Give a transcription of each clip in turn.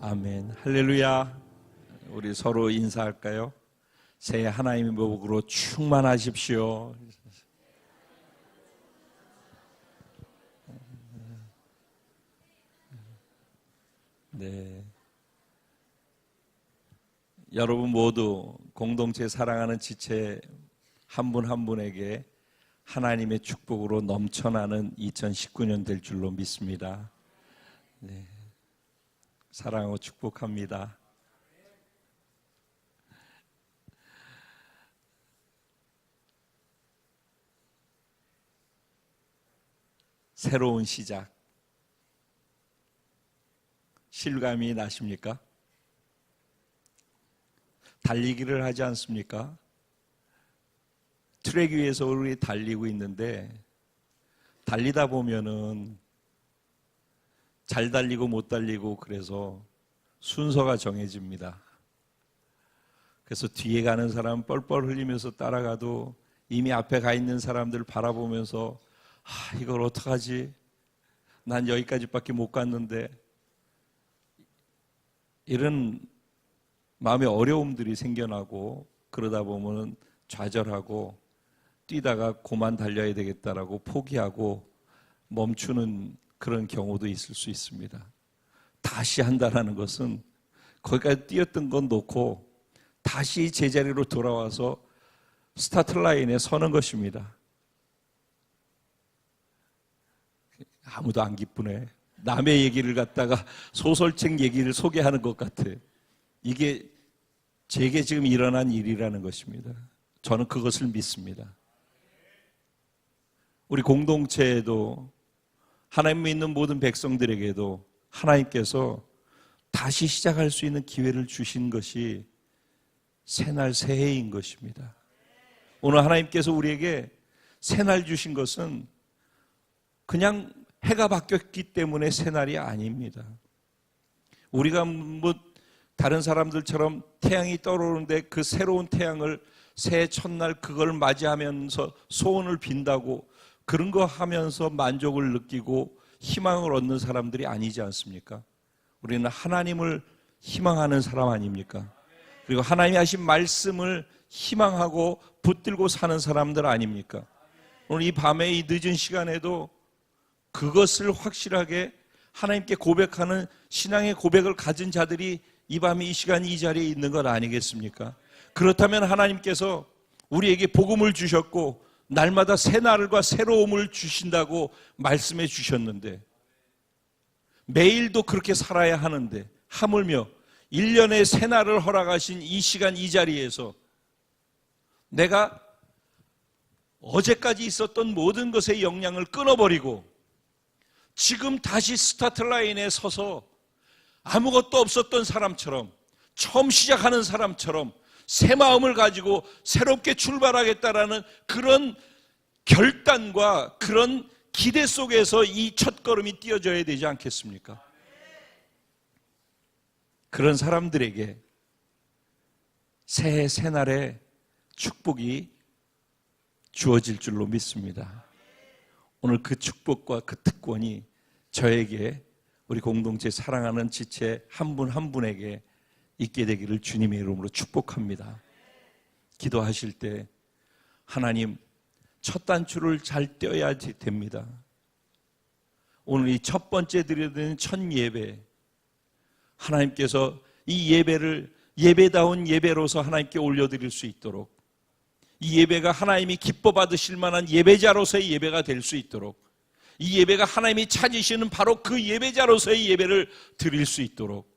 아멘. 할렐루야. 우리 서로 인사할까요? 새해 하나님의 복으로 충만하십시오. 네. 여러분 모두 공동체 사랑하는 지체 한 분 한 분에게 하나님의 축복으로 넘쳐나는 2019년 될 줄로 믿습니다. 네. 사랑하고 축복합니다. 새로운 시작, 실감이 나십니까? 달리기를 하지 않습니까? 트랙 위에서 우리 달리고 있는데 달리다 보면은 잘 달리고 못 달리고 그래서 순서가 정해집니다. 그래서 뒤에 가는 사람 뻘뻘 흘리면서 따라가도 이미 앞에 가 있는 사람들 바라보면서 이걸 어떡하지? 난 여기까지밖에 못 갔는데, 이런 마음의 어려움들이 생겨나고 그러다 보면 좌절하고 뛰다가 그만 달려야 되겠다라고 포기하고 멈추는 그런 경우도 있을 수 있습니다. 다시 한다는 것은 거기까지 뛰었던 건 놓고 다시 제자리로 돌아와서 스타트 라인에 서는 것입니다. 아무도 안 기쁘네. 남의 얘기를 갖다가 소설책 얘기를 소개하는 것 같아. 이게 제게 지금 일어난 일이라는 것입니다. 저는 그것을 믿습니다. 우리 공동체에도 하나님 믿는 모든 백성들에게도 하나님께서 다시 시작할 수 있는 기회를 주신 것이 새날 새해인 것입니다. 오늘 하나님께서 우리에게 새날 주신 것은 그냥 해가 바뀌었기 때문에 새날이 아닙니다. 우리가 다른 사람들처럼 태양이 떠오르는데 그 새로운 태양을 새해 첫날 그걸 맞이하면서 소원을 빈다고 그런 거 하면서 만족을 느끼고 희망을 얻는 사람들이 아니지 않습니까? 우리는 하나님을 희망하는 사람 아닙니까? 그리고 하나님이 하신 말씀을 희망하고 붙들고 사는 사람들 아닙니까? 오늘 이 밤에 이 늦은 시간에도 그것을 확실하게 하나님께 고백하는 신앙의 고백을 가진 자들이 이 밤에 이 시간 이 자리에 있는 것 아니겠습니까? 그렇다면 하나님께서 우리에게 복음을 주셨고 날마다 새날과 새로움을 주신다고 말씀해 주셨는데 매일도 그렇게 살아야 하는데 하물며 1년의 새날을 허락하신 이 시간 이 자리에서 내가 어제까지 있었던 모든 것의 영향을 끊어버리고 지금 다시 스타트 라인에 서서 아무것도 없었던 사람처럼 처음 시작하는 사람처럼 새 마음을 가지고 새롭게 출발하겠다라는 그런 결단과 그런 기대 속에서 이 첫걸음이 띄어져야 되지 않겠습니까? 그런 사람들에게 새해 새날의 축복이 주어질 줄로 믿습니다. 오늘 그 축복과 그 특권이 저에게 우리 공동체 사랑하는 지체 한 분 한 분에게 있게 되기를 주님의 이름으로 축복합니다. 기도하실 때 하나님 첫 단추를 잘 떼어야 됩니다. 오늘 이 첫 번째 드려야 되는 첫 예배, 하나님께서 이 예배를 예배다운 예배로서 하나님께 올려드릴 수 있도록, 이 예배가 하나님이 기뻐 받으실 만한 예배자로서의 예배가 될 수 있도록, 이 예배가 하나님이 찾으시는 바로 그 예배자로서의 예배를 드릴 수 있도록,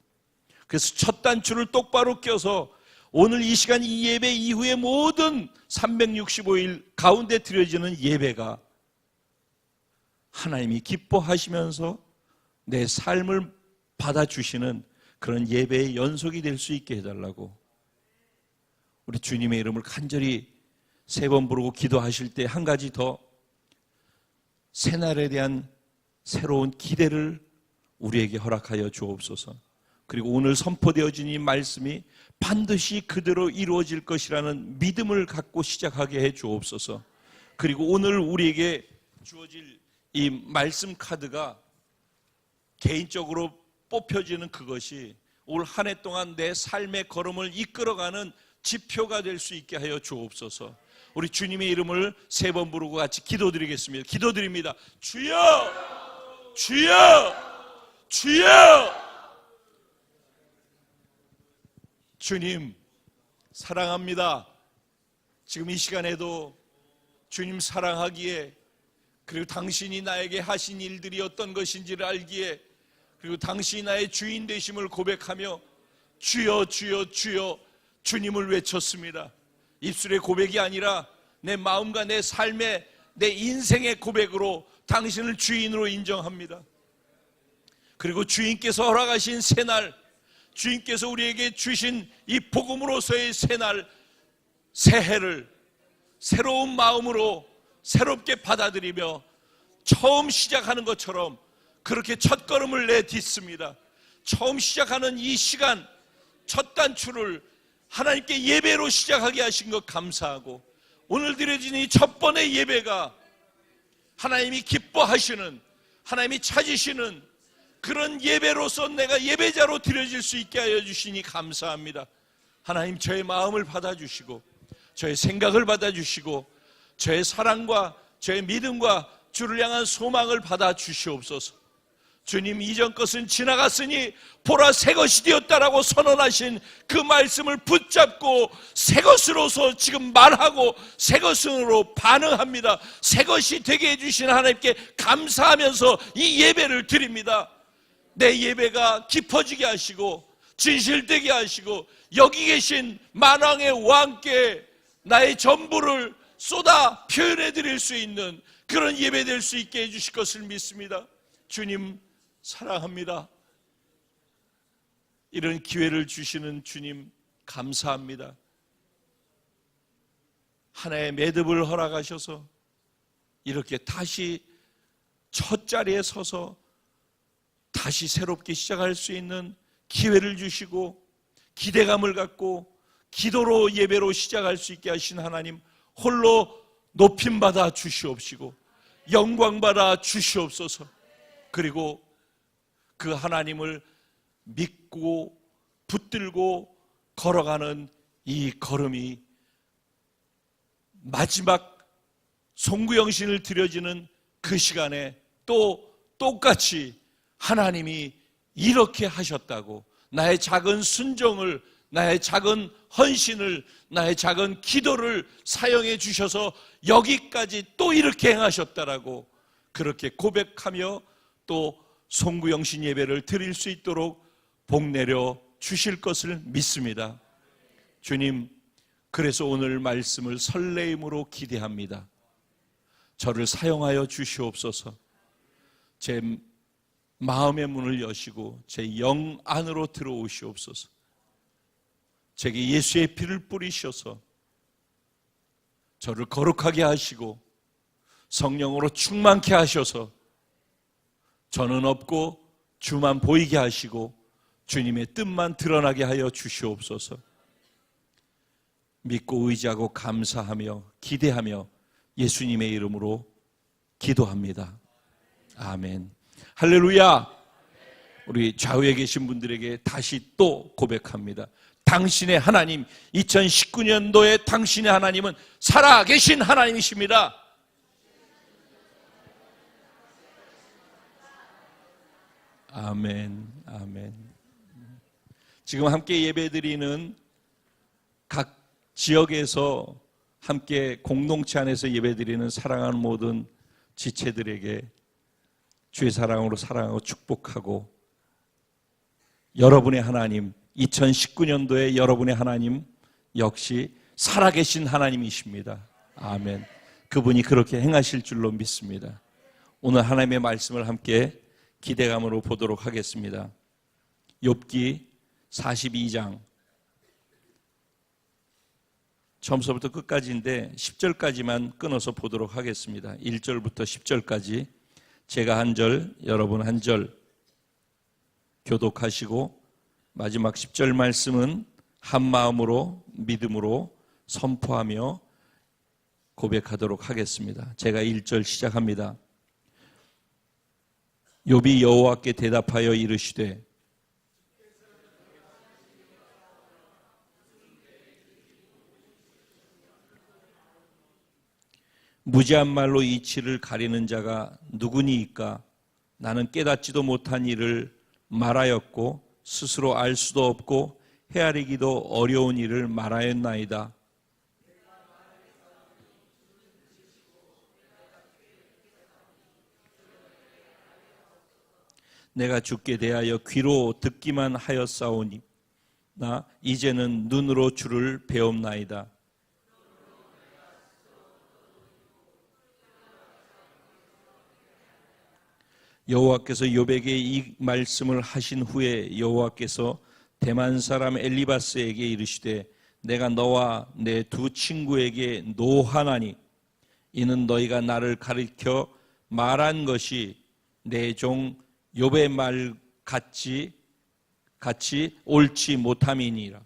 그래서 첫 단추를 똑바로 껴서 오늘 이 시간 이 예배 이후에 모든 365일 가운데 드려지는 예배가 하나님이 기뻐하시면서 내 삶을 받아주시는 그런 예배의 연속이 될 수 있게 해달라고 우리 주님의 이름을 간절히 3번 부르고 기도하실 때 한 가지 더 새날에 대한 새로운 기대를 우리에게 허락하여 주옵소서. 그리고 오늘 선포되어진 이 말씀이 반드시 그대로 이루어질 것이라는 믿음을 갖고 시작하게 해 주옵소서. 그리고 오늘 우리에게 주어질 이 말씀 카드가 개인적으로 뽑혀지는 그것이 올 한 해 동안 내 삶의 걸음을 이끌어가는 지표가 될 수 있게 하여 주옵소서. 우리 주님의 이름을 3번 부르고 같이 기도드리겠습니다. 기도드립니다. 주여! 주여! 주여! 주님 사랑합니다. 지금 이 시간에도 주님 사랑하기에, 그리고 당신이 나에게 하신 일들이 어떤 것인지를 알기에, 그리고 당신이 나의 주인 되심을 고백하며 주여 주여 주여 주님을 외쳤습니다. 입술의 고백이 아니라 내 마음과 내 삶의, 내 인생의 고백으로 당신을 주인으로 인정합니다. 그리고 주인께서 허락하신 새날, 주인께서 우리에게 주신 이 복음으로서의 새날, 새해를 새로운 마음으로 새롭게 받아들이며 처음 시작하는 것처럼 그렇게 첫걸음을 내딛습니다. 처음 시작하는 이 시간, 첫 단추를 하나님께 예배로 시작하게 하신 것 감사하고, 오늘 드려진 이 첫 번의 예배가 하나님이 기뻐하시는, 하나님이 찾으시는 그런 예배로서 내가 예배자로 드려질 수 있게 하여 주시니 감사합니다. 하나님, 저의 마음을 받아주시고 저의 생각을 받아주시고 저의 사랑과 저의 믿음과 주를 향한 소망을 받아주시옵소서. 주님, 이전 것은 지나갔으니 보라 새 것이 되었다라고 선언하신 그 말씀을 붙잡고 새 것으로서 지금 말하고 새 것으로 반응합니다. 새 것이 되게 해주신 하나님께 감사하면서 이 예배를 드립니다. 내 예배가 깊어지게 하시고 진실되게 하시고 여기 계신 만왕의 왕께 나의 전부를 쏟아 표현해 드릴 수 있는 그런 예배 될 수 있게 해주실 것을 믿습니다. 주님 사랑합니다. 이런 기회를 주시는 주님 감사합니다. 하나의 매듭을 허락하셔서 이렇게 다시 첫 자리에 서서 다시 새롭게 시작할 수 있는 기회를 주시고 기대감을 갖고 기도로 예배로 시작할 수 있게 하신 하나님 홀로 높임받아 주시옵시고 영광받아 주시옵소서. 그리고 그 하나님을 믿고 붙들고 걸어가는 이 걸음이 마지막 송구영신을 드려지는 그 시간에 또 똑같이 하나님이 이렇게 하셨다고 나의 작은 순종을, 나의 작은 헌신을, 나의 작은 기도를 사용해 주셔서 여기까지 또 이렇게 행하셨다라고 그렇게 고백하며 또 송구영신 예배를 드릴 수 있도록 복 내려 주실 것을 믿습니다. 주님, 그래서 오늘 말씀을 설레임으로 기대합니다. 저를 사용하여 주시옵소서. 제 마음의 문을 여시고 제 영 안으로 들어오시옵소서. 제게 예수의 피를 뿌리셔서 저를 거룩하게 하시고 성령으로 충만케 하셔서 저는 없고 주만 보이게 하시고 주님의 뜻만 드러나게 하여 주시옵소서. 믿고 의지하고 감사하며 기대하며 예수님의 이름으로 기도합니다. 아멘. 할렐루야. 우리 좌우에 계신 분들에게 다시 또 고백합니다. 당신의 하나님, 2019년도에 당신의 하나님은 살아계신 하나님이십니다. 아멘, 아멘. 지금 함께 예배드리는 각 지역에서 함께 공동체 안에서 예배드리는 사랑하는 모든 지체들에게 주의 사랑으로 사랑하고 축복하고, 여러분의 하나님, 2019년도에 여러분의 하나님 역시 살아계신 하나님이십니다. 아멘. 그분이 그렇게 행하실 줄로 믿습니다. 오늘 하나님의 말씀을 함께 기대감으로 보도록 하겠습니다. 욥기 42장 처음서부터 끝까지인데 10절까지만 끊어서 보도록 하겠습니다. 1절부터 10절까지 제가 한 절, 여러분 한 절 교독하시고 마지막 10절 말씀은 한 마음으로 믿음으로 선포하며 고백하도록 하겠습니다. 제가 1절 시작합니다. 욥이 여호와께 대답하여 이르시되 무지한 말로 이치를 가리는 자가 누구니이까? 나는 깨닫지도 못한 일을 말하였고 스스로 알 수도 없고 헤아리기도 어려운 일을 말하였나이다. 내가 주께 대하여 귀로 듣기만 하였사오니 나 이제는 눈으로 주를 배옵나이다. 여호와께서 욥에게 이 말씀을 하신 후에 여호와께서 대만 사람 엘리바스에게 이르시되 내가 너와 내 두 친구에게 노하나니 이는 너희가 나를 가리켜 말한 것이 내 종 욥의 말 같이 옳지 못함이니라.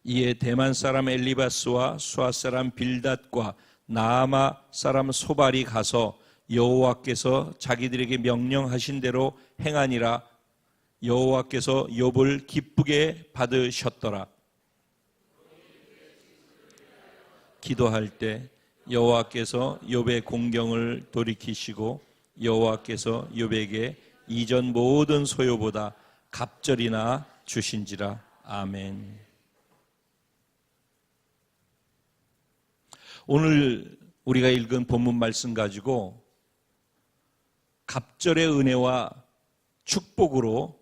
이에 대만 사람 엘리바스와 수아 사람 빌닷과 나아마 사람 소발이 가서 여호와께서 자기들에게 명령하신 대로 행하니라. 여호와께서 욥을 기쁘게 받으셨더라. 기도할 때 여호와께서 욥의 공경을 돌이키시고 여호와께서 욥에게 이전 모든 소요보다 갑절이나 주신지라. 아멘. 오늘 우리가 읽은 본문 말씀 가지고 갑절의 은혜와 축복으로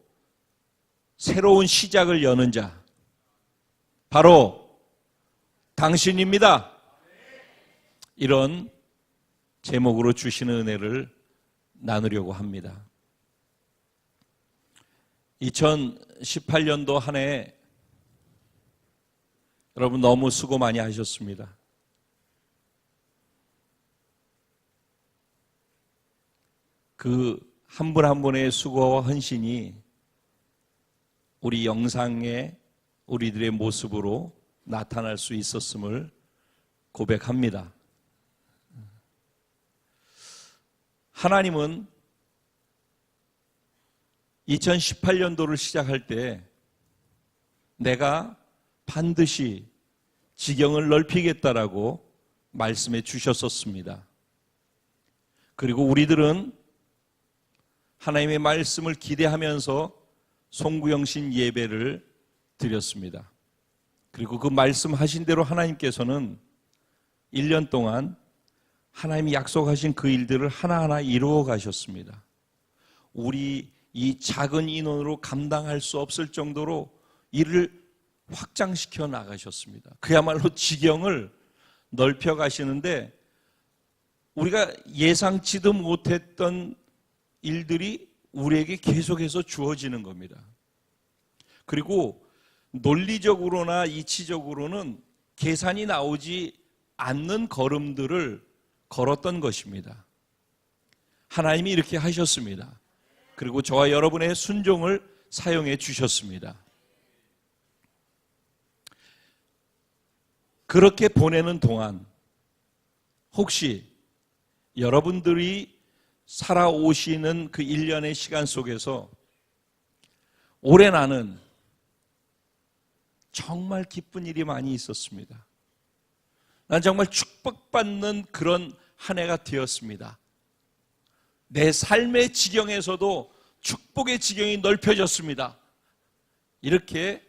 새로운 시작을 여는 자, 바로 당신입니다. 이런 제목으로 주시는 은혜를 나누려고 합니다. 2018년도 한 해 여러분 너무 수고 많이 하셨습니다. 그 한 분 한 분의 수고와 헌신이 우리 영상에 우리들의 모습으로 나타날 수 있었음을 고백합니다. 하나님은 2018년도를 시작할 때 내가 반드시 지경을 넓히겠다라고 말씀해 주셨었습니다. 그리고 우리들은 하나님의 말씀을 기대하면서 송구영신 예배를 드렸습니다. 그리고 그 말씀하신 대로 하나님께서는 1년 동안 하나님이 약속하신 그 일들을 하나하나 이루어 가셨습니다. 우리 이 작은 인원으로 감당할 수 없을 정도로 일을 확장시켜 나가셨습니다. 그야말로 지경을 넓혀 가시는데 우리가 예상치도 못했던 일들이 우리에게 계속해서 주어지는 겁니다. 그리고 논리적으로나 이치적으로는 계산이 나오지 않는 걸음들을 걸었던 것입니다. 하나님이 이렇게 하셨습니다. 그리고 저와 여러분의 순종을 사용해 주셨습니다. 그렇게 보내는 동안 혹시 여러분들이 살아오시는 그 1년의 시간 속에서 올해 나는 정말 기쁜 일이 많이 있었습니다. 난 정말 축복받는 그런 한 해가 되었습니다. 내 삶의 지경에서도 축복의 지경이 넓혀졌습니다. 이렇게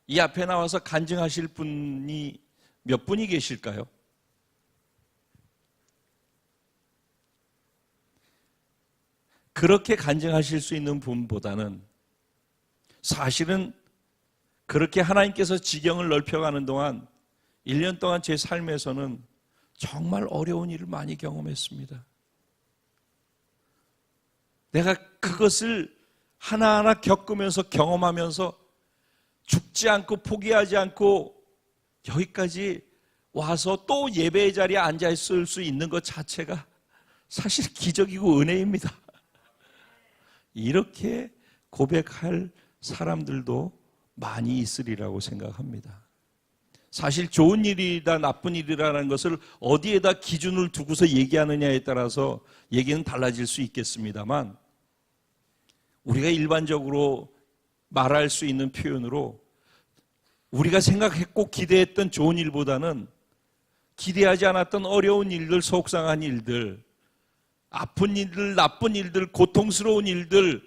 이 앞에 나와서 간증하실 분이 몇 분이 계실까요? 그렇게 간증하실 수 있는 분보다는 사실은 그렇게 하나님께서 지경을 넓혀가는 동안 1년 동안 제 삶에서는 정말 어려운 일을 많이 경험했습니다. 내가 그것을 하나하나 겪으면서 경험하면서 죽지 않고 포기하지 않고 여기까지 와서 또 예배의 자리에 앉아 있을 수 있는 것 자체가 사실 기적이고 은혜입니다. 이렇게 고백할 사람들도 많이 있으리라고 생각합니다. 사실 좋은 일이다 나쁜 일이라는 것을 어디에다 기준을 두고서 얘기하느냐에 따라서 얘기는 달라질 수 있겠습니다만, 우리가 일반적으로 말할 수 있는 표현으로 우리가 생각했고 기대했던 좋은 일보다는 기대하지 않았던 어려운 일들, 속상한 일들, 아픈 일들, 나쁜 일들, 고통스러운 일들이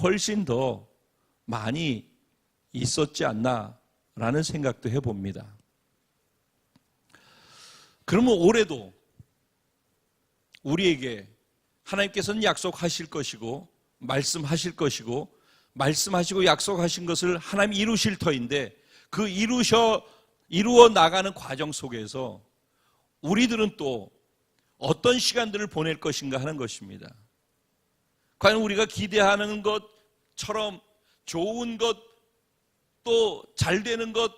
훨씬 더 많이 있었지 않나라는 생각도 해봅니다. 그러면 올해도 우리에게 하나님께서는 약속하실 것이고 말씀하실 것이고 말씀하시고 약속하신 것을 하나님이 이루실 터인데, 그 이루어 나가는 과정 속에서 우리들은 또 어떤 시간들을 보낼 것인가 하는 것입니다. 과연 우리가 기대하는 것처럼 좋은 것, 또 잘 되는 것,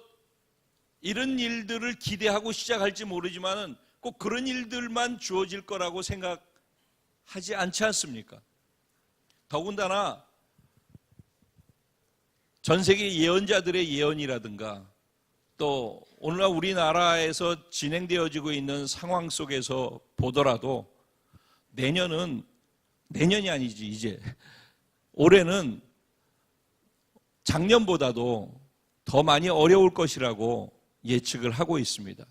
이런 일들을 기대하고 시작할지 모르지만 꼭 그런 일들만 주어질 거라고 생각하지 않지 않습니까? 더군다나 전 세계 예언자들의 예언이라든가 또 오늘날 우리나라에서 진행되어지고 있는 상황 속에서 보더라도 내년이 아니지, 이제 올해는 작년보다도 더 많이 어려울 것이라고 예측을 하고 있습니다.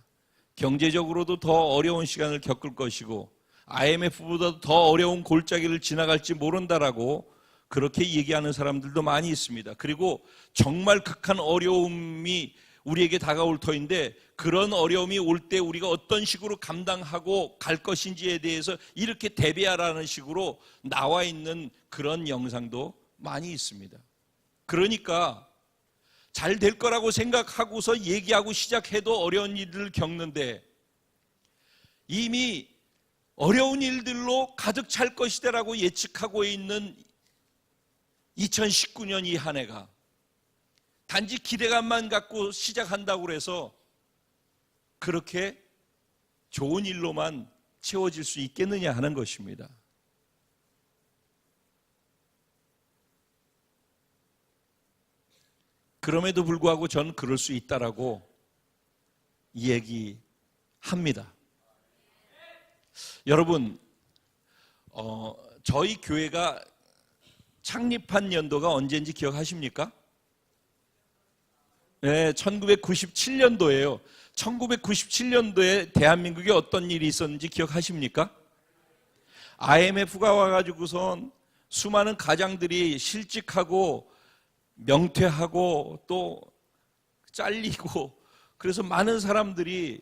경제적으로도 더 어려운 시간을 겪을 것이고 IMF보다 더 어려운 골짜기를 지나갈지 모른다라고 그렇게 얘기하는 사람들도 많이 있습니다. 그리고 정말 극한 어려움이 우리에게 다가올 터인데, 그런 어려움이 올 때 우리가 어떤 식으로 감당하고 갈 것인지에 대해서 이렇게 대비하라는 식으로 나와 있는 그런 영상도 많이 있습니다. 그러니까 잘 될 거라고 생각하고서 얘기하고 시작해도 어려운 일들을 겪는데, 이미 어려운 일들로 가득 찰 것이다라고 예측하고 있는 2019년 이 한 해가 단지 기대감만 갖고 시작한다고 해서 그렇게 좋은 일로만 채워질 수 있겠느냐 하는 것입니다. 그럼에도 불구하고 저는 그럴 수 있다라고 얘기합니다. 여러분, 저희 교회가 창립한 연도가 언제인지 기억하십니까? 네, 1997년도예요. 1997년도에 대한민국에 어떤 일이 있었는지 기억하십니까? IMF가 와가지고선 수많은 가장들이 실직하고 명퇴하고 또 잘리고, 그래서 많은 사람들이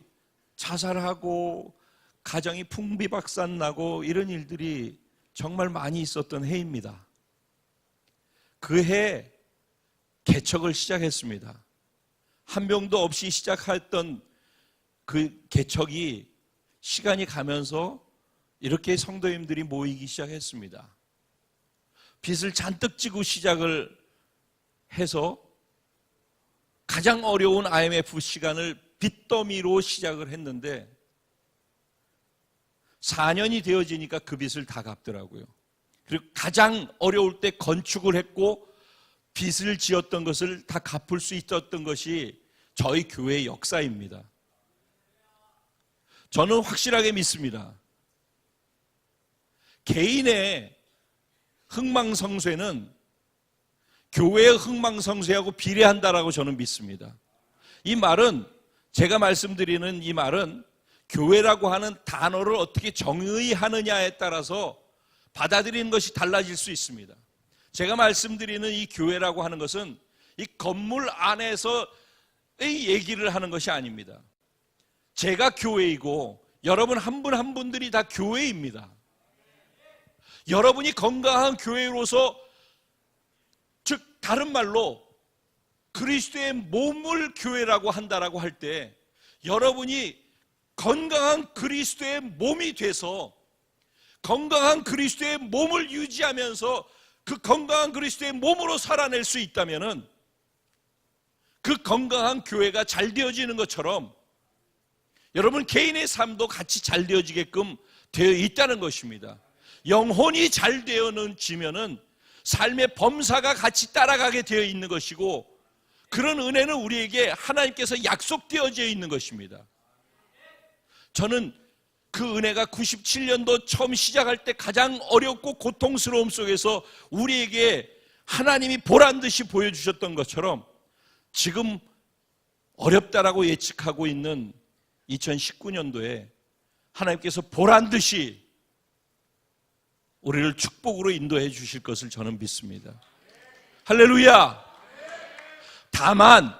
자살하고 가정이 풍비박산나고 이런 일들이 정말 많이 있었던 해입니다. 그 해 개척을 시작했습니다. 한 명도 없이 시작했던 그 개척이 시간이 가면서 이렇게 성도님들이 모이기 시작했습니다. 빚을 잔뜩 지고 시작을 해서 가장 어려운 IMF 시간을 빚더미로 시작을 했는데 4년이 되어지니까 그 빚을 다 갚더라고요. 그리고 가장 어려울 때 건축을 했고 빚을 지었던 것을 다 갚을 수 있었던 것이 저희 교회의 역사입니다. 저는 확실하게 믿습니다. 개인의 흥망성쇠는 교회의 흥망성쇠하고 비례한다라고 저는 믿습니다. 이 말은, 제가 말씀드리는 이 말은 교회라고 하는 단어를 어떻게 정의하느냐에 따라서 받아들이는 것이 달라질 수 있습니다. 제가 말씀드리는 이 교회라고 하는 것은 이 건물 안에서의 얘기를 하는 것이 아닙니다. 제가 교회이고 여러분 한 분 한 분들이 다 교회입니다. 여러분이 건강한 교회로서, 즉 다른 말로 그리스도의 몸을 교회라고 한다라고 할 때, 여러분이 건강한 그리스도의 몸이 돼서 건강한 그리스도의 몸을 유지하면서 그 건강한 그리스도의 몸으로 살아낼 수 있다면은 그 건강한 교회가 잘 되어지는 것처럼 여러분 개인의 삶도 같이 잘 되어지게끔 되어 있다는 것입니다. 영혼이 잘 되어지면은 삶의 범사가 같이 따라가게 되어 있는 것이고, 그런 은혜는 우리에게 하나님께서 약속되어져 있는 것입니다. 저는 그 은혜가 97년도 처음 시작할 때 가장 어렵고 고통스러움 속에서 우리에게 하나님이 보란듯이 보여주셨던 것처럼, 지금 어렵다라고 예측하고 있는 2019년도에 하나님께서 보란듯이 우리를 축복으로 인도해 주실 것을 저는 믿습니다. 할렐루야! 다만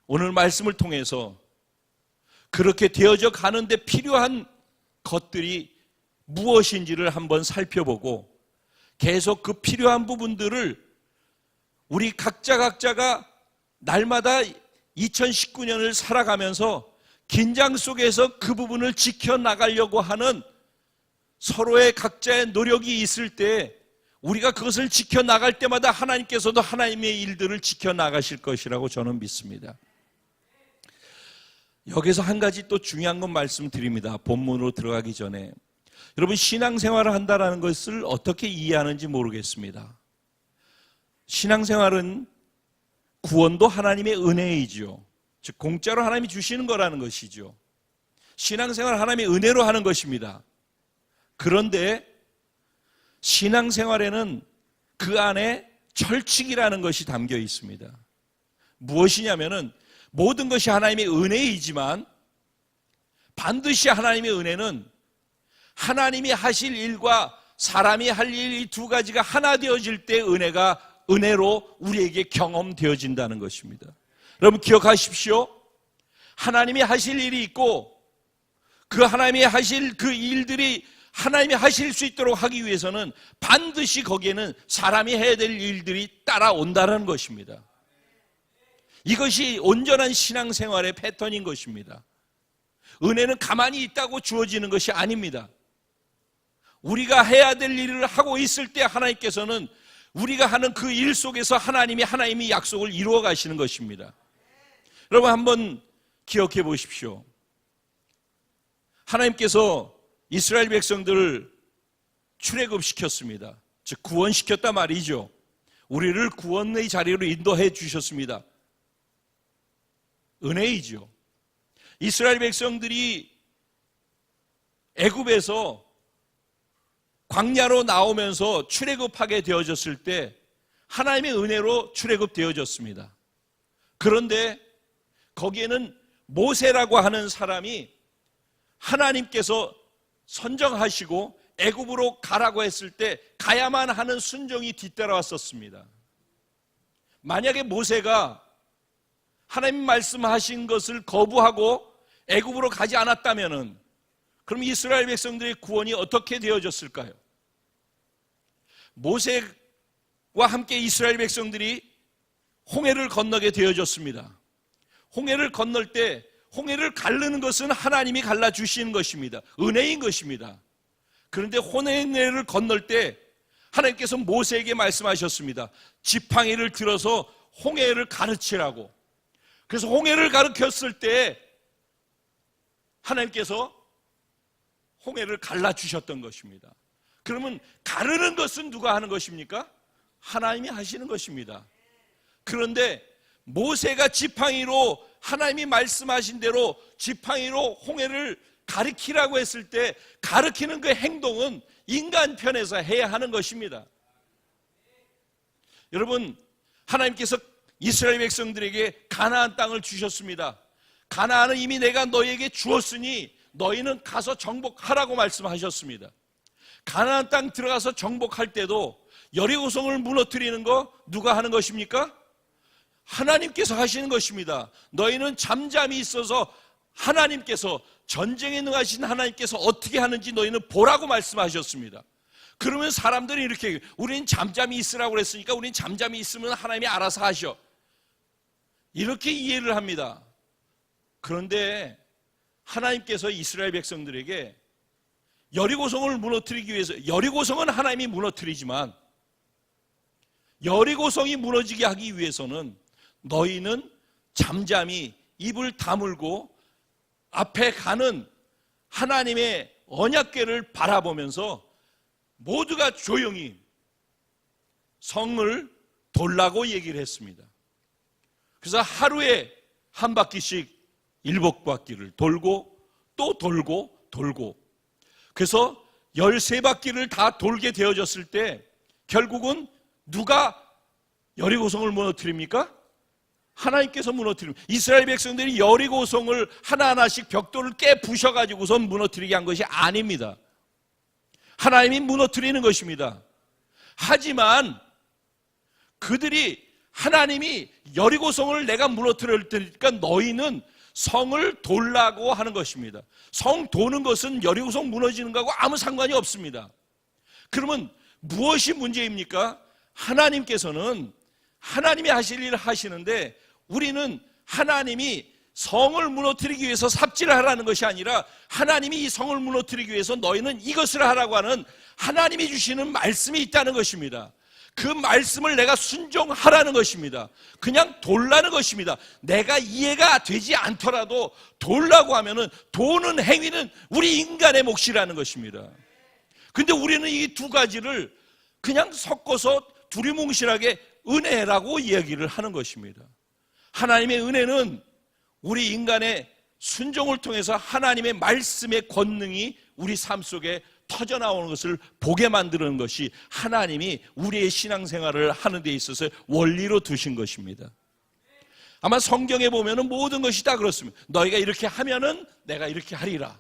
오늘 말씀을 통해서 그렇게 되어져 가는데 필요한 것들이 무엇인지를 한번 살펴보고, 계속 그 필요한 부분들을 우리 각자가 날마다 2019년을 살아가면서 긴장 속에서 그 부분을 지켜나가려고 하는 서로의 각자의 노력이 있을 때, 우리가 그것을 지켜나갈 때마다 하나님께서도 하나님의 일들을 지켜나가실 것이라고 저는 믿습니다. 여기서 한 가지 또 중요한 건 말씀드립니다. 본문으로 들어가기 전에. 여러분, 신앙생활을 한다는 것을 어떻게 이해하는지 모르겠습니다. 신앙생활은 구원도 하나님의 은혜이죠. 즉 공짜로 하나님이 주시는 거라는 것이죠. 신앙생활은 하나님의 은혜로 하는 것입니다. 그런데 신앙생활에는 그 안에 철칙이라는 것이 담겨 있습니다. 무엇이냐면은 모든 것이 하나님의 은혜이지만 반드시 하나님의 은혜는 하나님이 하실 일과 사람이 할 일, 이 두 가지가 하나 되어질 때 은혜로 우리에게 경험되어진다는 것입니다. 여러분 기억하십시오. 하나님이 하실 일이 있고, 그 하나님이 하실 그 일들이 하나님이 하실 수 있도록 하기 위해서는 반드시 거기에는 사람이 해야 될 일들이 따라온다는 것입니다. 이것이 온전한 신앙생활의 패턴인 것입니다. 은혜는 가만히 있다고 주어지는 것이 아닙니다. 우리가 해야 될 일을 하고 있을 때 하나님께서는 우리가 하는 그 일 속에서 하나님이 약속을 이루어 가시는 것입니다. 여러분 한번 기억해 보십시오. 하나님께서 이스라엘 백성들을 출애굽시켰습니다. 즉 구원시켰단 말이죠. 우리를 구원의 자리로 인도해 주셨습니다. 은혜이죠. 이스라엘 백성들이 애굽에서 광야로 나오면서 출애굽하게 되어졌을 때 하나님의 은혜로 출애굽되어졌습니다. 그런데 거기에는 모세라고 하는 사람이 하나님께서 선정하시고 애굽으로 가라고 했을 때 가야만 하는 순종이 뒤따라왔었습니다. 만약에 모세가 하나님 말씀하신 것을 거부하고 애굽으로 가지 않았다면 그럼 이스라엘 백성들의 구원이 어떻게 되어졌을까요? 모세와 함께 이스라엘 백성들이 홍해를 건너게 되어졌습니다. 홍해를 건널 때 홍해를 가르는 것은 하나님이 갈라주시는 것입니다. 은혜인 것입니다. 그런데 홍해를 건널 때 하나님께서 모세에게 말씀하셨습니다. 지팡이를 들어서 홍해를 가르치라고. 그래서 홍해를 가르쳤을 때 하나님께서 홍해를 갈라주셨던 것입니다. 그러면 가르는 것은 누가 하는 것입니까? 하나님이 하시는 것입니다. 그런데 모세가 지팡이로 하나님이 말씀하신 대로 지팡이로 홍해를 가르치라고 했을 때 가르치는 그 행동은 인간 편에서 해야 하는 것입니다. 여러분 하나님께서 이스라엘 백성들에게 가나안 땅을 주셨습니다. 가나안은 이미 내가 너희에게 주었으니 너희는 가서 정복하라고 말씀하셨습니다. 가나안 땅 들어가서 정복할 때도 여리고성을 무너뜨리는 거 누가 하는 것입니까? 하나님께서 하시는 것입니다. 너희는 잠잠히 있어서 하나님께서 전쟁에 능하신 하나님께서 어떻게 하는지 너희는 보라고 말씀하셨습니다. 그러면 사람들이 이렇게 우리는 잠잠히 있으라고 그랬으니까 우리는 잠잠히 있으면 하나님이 알아서 하셔. 이렇게 이해를 합니다. 그런데 하나님께서 이스라엘 백성들에게 여리고성을 무너뜨리기 위해서 여리고성은 하나님이 무너뜨리지만 여리고성이 무너지게 하기 위해서는 너희는 잠잠히 입을 다물고 앞에 가는 하나님의 언약궤를 바라보면서 모두가 조용히 성을 돌라고 얘기를 했습니다. 그래서 하루에 한 바퀴씩 7바퀴를 돌고 또 돌고 그래서 13바퀴를 다 돌게 되어졌을 때 결국은 누가 여리고성을 무너뜨립니까? 하나님께서 무너뜨립니다. 이스라엘 백성들이 여리고성을 하나하나씩 벽돌을 깨 부셔가지고서 무너뜨리게 한 것이 아닙니다. 하나님이 무너뜨리는 것입니다. 하지만 그들이 하나님이 여리고성을 내가 무너뜨릴 테니까 너희는 성을 돌라고 하는 것입니다. 성 도는 것은 여리고성 무너지는 것하고 아무 상관이 없습니다. 그러면 무엇이 문제입니까? 하나님께서는 하나님이 하실 일을 하시는데 우리는 하나님이 성을 무너뜨리기 위해서 삽질을 하라는 것이 아니라 하나님이 이 성을 무너뜨리기 위해서 너희는 이것을 하라고 하는 하나님이 주시는 말씀이 있다는 것입니다. 그 말씀을 내가 순종하라는 것입니다. 그냥 돌라는 것입니다. 내가 이해가 되지 않더라도 돌라고 하면은 도는 행위는 우리 인간의 몫이라는 것입니다. 근데 우리는 이 두 가지를 그냥 섞어서 두리뭉실하게 은혜라고 이야기를 하는 것입니다. 하나님의 은혜는 우리 인간의 순종을 통해서 하나님의 말씀의 권능이 우리 삶 속에 터져나오는 것을 보게 만드는 것이 하나님이 우리의 신앙생활을 하는 데 있어서 원리로 두신 것입니다. 아마 성경에 보면은 모든 것이 다 그렇습니다. 너희가 이렇게 하면은 내가 이렇게 하리라.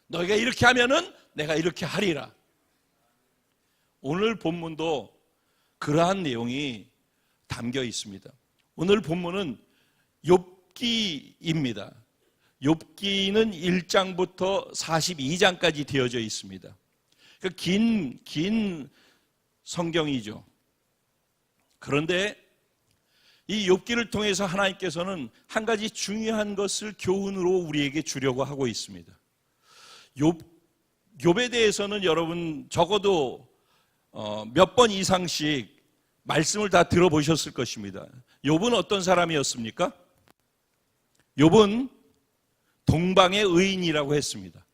너희가 이렇게 하면은 내가 이렇게 하리라. 오늘 본문도 그러한 내용이 담겨 있습니다. 오늘 본문은 욥기입니다. 욥기는 1장부터 42장까지 되어져 있습니다. 긴 성경이죠. 그런데 이 욥기를 통해서 하나님께서는 한 가지 중요한 것을 교훈으로 우리에게 주려고 하고 있습니다. 욥에 대해서는 여러분 적어도 몇 번 이상씩 말씀을 다 들어보셨을 것입니다. 욥은 어떤 사람이었습니까? 욥은 동방의 의인이라고 했습니다.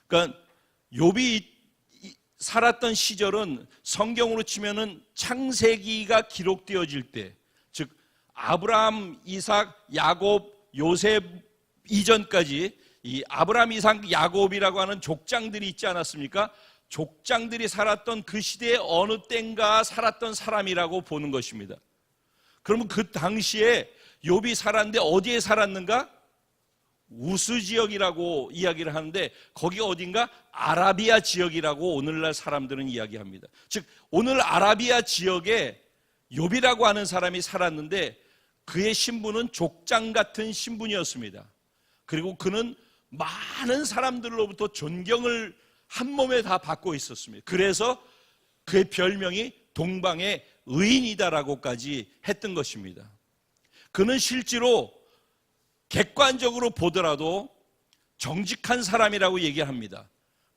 그러니까 욥이 살았던 시절은 성경으로 치면은 창세기가 기록되어질 때, 즉 아브라함, 이삭, 야곱, 요셉 이전까지 이 아브라함, 이삭, 야곱이라고 하는 족장들이 있지 않았습니까? 족장들이 살았던 그 시대에 어느 땐가 살았던 사람이라고 보는 것입니다. 그러면 그 당시에 욥이 살았는데 어디에 살았는가? 우스 지역이라고 이야기를 하는데 거기가 어딘가 아라비아 지역이라고 오늘날 사람들은 이야기합니다. 즉 오늘 아라비아 지역에 욥이라고 하는 사람이 살았는데 그의 신분은 족장 같은 신분이었습니다. 그리고 그는 많은 사람들로부터 존경을 한 몸에 다 받고 있었습니다. 그래서 그의 별명이 동방의 의인이다라고까지 했던 것입니다. 그는 실제로 객관적으로 보더라도 정직한 사람이라고 얘기합니다.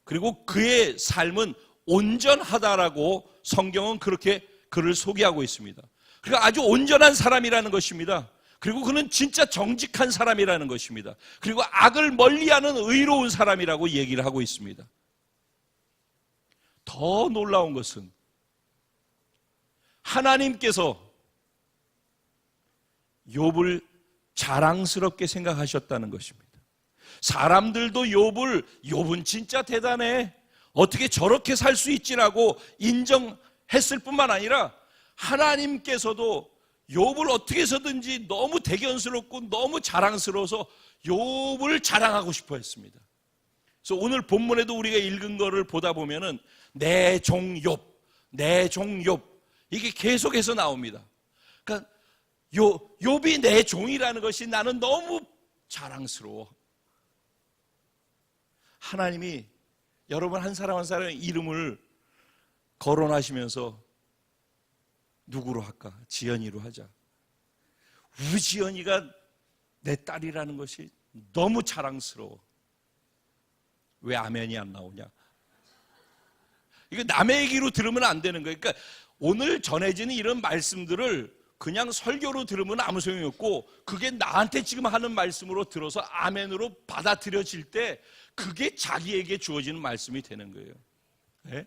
그리고 그의 삶은 온전하다라고 성경은 그렇게 그를 소개하고 있습니다. 그러니까 아주 온전한 사람이라는 것입니다. 그리고 그는 진짜 정직한 사람이라는 것입니다. 그리고 악을 멀리하는 의로운 사람이라고 얘기를 하고 있습니다. 더 놀라운 것은 하나님께서 욥을 자랑스럽게 생각하셨다는 것입니다. 사람들도 욥은 진짜 대단해, 어떻게 저렇게 살 수 있지라고 인정했을 뿐만 아니라 하나님께서도 욥을 어떻게 해서든지 너무 대견스럽고 너무 자랑스러워서 욥을 자랑하고 싶어 했습니다. 그래서 오늘 본문에도 우리가 읽은 거를 보다 보면은 내 종 욥, 내 종 욥 이게 계속해서 나옵니다. 그러니까 욥이 내 종이라는 것이 나는 너무 자랑스러워. 하나님이 여러분 한 사람 한 사람의 이름을 거론하시면서 누구로 할까? 지연이로 하자. 우지연이가 내 딸이라는 것이 너무 자랑스러워. 왜 아멘이 안 나오냐? 이거 남의 얘기로 들으면 안 되는 거예요. 그러니까 오늘 전해지는 이런 말씀들을 그냥 설교로 들으면 아무 소용이 없고 그게 나한테 지금 하는 말씀으로 들어서 아멘으로 받아들여질 때 그게 자기에게 주어지는 말씀이 되는 거예요. 네?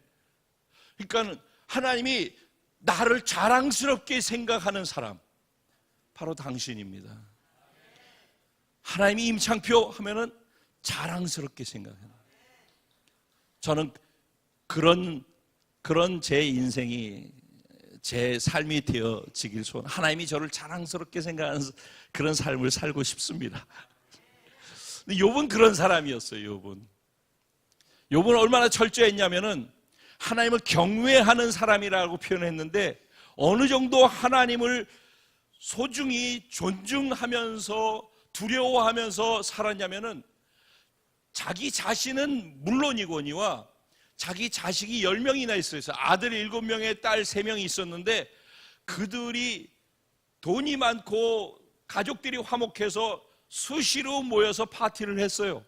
그러니까 하나님이 나를 자랑스럽게 생각하는 사람, 바로 당신입니다. 하나님이 임창표 하면은 자랑스럽게 생각해요. 저는 그런 제 인생이 제 삶이 되어지길 소원. 하나님이 저를 자랑스럽게 생각하는 그런 삶을 살고 싶습니다. 근데 욥은 그런 사람이었어요. 욥은 얼마나 철저했냐면은 하나님을 경외하는 사람이라고 표현했는데, 어느 정도 하나님을 소중히 존중하면서 두려워하면서 살았냐면은, 자기 자신은 물론이거니와 자기 자식이 10명이나 있어요. 아들 7명에 딸 3명이 있었는데, 그들이 돈이 많고 가족들이 화목해서 수시로 모여서 파티를 했어요.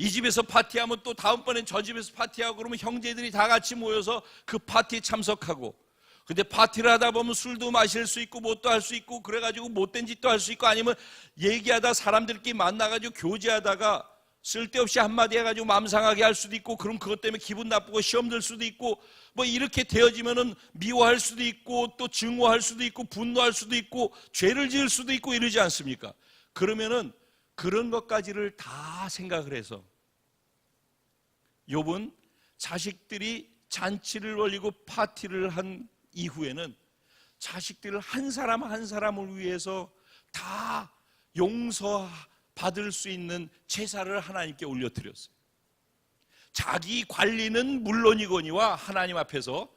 이 집에서 파티하면 또 다음번엔 저 집에서 파티하고, 그러면 형제들이 다 같이 모여서 그 파티에 참석하고, 근데 파티를 하다 보면 술도 마실 수 있고 뭣도 할 수 있고, 그래가지고 못된 짓도 할 수 있고, 아니면 얘기하다 사람들끼리 만나가지고 교제하다가 쓸데없이 한마디 해가지고 마음 상하게 할 수도 있고, 그럼 그것 때문에 기분 나쁘고 시험 들 수도 있고, 뭐 이렇게 되어지면은 미워할 수도 있고, 또 증오할 수도 있고, 분노할 수도 있고, 죄를 지을 수도 있고 이러지 않습니까? 그러면은 그런 것까지를 다 생각을 해서 욥은 자식들이 잔치를 벌이고 파티를 한 이후에는 자식들을 한 사람 한 사람을 위해서 다 용서받을 수 있는 제사를 하나님께 올려드렸어요. 자기 관리는 물론이거니와 하나님 앞에서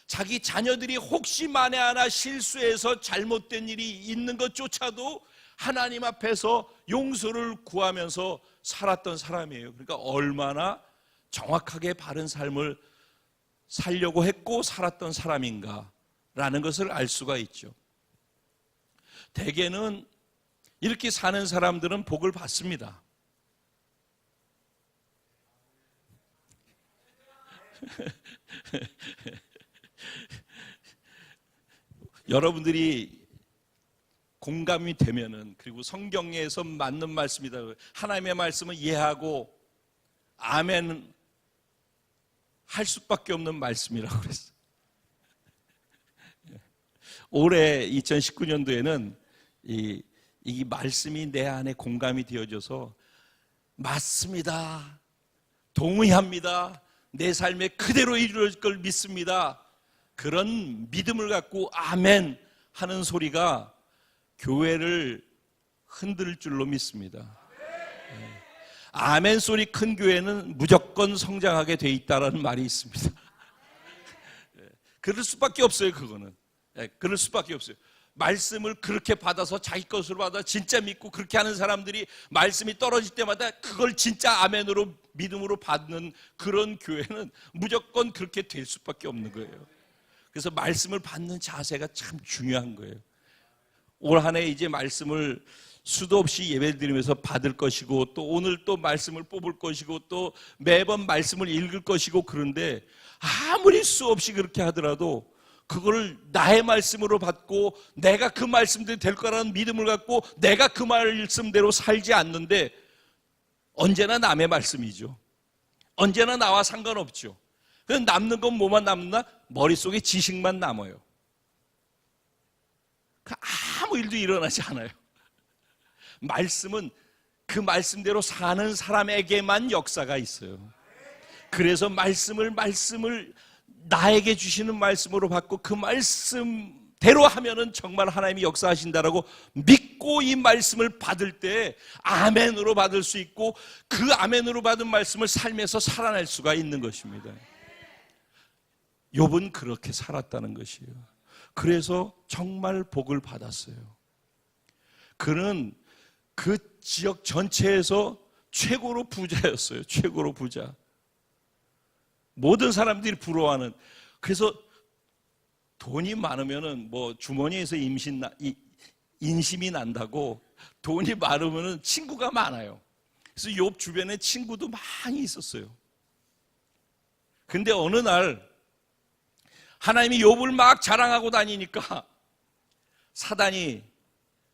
자기 자녀들이 혹시 만에 하나 실수해서 잘못된 일이 있는 것조차도 하나님 앞에서 용서를 구하면서 살았던 사람이에요. 그러니까 얼마나 정확하게 바른 삶을 살려고 했고 살았던 사람인가라는 것을 알 수가 있죠. 대개는 이렇게 사는 사람들은 복을 받습니다. 여러분들이 공감이 되면은, 그리고 성경에서 맞는 말씀이다, 하나님의 말씀을 이해하고 아멘 할 수밖에 없는 말씀이라고 그랬어요. 올해 2019년도에는 이 말씀이 내 안에 공감이 되어져서 맞습니다, 동의합니다, 내 삶에 그대로 이루어질 걸 믿습니다, 그런 믿음을 갖고 아멘 하는 소리가 교회를 흔들 줄로 믿습니다. 아멘 소리 큰 교회는 무조건 성장하게 돼 있다라는 말이 있습니다. 그럴 수밖에 없어요. 그거는 그럴 수밖에 없어요. 말씀을 그렇게 받아서 자기 것으로 받아 진짜 믿고 그렇게 하는 사람들이 말씀이 떨어질 때마다 그걸 진짜 아멘으로 믿음으로 받는 그런 교회는 무조건 그렇게 될 수밖에 없는 거예요. 그래서 말씀을 받는 자세가 참 중요한 거예요. 올 한 해 이제 말씀을 수도 없이 예배 드리면서 받을 것이고, 또 오늘 또 말씀을 뽑을 것이고, 또 매번 말씀을 읽을 것이고, 그런데 아무리 수 없이 그렇게 하더라도 그걸 나의 말씀으로 받고 내가 그 말씀대로 될 거라는 믿음을 갖고 내가 그 말씀대로 살지 않는데, 언제나 남의 말씀이죠. 언제나 나와 상관없죠. 그래서 남는 건 뭐만 남나? 머릿속에 지식만 남아요. 아무 일도 일어나지 않아요. 말씀은 그 말씀대로 사는 사람에게만 역사가 있어요. 그래서 말씀을 나에게 주시는 말씀으로 받고 그 말씀대로 하면은 정말 하나님이 역사하신다라고 믿고 이 말씀을 받을 때 아멘으로 받을 수 있고, 그 아멘으로 받은 말씀을 삶에서 살아낼 수가 있는 것입니다. 욥은 그렇게 살았다는 것이에요. 그래서 정말 복을 받았어요. 그는 그 지역 전체에서 최고로 부자였어요. 최고로 부자. 모든 사람들이 부러워하는. 그래서 돈이 많으면은 뭐 주머니에서 인심이 난다고, 돈이 많으면은 친구가 많아요. 그래서 욥 주변에 친구도 많이 있었어요. 근데 어느 날 하나님이 욥을 막 자랑하고 다니니까 사단이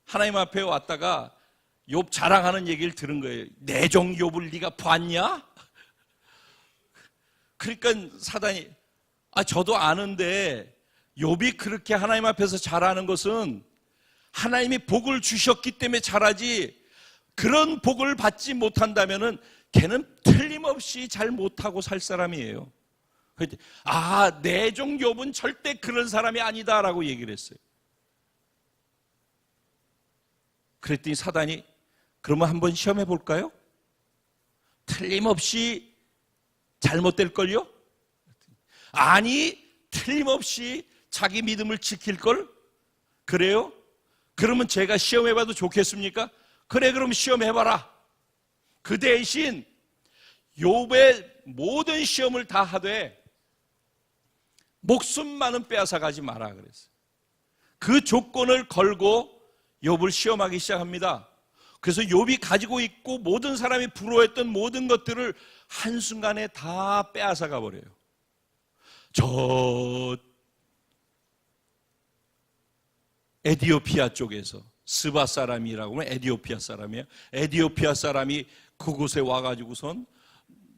하나님 앞에 왔다가 욥 자랑하는 얘기를 들은 거예요. 내 종 욥을 네가 봤냐? 그러니까 사단이 저도 아는데 욥이 그렇게 하나님 앞에서 잘하는 것은 하나님이 복을 주셨기 때문에 잘하지, 그런 복을 받지 못한다면은 걔는 틀림없이 잘 못하고 살 사람이에요. 내 종 욥은 절대 그런 사람이 아니다라고 얘기를 했어요. 그랬더니 사단이 그러면 한번 시험해 볼까요? 틀림없이 잘못될걸요? 아니, 틀림없이 자기 믿음을 지킬걸? 그래요? 그러면 제가 시험해봐도 좋겠습니까? 그래, 그럼 시험해봐라. 그 대신 욥의 모든 시험을 다 하되 목숨만은 빼앗아가지 마라 그랬어요. 그 조건을 걸고 욥을 시험하기 시작합니다. 그래서 욥이 가지고 있고 모든 사람이 부러워했던 모든 것들을 한순간에 다 빼앗아가 버려요. 저 에디오피아 쪽에서, 스바 사람이라고 하면 에디오피아 사람이에요. 에디오피아 사람이 그곳에 와가지고선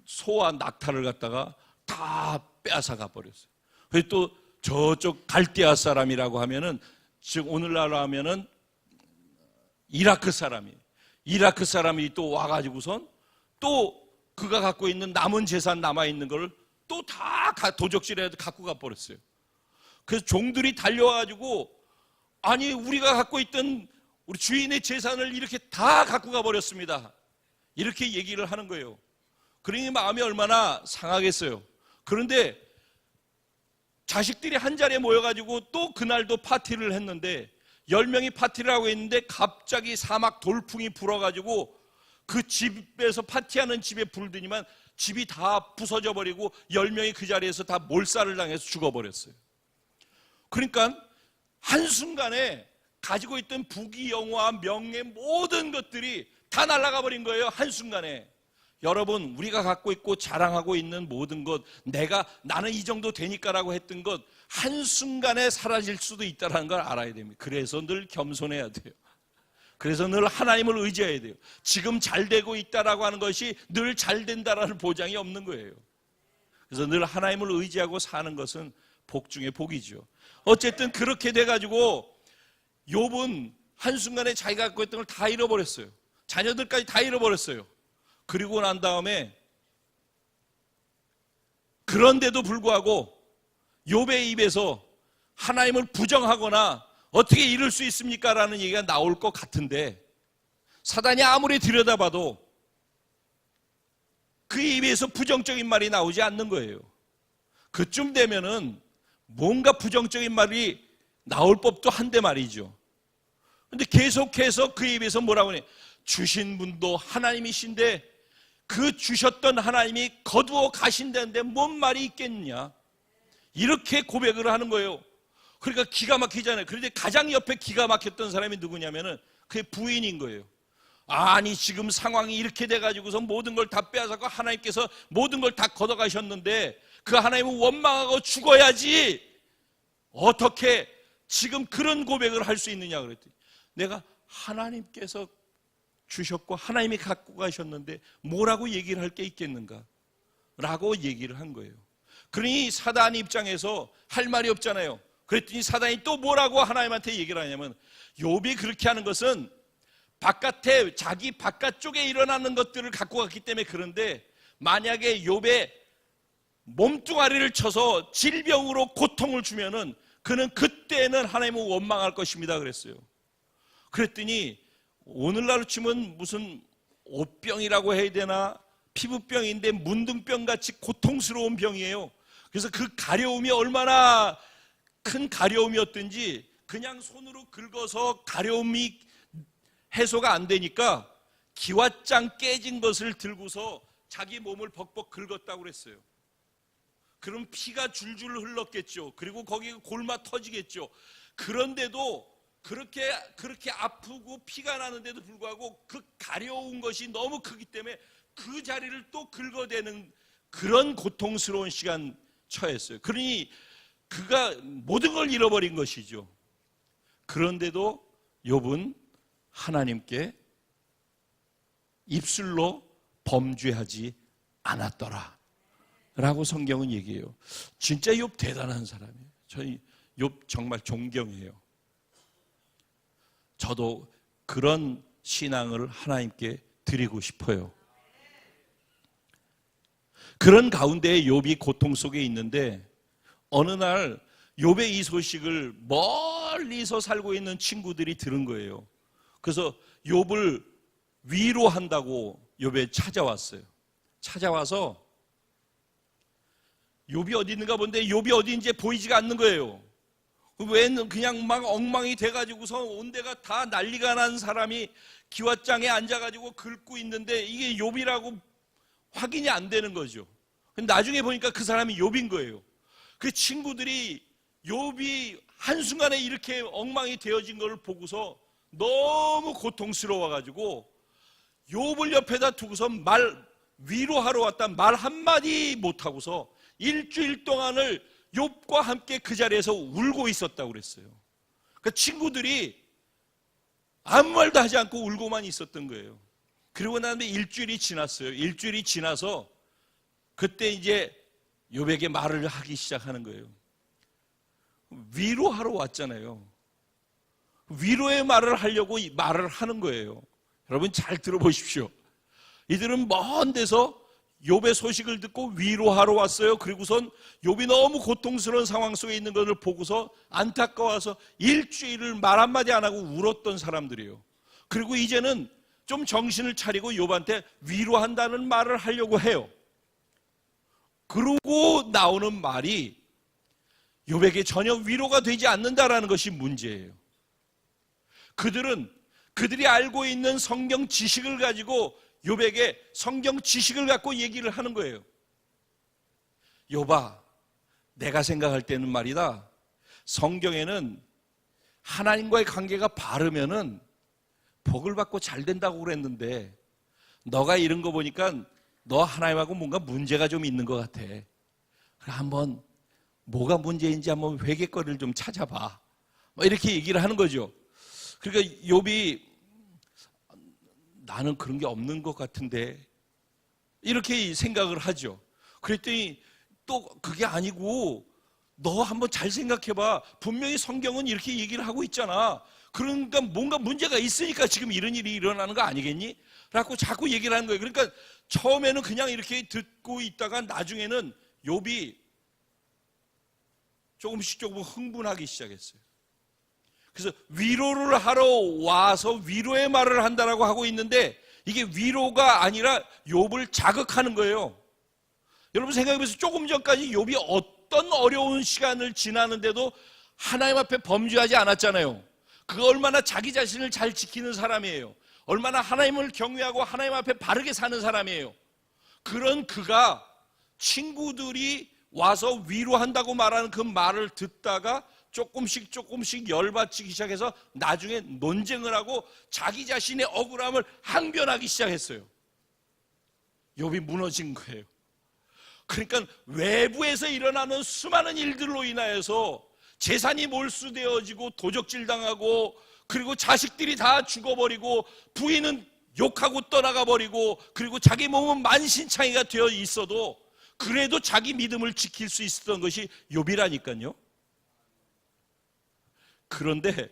소와 낙타를 갖다가 다 빼앗아가 버렸어요. 그리고 또 저쪽 갈대아 사람이라고 하면은, 즉 오늘날로 하면은 이라크 사람이 또 와가지고선 또 그가 갖고 있는 남은 재산 남아있는 걸 또 다 도적질해서 갖고 가버렸어요. 그래서 종들이 달려와가지고 아니, 우리가 갖고 있던 우리 주인의 재산을 이렇게 다 갖고 가버렸습니다, 이렇게 얘기를 하는 거예요. 그러니 마음이 얼마나 상하겠어요. 그런데 자식들이 한 자리에 모여가지고 또 그날도 파티를 했는데 10명이 파티를 하고 있는데 갑자기 사막 돌풍이 불어가지고 그 집에서 파티하는 집에 불더니만 집이 다 부서져 버리고 10명이 그 자리에서 다 몰살을 당해서 죽어버렸어요. 그러니까 한순간에 가지고 있던 부귀영화, 명예, 모든 것들이 다 날아가 버린 거예요. 한순간에. 여러분, 우리가 갖고 있고 자랑하고 있는 모든 것, 나는 이 정도 되니까라고 했던 것 한순간에 사라질 수도 있다는 걸 알아야 됩니다. 그래서 늘 겸손해야 돼요. 그래서 늘 하나님을 의지해야 돼요. 지금 잘 되고 있다라고 하는 것이 늘 잘 된다라는 보장이 없는 거예요. 그래서 늘 하나님을 의지하고 사는 것은 복 중에 복이죠. 어쨌든 그렇게 돼가지고 욥은 한순간에 자기가 갖고 있던 걸 다 잃어버렸어요. 자녀들까지 다 잃어버렸어요. 그리고 난 다음에, 그런데도 불구하고 욥의 입에서 하나님을 부정하거나 어떻게 이럴 수 있습니까? 라는 얘기가 나올 것 같은데, 사단이 아무리 들여다봐도 그 입에서 부정적인 말이 나오지 않는 거예요. 그쯤 되면은 뭔가 부정적인 말이 나올 법도 한데 말이죠. 근데 계속해서 그 입에서 뭐라고 하냐, 주신 분도 하나님이신데 그 주셨던 하나님이 거두어 가신다는데 뭔 말이 있겠느냐, 이렇게 고백을 하는 거예요. 그러니까 기가 막히잖아요. 그런데 가장 옆에 기가 막혔던 사람이 누구냐면은 그의 부인인 거예요. 아니, 지금 상황이 이렇게 돼가지고서 모든 걸 다 빼앗아고 하나님께서 모든 걸 다 걷어가셨는데 그 하나님은 원망하고 죽어야지 어떻게 지금 그런 고백을 할 수 있느냐 그랬더니, 내가 하나님께서 주셨고 하나님이 갖고 가셨는데 뭐라고 얘기를 할 게 있겠는가 라고 얘기를 한 거예요. 그러니 사단 입장에서 할 말이 없잖아요. 그랬더니 사단이 또 뭐라고 하나님한테 얘기를 하냐면, 욥이 그렇게 하는 것은 바깥에, 자기 바깥쪽에 일어나는 것들을 갖고 갔기 때문에 그런데, 만약에 욥의 몸뚱아리를 쳐서 질병으로 고통을 주면은 그는 그때는 하나님을 원망할 것입니다 그랬어요. 그랬더니 오늘날로 치면 무슨 옷병이라고 해야 되나, 피부병인데 문둥병같이 고통스러운 병이에요. 그래서 그 가려움이 얼마나 큰 가려움이었든지 그냥 손으로 긁어서 가려움이 해소가 안 되니까 기왓장 깨진 것을 들고서 자기 몸을 벅벅 긁었다고 그랬어요. 그럼 피가 줄줄 흘렀겠죠. 그리고 거기 골마 터지겠죠. 그런데도 그렇게 아프고 피가 나는데도 불구하고 그 가려운 것이 너무 크기 때문에 그 자리를 또 긁어대는 그런 고통스러운 시간 처했어요. 그러니 그가 모든 걸 잃어버린 것이죠. 그런데도 욥은 하나님께 입술로 범죄하지 않았더라. 라고 성경은 얘기해요. 진짜 욥 대단한 사람이에요. 저희 욥 정말 존경해요. 저도 그런 신앙을 하나님께 드리고 싶어요. 그런 가운데 욥이 고통 속에 있는데 어느 날 욥의 이 소식을 멀리서 살고 있는 친구들이 들은 거예요. 그래서 욥을 위로한다고 욥에 찾아왔어요. 찾아와서 욥이 어디 있는가 본데 욥이 어디인지 보이지가 않는 거예요. 왜 그냥 막 엉망이 돼가지고서 온 데가 다 난리가 난 사람이 기왓장에 앉아가지고 긁고 있는데 이게 욥이라고 확인이 안 되는 거죠. 근데 나중에 보니까 그 사람이 욥인 거예요. 그 친구들이 욥이 한순간에 이렇게 엉망이 되어진 걸 보고서 너무 고통스러워가지고 욥을 옆에다 두고서 위로하러 왔다 말 한마디 못하고서 일주일 동안을 욥과 함께 그 자리에서 울고 있었다고 그랬어요. 그 친구들이 아무 말도 하지 않고 울고만 있었던 거예요. 그리고 난 다음에 일주일이 지났어요. 일주일이 지나서 그때 이제 욥에게 말을 하기 시작하는 거예요. 위로하러 왔잖아요. 위로의 말을 하려고 말을 하는 거예요. 여러분 잘 들어보십시오. 이들은 먼 데서 욥의 소식을 듣고 위로하러 왔어요. 그리고선 욥이 너무 고통스러운 상황 속에 있는 것을 보고서 안타까워서 일주일을 말 한마디 안 하고 울었던 사람들이에요. 그리고 이제는 좀 정신을 차리고 욥한테 위로한다는 말을 하려고 해요. 그러고 나오는 말이 욥에게 전혀 위로가 되지 않는다라는 것이 문제예요. 그들이 알고 있는 성경 지식을 가지고 욥에게 성경 지식을 갖고 얘기를 하는 거예요. 욥아, 내가 생각할 때는 말이다. 성경에는 하나님과의 관계가 바르면은 복을 받고 잘 된다고 그랬는데 너가 이런 거 보니까 너 하나님하고 뭔가 문제가 좀 있는 것 같아. 그래 한번 뭐가 문제인지 한번 회개거리를 좀 찾아봐. 이렇게 얘기를 하는 거죠. 그러니까 욥이 나는 그런 게 없는 것 같은데 이렇게 생각을 하죠. 그랬더니 또 그게 아니고 너 한번 잘 생각해봐. 분명히 성경은 이렇게 얘기를 하고 있잖아. 그러니까 뭔가 문제가 있으니까 지금 이런 일이 일어나는 거 아니겠니? 라고 자꾸 얘기를 하는 거예요. 그러니까 처음에는 그냥 이렇게 듣고 있다가 나중에는 욥이 조금씩 흥분하기 시작했어요. 그래서 위로를 하러 와서 위로의 말을 한다라고 하고 있는데 이게 위로가 아니라 욥을 자극하는 거예요. 여러분 생각해보세요. 조금 전까지 욥이 어떤 어려운 시간을 지나는데도 하나님 앞에 범죄하지 않았잖아요. 그가 얼마나 자기 자신을 잘 지키는 사람이에요. 얼마나 하나님을 경외하고 하나님 앞에 바르게 사는 사람이에요. 그런 그가 친구들이 와서 위로한다고 말하는 그 말을 듣다가 조금씩 열받치기 시작해서 나중에 논쟁을 하고 자기 자신의 억울함을 항변하기 시작했어요. 욥이 무너진 거예요. 그러니까 외부에서 일어나는 수많은 일들로 인하여서 재산이 몰수되어지고 도적질 당하고 그리고 자식들이 다 죽어버리고 부인은 욕하고 떠나가 버리고 그리고 자기 몸은 만신창이가 되어 있어도 그래도 자기 믿음을 지킬 수 있었던 것이 욥이라니까요. 그런데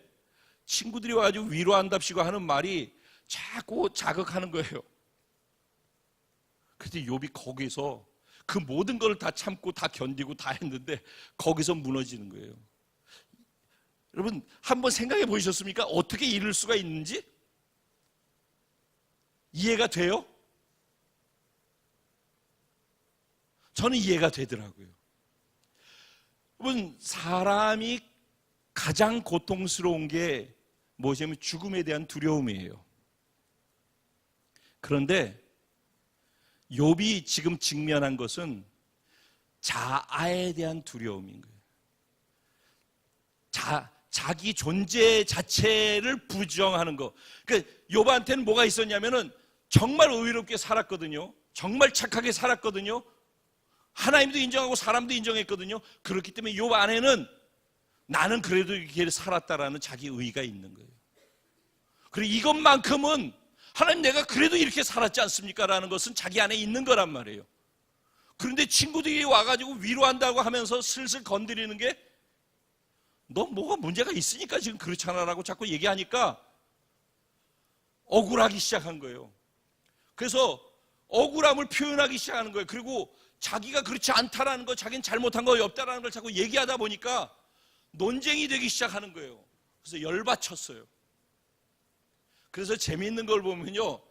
친구들이 와가지고 위로한답시고 하는 말이 자꾸 자극하는 거예요. 그래서 욥이 거기서 그 모든 걸 다 참고 다 견디고 다 했는데 거기서 무너지는 거예요. 여러분 한번 생각해 보셨습니까? 어떻게 이럴 수가 있는지? 이해가 돼요? 저는 이해가 되더라고요. 여러분 사람이 가장 고통스러운 게 무엇이냐면 죽음에 대한 두려움이에요. 그런데 욥이 지금 직면한 것은 자아에 대한 두려움인 거예요. 자기 존재 자체를 부정하는 거. 그러니까 욥한테는 뭐가 있었냐면은 정말 의롭게 살았거든요. 정말 착하게 살았거든요. 하나님도 인정하고 사람도 인정했거든요. 그렇기 때문에 욥 안에는 나는 그래도 이렇게 살았다라는 자기 의의가 있는 거예요. 그리고 이것만큼은 하나님 내가 그래도 이렇게 살았지 않습니까? 라는 것은 자기 안에 있는 거란 말이에요. 그런데 친구들이 와가지고 위로한다고 하면서 슬슬 건드리는 게 너 뭐가 문제가 있으니까 지금 그렇잖아라고 자꾸 얘기하니까 억울하기 시작한 거예요. 그래서 억울함을 표현하기 시작하는 거예요. 그리고 자기가 그렇지 않다라는 거, 자기는 잘못한 거 없다라는 걸 자꾸 얘기하다 보니까 논쟁이 되기 시작하는 거예요. 그래서 열받쳤어요. 그래서 재미있는 걸 보면요,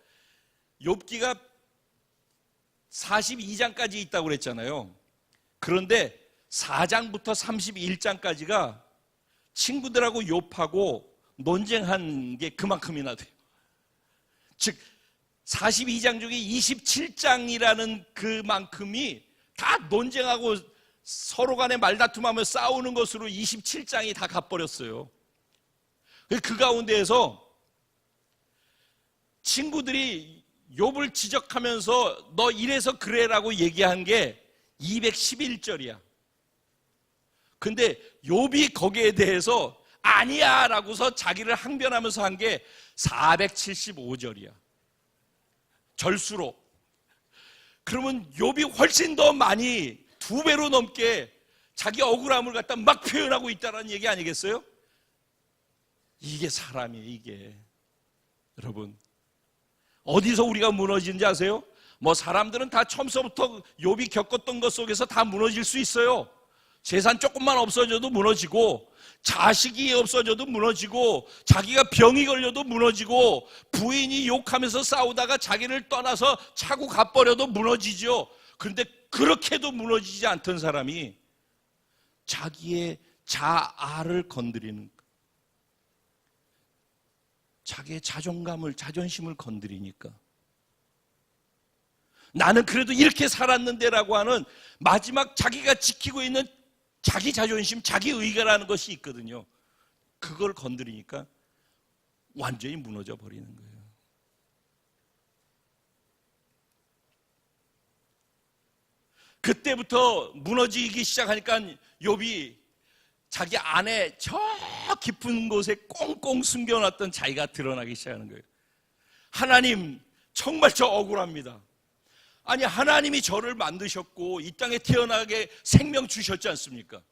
욥기가 42장까지 있다고 그랬잖아요. 그런데 4장부터 31장까지가 친구들하고 욥하고 논쟁한 게 그만큼이나 돼요. 즉 42장 중에 27장이라는 그만큼이 다 논쟁하고 서로 간에 말다툼하며 싸우는 것으로 27장이 다 가버렸어요. 그 가운데에서 친구들이 욥을 지적하면서 너 이래서 그래라고 얘기한 게 211절이야. 근데 욥이 거기에 대해서 아니야 라고서 자기를 항변하면서 한 게 475절이야. 절수로. 그러면 욥이 훨씬 더 많이 2배로 넘게 자기 억울함을 갖다 막 표현하고 있다는 얘기 아니겠어요? 이게 사람이에요, 이게. 여러분, 어디서 우리가 무너지는지 아세요? 뭐 사람들은 다 처음서부터 욥이 겪었던 것 속에서 다 무너질 수 있어요. 재산 조금만 없어져도 무너지고, 자식이 없어져도 무너지고, 자기가 병이 걸려도 무너지고, 부인이 욕하면서 싸우다가 자기를 떠나서 차고 가버려도 무너지죠. 그런데 그렇게도 무너지지 않던 사람이 자기의 자아를 건드리는, 자기의 자존감을, 자존심을 건드리니까 나는 그래도 이렇게 살았는데 라고 하는 마지막 자기가 지키고 있는 자기 자존심, 자기 의가라는 것이 있거든요. 그걸 건드리니까 완전히 무너져 버리는 거예요. 그때부터 무너지기 시작하니까 욥이 자기 안에 저 깊은 곳에 꽁꽁 숨겨놨던 자기가 드러나기 시작하는 거예요. 하나님, 정말 저 억울합니다. 아니, 하나님이 저를 만드셨고 이 땅에 태어나게 생명 주셨지 않습니까?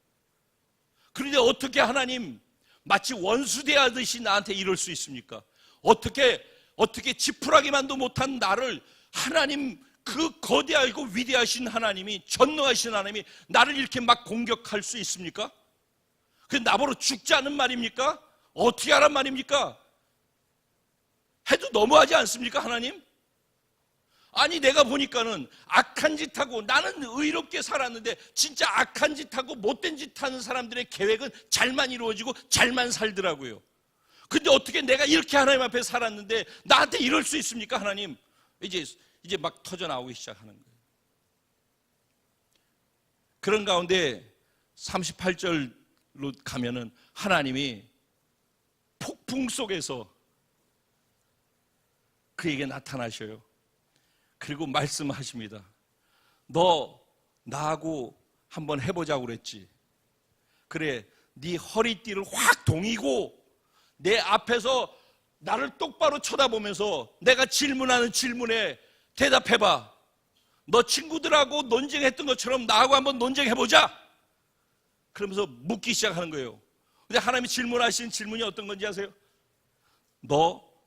그런데 어떻게 하나님 마치 원수 대하듯이 나한테 이럴 수 있습니까? 어떻게 지푸라기만도 못한 나를 하나님, 그 거대하고 위대하신 하나님이, 전능하신 하나님이 나를 이렇게 막 공격할 수 있습니까? 그 나보러 죽지 않은 말입니까? 어떻게 하란 말입니까? 해도 너무하지 않습니까, 하나님? 아니, 내가 보니까는 악한 짓하고, 나는 의롭게 살았는데 진짜 악한 짓하고 못된 짓 하는 사람들의 계획은 잘만 이루어지고 잘만 살더라고요. 근데 어떻게 내가 이렇게 하나님 앞에 살았는데 나한테 이럴 수 있습니까, 하나님? 이제 막 터져 나오기 시작하는 거예요. 그런 가운데 38절로 가면은 하나님이 폭풍 속에서 그에게 나타나셔요. 그리고 말씀하십니다. 너 나하고 한번 해보자고 그랬지. 그래, 네 허리띠를 확 동이고 내 앞에서 나를 똑바로 쳐다보면서 내가 질문하는 질문에 대답해봐. 너 친구들하고 논쟁했던 것처럼 나하고 한번 논쟁해보자. 그러면서 묻기 시작하는 거예요. 근데 하나님이 질문하신 질문이 어떤 건지 아세요?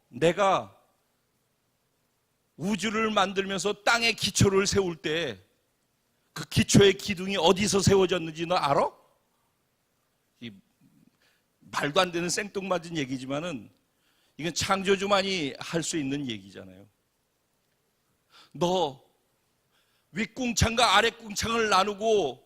내가 우주를 만들면서 땅의 기초를 세울 때 그 기초의 기둥이 어디서 세워졌는지 너 알아? 말도 안 되는 생뚱맞은 얘기지만은 이건 창조주만이 할 수 있는 얘기잖아요. 너 윗궁창과 아랫궁창을 나누고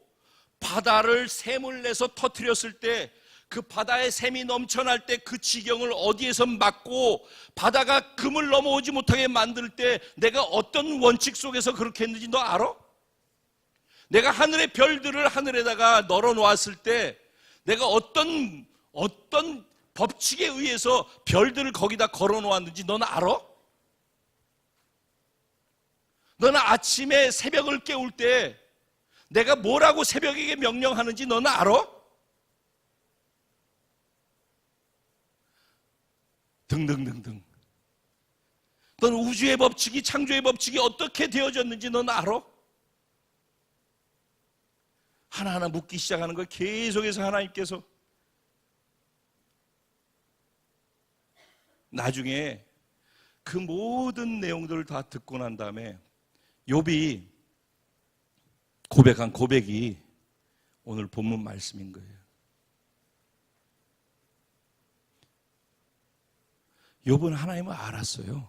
바다를 샘을 내서 터뜨렸을 때 그 바다에 샘이 넘쳐날 때 그 지경을 어디에서 막고 바다가 금을 넘어오지 못하게 만들 때 내가 어떤 원칙 속에서 그렇게 했는지 너 알아? 내가 하늘의 별들을 하늘에다가 널어 놓았을 때 내가 어떤 법칙에 의해서 별들을 거기다 걸어 놓았는지 너는 알아? 너는 아침에 새벽을 깨울 때 내가 뭐라고 새벽에게 명령하는지 너는 알아? 등등등등. 너는 우주의 법칙이, 창조의 법칙이 어떻게 되어졌는지 너는 알아? 하나하나 묻기 시작하는 거 계속해서 하나님께서 나중에 그 모든 내용들을 다 듣고 난 다음에 욥이 고백한 고백이 오늘 본문 말씀인 거예요. 욥은 하나님을 알았어요.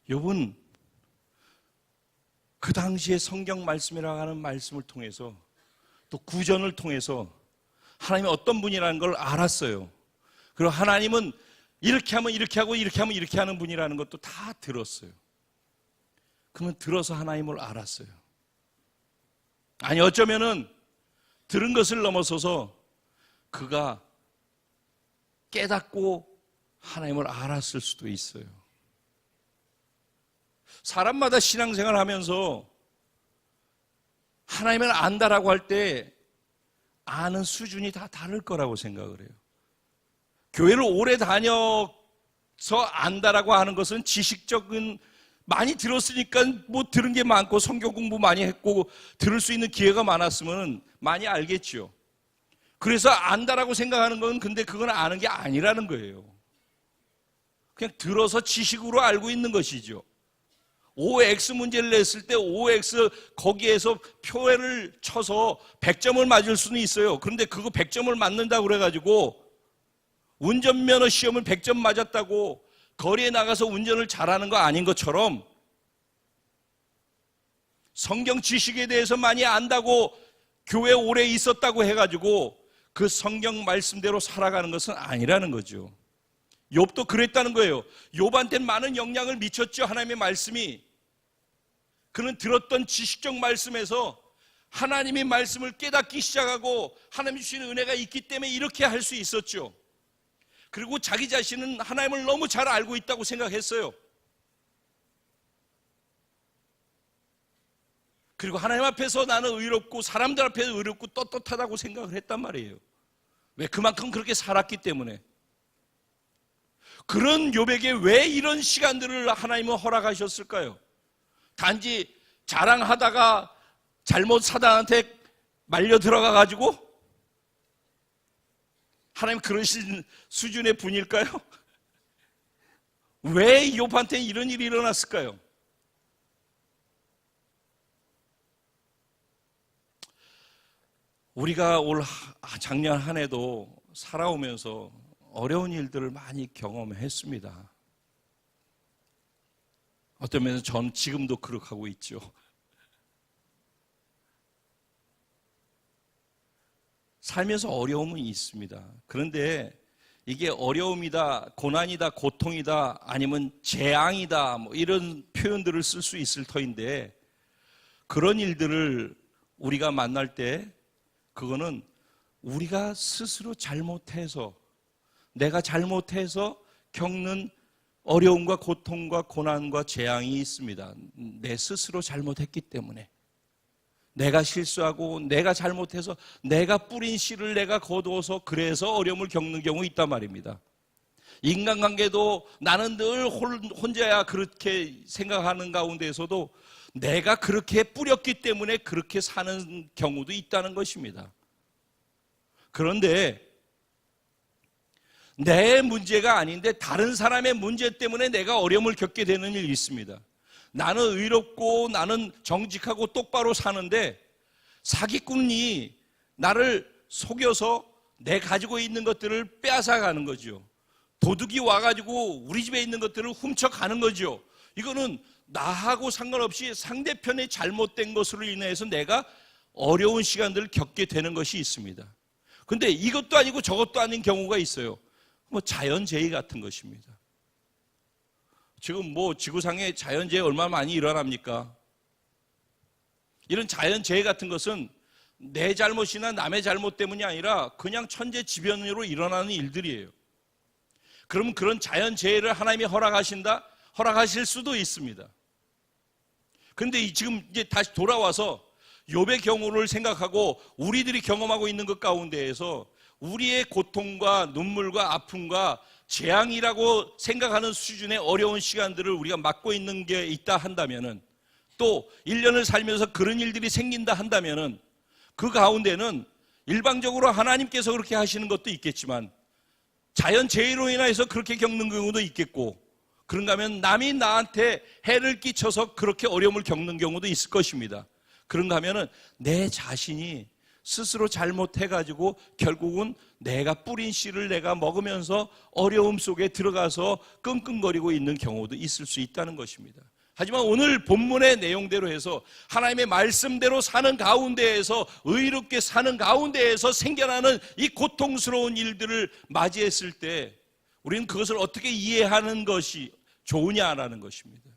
욥은 그 당시에 성경 말씀이라고 하는 말씀을 통해서 또 구전을 통해서 하나님이 어떤 분이라는 걸 알았어요. 그리고 하나님은 이렇게 하면 이렇게 하고 이렇게 하면 이렇게 하는 분이라는 것도 다 들었어요. 그러면 들어서 하나님을 알았어요. 아니 어쩌면은 들은 것을 넘어서서 그가 깨닫고 하나님을 알았을 수도 있어요. 사람마다 신앙생활을 하면서 하나님을 안다라고 할 때 아는 수준이 다 다를 거라고 생각을 해요. 교회를 오래 다녀서 안다라고 하는 것은 지식적인 많이 들었으니까 뭐 들은 게 많고 성경 공부 많이 했고 들을 수 있는 기회가 많았으면 많이 알겠죠. 그래서 안다라고 생각하는 건 근데 그건 아는 게 아니라는 거예요. 그냥 들어서 지식으로 알고 있는 것이죠. OX 문제를 냈을 때 OX 거기에서 표를 쳐서 100점을 맞을 수는 있어요. 그런데 그거 100점을 맞는다고 그래가지고 운전면허 시험을 100점 맞았다고 거리에 나가서 운전을 잘하는 거 아닌 것처럼 성경 지식에 대해서 많이 안다고 교회에 오래 있었다고 해가지고 그 성경 말씀대로 살아가는 것은 아니라는 거죠. 욥도 그랬다는 거예요. 욥한테는 많은 영향을 미쳤죠. 하나님의 말씀이. 그는 들었던 지식적 말씀에서 하나님의 말씀을 깨닫기 시작하고 하나님 주시는 은혜가 있기 때문에 이렇게 할 수 있었죠. 그리고 자기 자신은 하나님을 너무 잘 알고 있다고 생각했어요. 그리고 하나님 앞에서 나는 의롭고 사람들 앞에서 의롭고 떳떳하다고 생각을 했단 말이에요. 왜? 그만큼 그렇게 살았기 때문에. 그런 욥에게 왜 이런 시간들을 하나님은 허락하셨을까요? 단지 자랑하다가 잘못 사단한테 말려 들어가 가지고 하나님 그러신 수준의 분일까요? 왜 욥한테 이런 일이 일어났을까요? 우리가 올 작년 한 해도 살아오면서 어려운 일들을 많이 경험했습니다. 어떤 면에서 전 지금도 그렇게 하고 있죠. 살면서 어려움은 있습니다. 그런데 이게 어려움이다, 고난이다, 고통이다, 아니면 재앙이다, 뭐 이런 표현들을 쓸 수 있을 터인데 그런 일들을 우리가 만날 때 그거는 우리가 스스로 잘못해서 내가 잘못해서 겪는 어려움과 고통과 고난과 재앙이 있습니다. 내 스스로 잘못했기 때문에 내가 실수하고 내가 잘못해서 내가 뿌린 씨를 내가 거두어서 그래서 어려움을 겪는 경우 있단 말입니다. 인간관계도 나는 늘 혼자야 그렇게 생각하는 가운데에서도 내가 그렇게 뿌렸기 때문에 그렇게 사는 경우도 있다는 것입니다. 그런데 내 문제가 아닌데 다른 사람의 문제 때문에 내가 어려움을 겪게 되는 일이 있습니다. 나는 의롭고 나는 정직하고 똑바로 사는데 사기꾼이 나를 속여서 내 가지고 있는 것들을 빼앗아가는 거죠. 도둑이 와가지고 우리 집에 있는 것들을 훔쳐가는 거죠. 이거는 나하고 상관없이 상대편의 잘못된 것으로 인해서 내가 어려운 시간들을 겪게 되는 것이 있습니다. 근데 이것도 아니고 저것도 아닌 경우가 있어요. 뭐 자연재해 같은 것입니다. 지금 뭐 지구상에 자연재해 얼마나 많이 일어납니까? 이런 자연재해 같은 것은 내 잘못이나 남의 잘못 때문이 아니라 그냥 천재지변으로 일어나는 일들이에요. 그럼 그런 자연재해를 하나님이 허락하신다? 허락하실 수도 있습니다. 그런데 지금 이제 다시 돌아와서 욥의 경우를 생각하고 우리들이 경험하고 있는 것 가운데에서 우리의 고통과 눈물과 아픔과 재앙이라고 생각하는 수준의 어려운 시간들을 우리가 맞고 있는 게 있다 한다면은 또 1년을 살면서 그런 일들이 생긴다 한다면은 그 가운데는 일방적으로 하나님께서 그렇게 하시는 것도 있겠지만 자연재해로 인해서 그렇게 겪는 경우도 있겠고, 그런가 하면 남이 나한테 해를 끼쳐서 그렇게 어려움을 겪는 경우도 있을 것입니다. 그런가 하면은 내 자신이 스스로 잘못해가지고 결국은 내가 뿌린 씨를 내가 먹으면서 어려움 속에 들어가서 끙끙거리고 있는 경우도 있을 수 있다는 것입니다. 하지만 오늘 본문의 내용대로 해서 하나님의 말씀대로 사는 가운데에서, 의롭게 사는 가운데에서 생겨나는 이 고통스러운 일들을 맞이했을 때 우리는 그것을 어떻게 이해하는 것이 좋으냐라는 것입니다.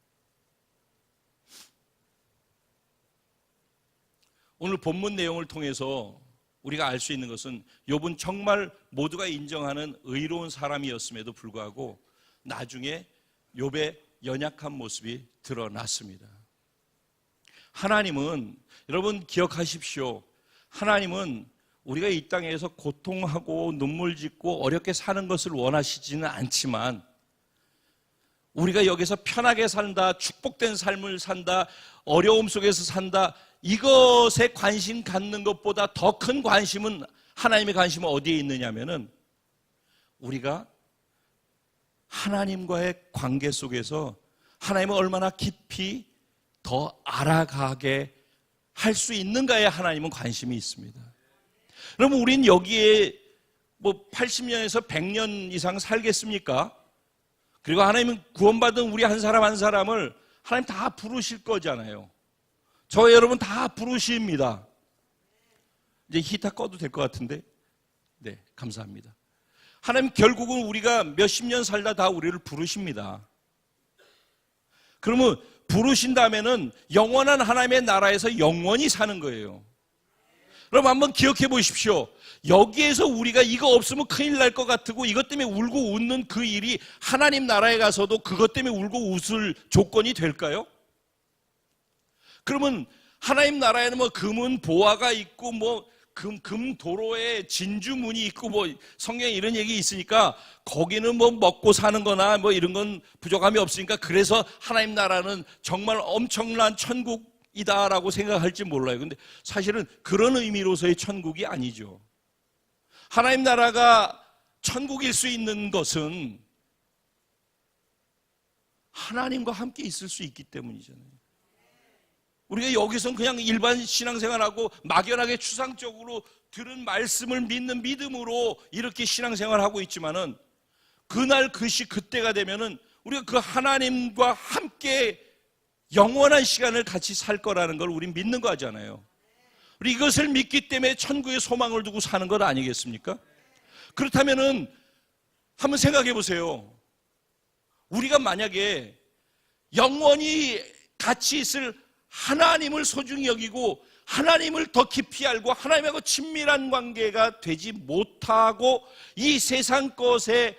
오늘 본문 내용을 통해서 우리가 알 수 있는 것은 욥은 정말 모두가 인정하는 의로운 사람이었음에도 불구하고 나중에 욥의 연약한 모습이 드러났습니다. 하나님은, 여러분 기억하십시오. 하나님은 우리가 이 땅에서 고통하고 눈물 짓고 어렵게 사는 것을 원하시지는 않지만, 우리가 여기서 편하게 산다, 축복된 삶을 산다, 어려움 속에서 산다, 이것에 관심 갖는 것보다 더 큰 관심은, 하나님의 관심은 어디에 있느냐면은 우리가 하나님과의 관계 속에서 하나님을 얼마나 깊이 더 알아가게 할 수 있는가에 하나님은 관심이 있습니다. 그러면 우린 여기에 80년에서 100년 이상 살겠습니까? 그리고 하나님은 구원받은 우리 한 사람 한 사람을 하나님 다 부르실 거잖아요. 저 여러분 다 부르십니다. 이제 히터 꺼도 될 것 같은데. 네, 감사합니다. 하나님 결국은 우리가 몇십 년 살다 다 우리를 부르십니다. 그러면 부르신다면은 영원한 하나님의 나라에서 영원히 사는 거예요. 여러분 한번 기억해 보십시오. 여기에서 우리가 이거 없으면 큰일 날 것 같고 이것 때문에 울고 웃는 그 일이 하나님 나라에 가서도 그것 때문에 울고 웃을 조건이 될까요? 그러면 하나님 나라에는 금은 보화가 있고 금 도로에 진주문이 있고 성경에 이런 얘기 있으니까 거기는 먹고 사는 거나 이런 건 부족함이 없으니까 그래서 하나님 나라는 정말 엄청난 천국이다라고 생각할지 몰라요. 근데 사실은 그런 의미로서의 천국이 아니죠. 하나님 나라가 천국일 수 있는 것은 하나님과 함께 있을 수 있기 때문이잖아요. 우리가 여기서는 그냥 일반 신앙생활하고 막연하게 추상적으로 들은 말씀을 믿는 믿음으로 이렇게 신앙생활하고 있지만은 그날 그때가 되면은 우리가 그 하나님과 함께 영원한 시간을 같이 살 거라는 걸 우린 믿는 거잖아요. 우리 이것을 믿기 때문에 천국의 소망을 두고 사는 것 아니겠습니까? 그렇다면은 한번 생각해 보세요. 우리가 만약에 영원히 같이 있을 하나님을 소중히 여기고 하나님을 더 깊이 알고 하나님하고 친밀한 관계가 되지 못하고 이 세상 것에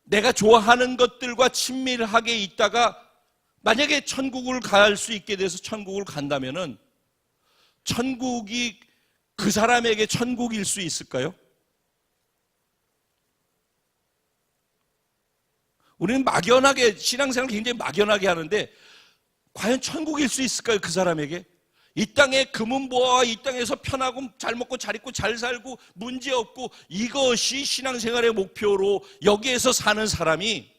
내가 좋아하는 것들과 친밀하게 있다가 만약에 천국을 갈 수 있게 돼서 천국을 간다면은 천국이 그 사람에게 천국일 수 있을까요? 우리는 막연하게 신앙생활을 굉장히 막연하게 하는데 과연 천국일 수 있을까요? 그 사람에게? 이 땅에 금은보화와 이 땅에서 편하고 잘 먹고 잘 입고 잘 살고 문제없고 이것이 신앙생활의 목표로 여기에서 사는 사람이,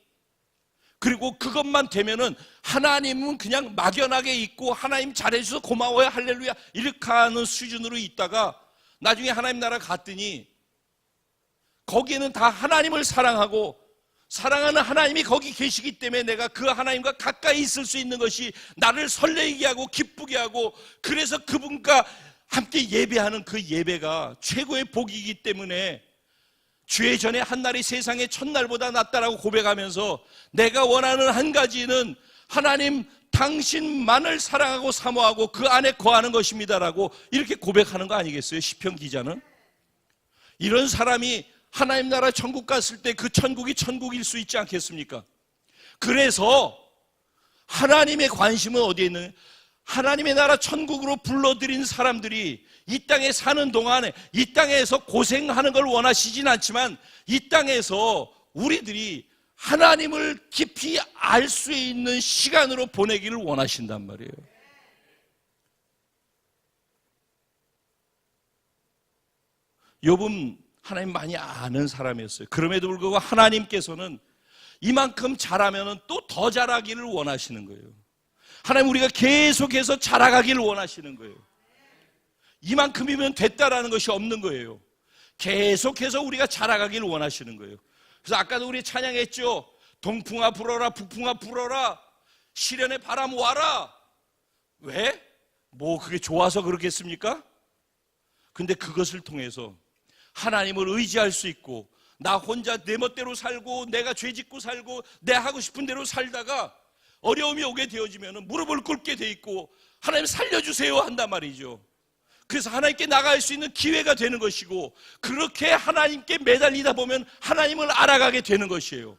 그리고 그것만 되면은 하나님은 그냥 막연하게 있고 하나님 잘해줘서 고마워요 할렐루야 이렇게 하는 수준으로 있다가 나중에 하나님 나라 갔더니 거기에는 다 하나님을 사랑하고 사랑하는 하나님이 거기 계시기 때문에 내가 그 하나님과 가까이 있을 수 있는 것이 나를 설레게 하고 기쁘게 하고, 그래서 그분과 함께 예배하는 그 예배가 최고의 복이기 때문에 죄 전에 한 날이 세상의 첫날보다 낫다라고 고백하면서 내가 원하는 한 가지는 하나님 당신만을 사랑하고 사모하고 그 안에 거하는 것입니다라고 이렇게 고백하는 거 아니겠어요? 시편 기자는. 이런 사람이 하나님 나라 천국 갔을 때 그 천국이 천국일 수 있지 않겠습니까? 그래서 하나님의 관심은 어디에 있느냐? 하나님의 나라 천국으로 불러들인 사람들이 이 땅에 사는 동안에 이 땅에서 고생하는 걸 원하시진 않지만 이 땅에서 우리들이 하나님을 깊이 알 수 있는 시간으로 보내기를 원하신단 말이에요. 욥은 하나님 많이 아는 사람이었어요. 그럼에도 불구하고 하나님께서는 이만큼 잘하면 또 더 잘하기를 원하시는 거예요. 하나님, 우리가 계속해서 자라가기를 원하시는 거예요. 이만큼이면 됐다라는 것이 없는 거예요. 계속해서 우리가 자라가기를 원하시는 거예요. 그래서 아까도 우리 찬양했죠. 동풍아 불어라, 북풍아 불어라, 시련의 바람 와라. 왜? 뭐 그게 좋아서 그렇겠습니까? 근데 그것을 통해서 하나님을 의지할 수 있고, 나 혼자 내 멋대로 살고 내가 죄짓고 살고 내 하고 싶은 대로 살다가 어려움이 오게 되어지면 무릎을 꿇게 돼 있고 하나님 살려주세요 한단 말이죠. 그래서 하나님께 나갈 수 있는 기회가 되는 것이고, 그렇게 하나님께 매달리다 보면 하나님을 알아가게 되는 것이에요.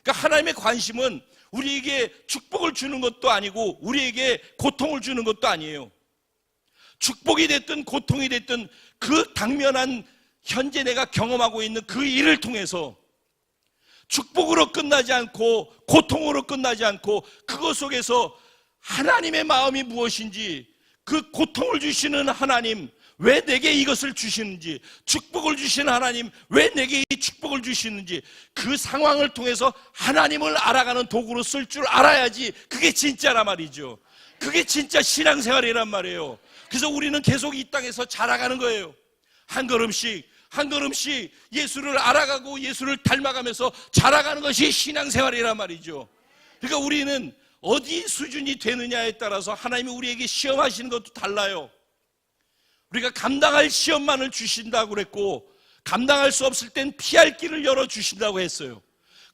그러니까 하나님의 관심은 우리에게 축복을 주는 것도 아니고 우리에게 고통을 주는 것도 아니에요. 축복이 됐든 고통이 됐든 그 당면한 현재 내가 경험하고 있는 그 일을 통해서 축복으로 끝나지 않고 고통으로 끝나지 않고 그것 속에서 하나님의 마음이 무엇인지, 그 고통을 주시는 하나님 왜 내게 이것을 주시는지, 축복을 주시는 하나님 왜 내게 이 축복을 주시는지, 그 상황을 통해서 하나님을 알아가는 도구로 쓸 줄 알아야지 그게 진짜란 말이죠. 그게 진짜 신앙생활이란 말이에요. 그래서 우리는 계속 이 땅에서 자라가는 거예요. 한 걸음씩 한 걸음씩 예수를 알아가고 예수를 닮아가면서 자라가는 것이 신앙생활이란 말이죠. 그러니까 우리는 어디 수준이 되느냐에 따라서 하나님이 우리에게 시험하시는 것도 달라요. 우리가 감당할 시험만을 주신다고 그랬고, 감당할 수 없을 땐 피할 길을 열어주신다고 했어요.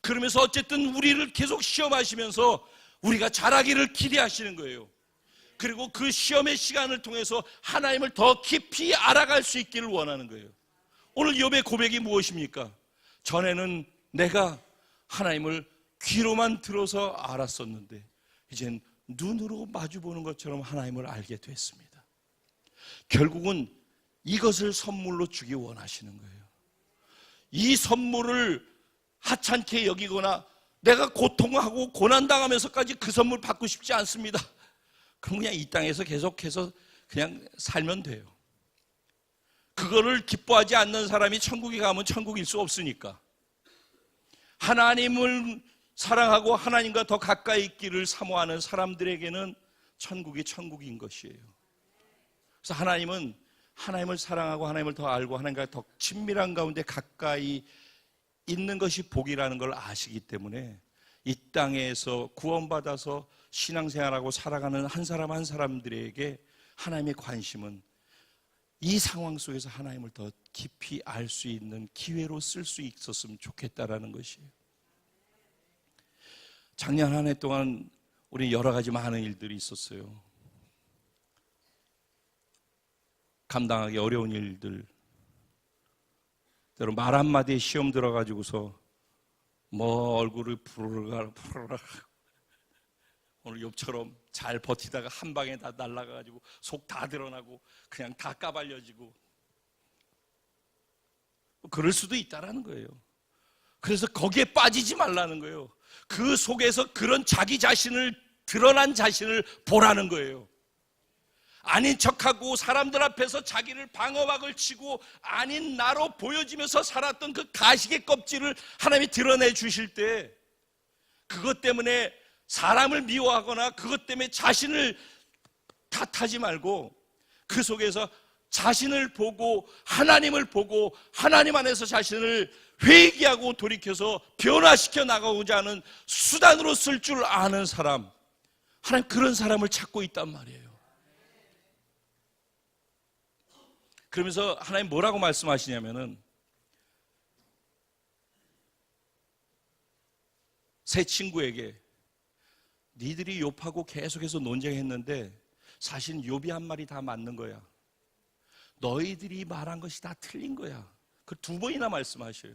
그러면서 어쨌든 우리를 계속 시험하시면서 우리가 자라기를 기대하시는 거예요. 그리고 그 시험의 시간을 통해서 하나님을 더 깊이 알아갈 수 있기를 원하는 거예요. 오늘 욥의 고백이 무엇입니까? 전에는 내가 하나님을 귀로만 들어서 알았었는데 이젠 눈으로 마주보는 것처럼 하나님을 알게 됐습니다. 결국은 이것을 선물로 주기 원하시는 거예요. 이 선물을 하찮게 여기거나 내가 고통하고 고난당하면서까지 그 선물 받고 싶지 않습니다. 그럼 그냥 이 땅에서 계속해서 그냥 살면 돼요. 그거를 기뻐하지 않는 사람이 천국에 가면 천국일 수 없으니까. 하나님을 사랑하고 하나님과 더 가까이 있기를 사모하는 사람들에게는 천국이 천국인 것이에요. 그래서 하나님은 하나님을 사랑하고 하나님을 더 알고 하나님과 더 친밀한 가운데 가까이 있는 것이 복이라는 걸 아시기 때문에 이 땅에서 구원받아서 신앙생활하고 살아가는 한 사람 한 사람들에게 하나님의 관심은 이 상황 속에서 하나님을 더 깊이 알 수 있는 기회로 쓸 수 있었으면 좋겠다라는 것이에요. 작년 한 해 동안 우리 여러 가지 많은 일들이 있었어요. 감당하기 어려운 일들, 때로 말 한마디에 시험 들어가지고서 뭐 얼굴을 푸르르 오늘 욥처럼 잘 버티다가 한 방에 다 날아가가지고 속 다 드러나고 그냥 다 까발려지고 그럴 수도 있다라는 거예요. 그래서 거기에 빠지지 말라는 거예요. 그 속에서 그런 자기 자신을, 드러난 자신을 보라는 거예요. 아닌 척하고 사람들 앞에서 자기를 방어막을 치고 아닌 나로 보여지면서 살았던 그 가식의 껍질을 하나님이 드러내 주실 때, 그것 때문에 사람을 미워하거나 그것 때문에 자신을 탓하지 말고 그 속에서 자신을 보고 하나님을 보고 하나님 안에서 자신을 회개하고 돌이켜서 변화시켜 나가고자 하는 수단으로 쓸 줄 아는 사람, 하나님 그런 사람을 찾고 있단 말이에요. 그러면서 하나님 뭐라고 말씀하시냐면은, 새 친구에게 니들이 욥하고 계속해서 논쟁했는데 사실 욥이 한 말이 다 맞는 거야. 너희들이 말한 것이 다 틀린 거야. 그 두 번이나 말씀하셔요.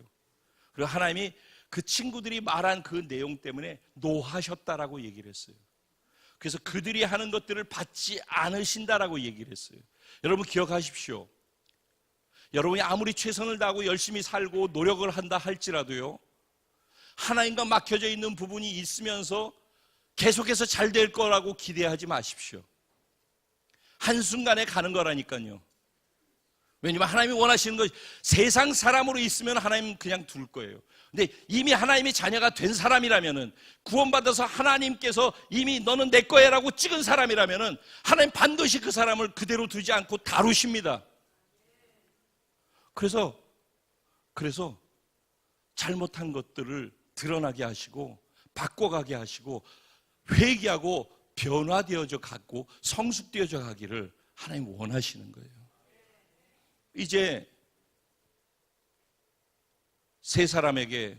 그리고 하나님이 그 친구들이 말한 그 내용 때문에 노하셨다라고 얘기를 했어요. 그래서 그들이 하는 것들을 받지 않으신다라고 얘기를 했어요. 여러분 기억하십시오. 여러분이 아무리 최선을 다하고 열심히 살고 노력을 한다 할지라도요, 하나님과 막혀져 있는 부분이 있으면서 계속해서 잘 될 거라고 기대하지 마십시오. 한순간에 가는 거라니까요. 왜냐하면 하나님이 원하시는 것, 세상 사람으로 있으면 하나님 그냥 둘 거예요. 근데 이미 하나님의 자녀가 된 사람이라면은, 구원받아서 하나님께서 이미 너는 내 거야 라고 찍은 사람이라면은 하나님 반드시 그 사람을 그대로 두지 않고 다루십니다. 그래서 잘못한 것들을 드러나게 하시고 바꿔가게 하시고 회개하고 변화되어져 가고 성숙되어져 가기를 하나님 원하시는 거예요. 이제 세 사람에게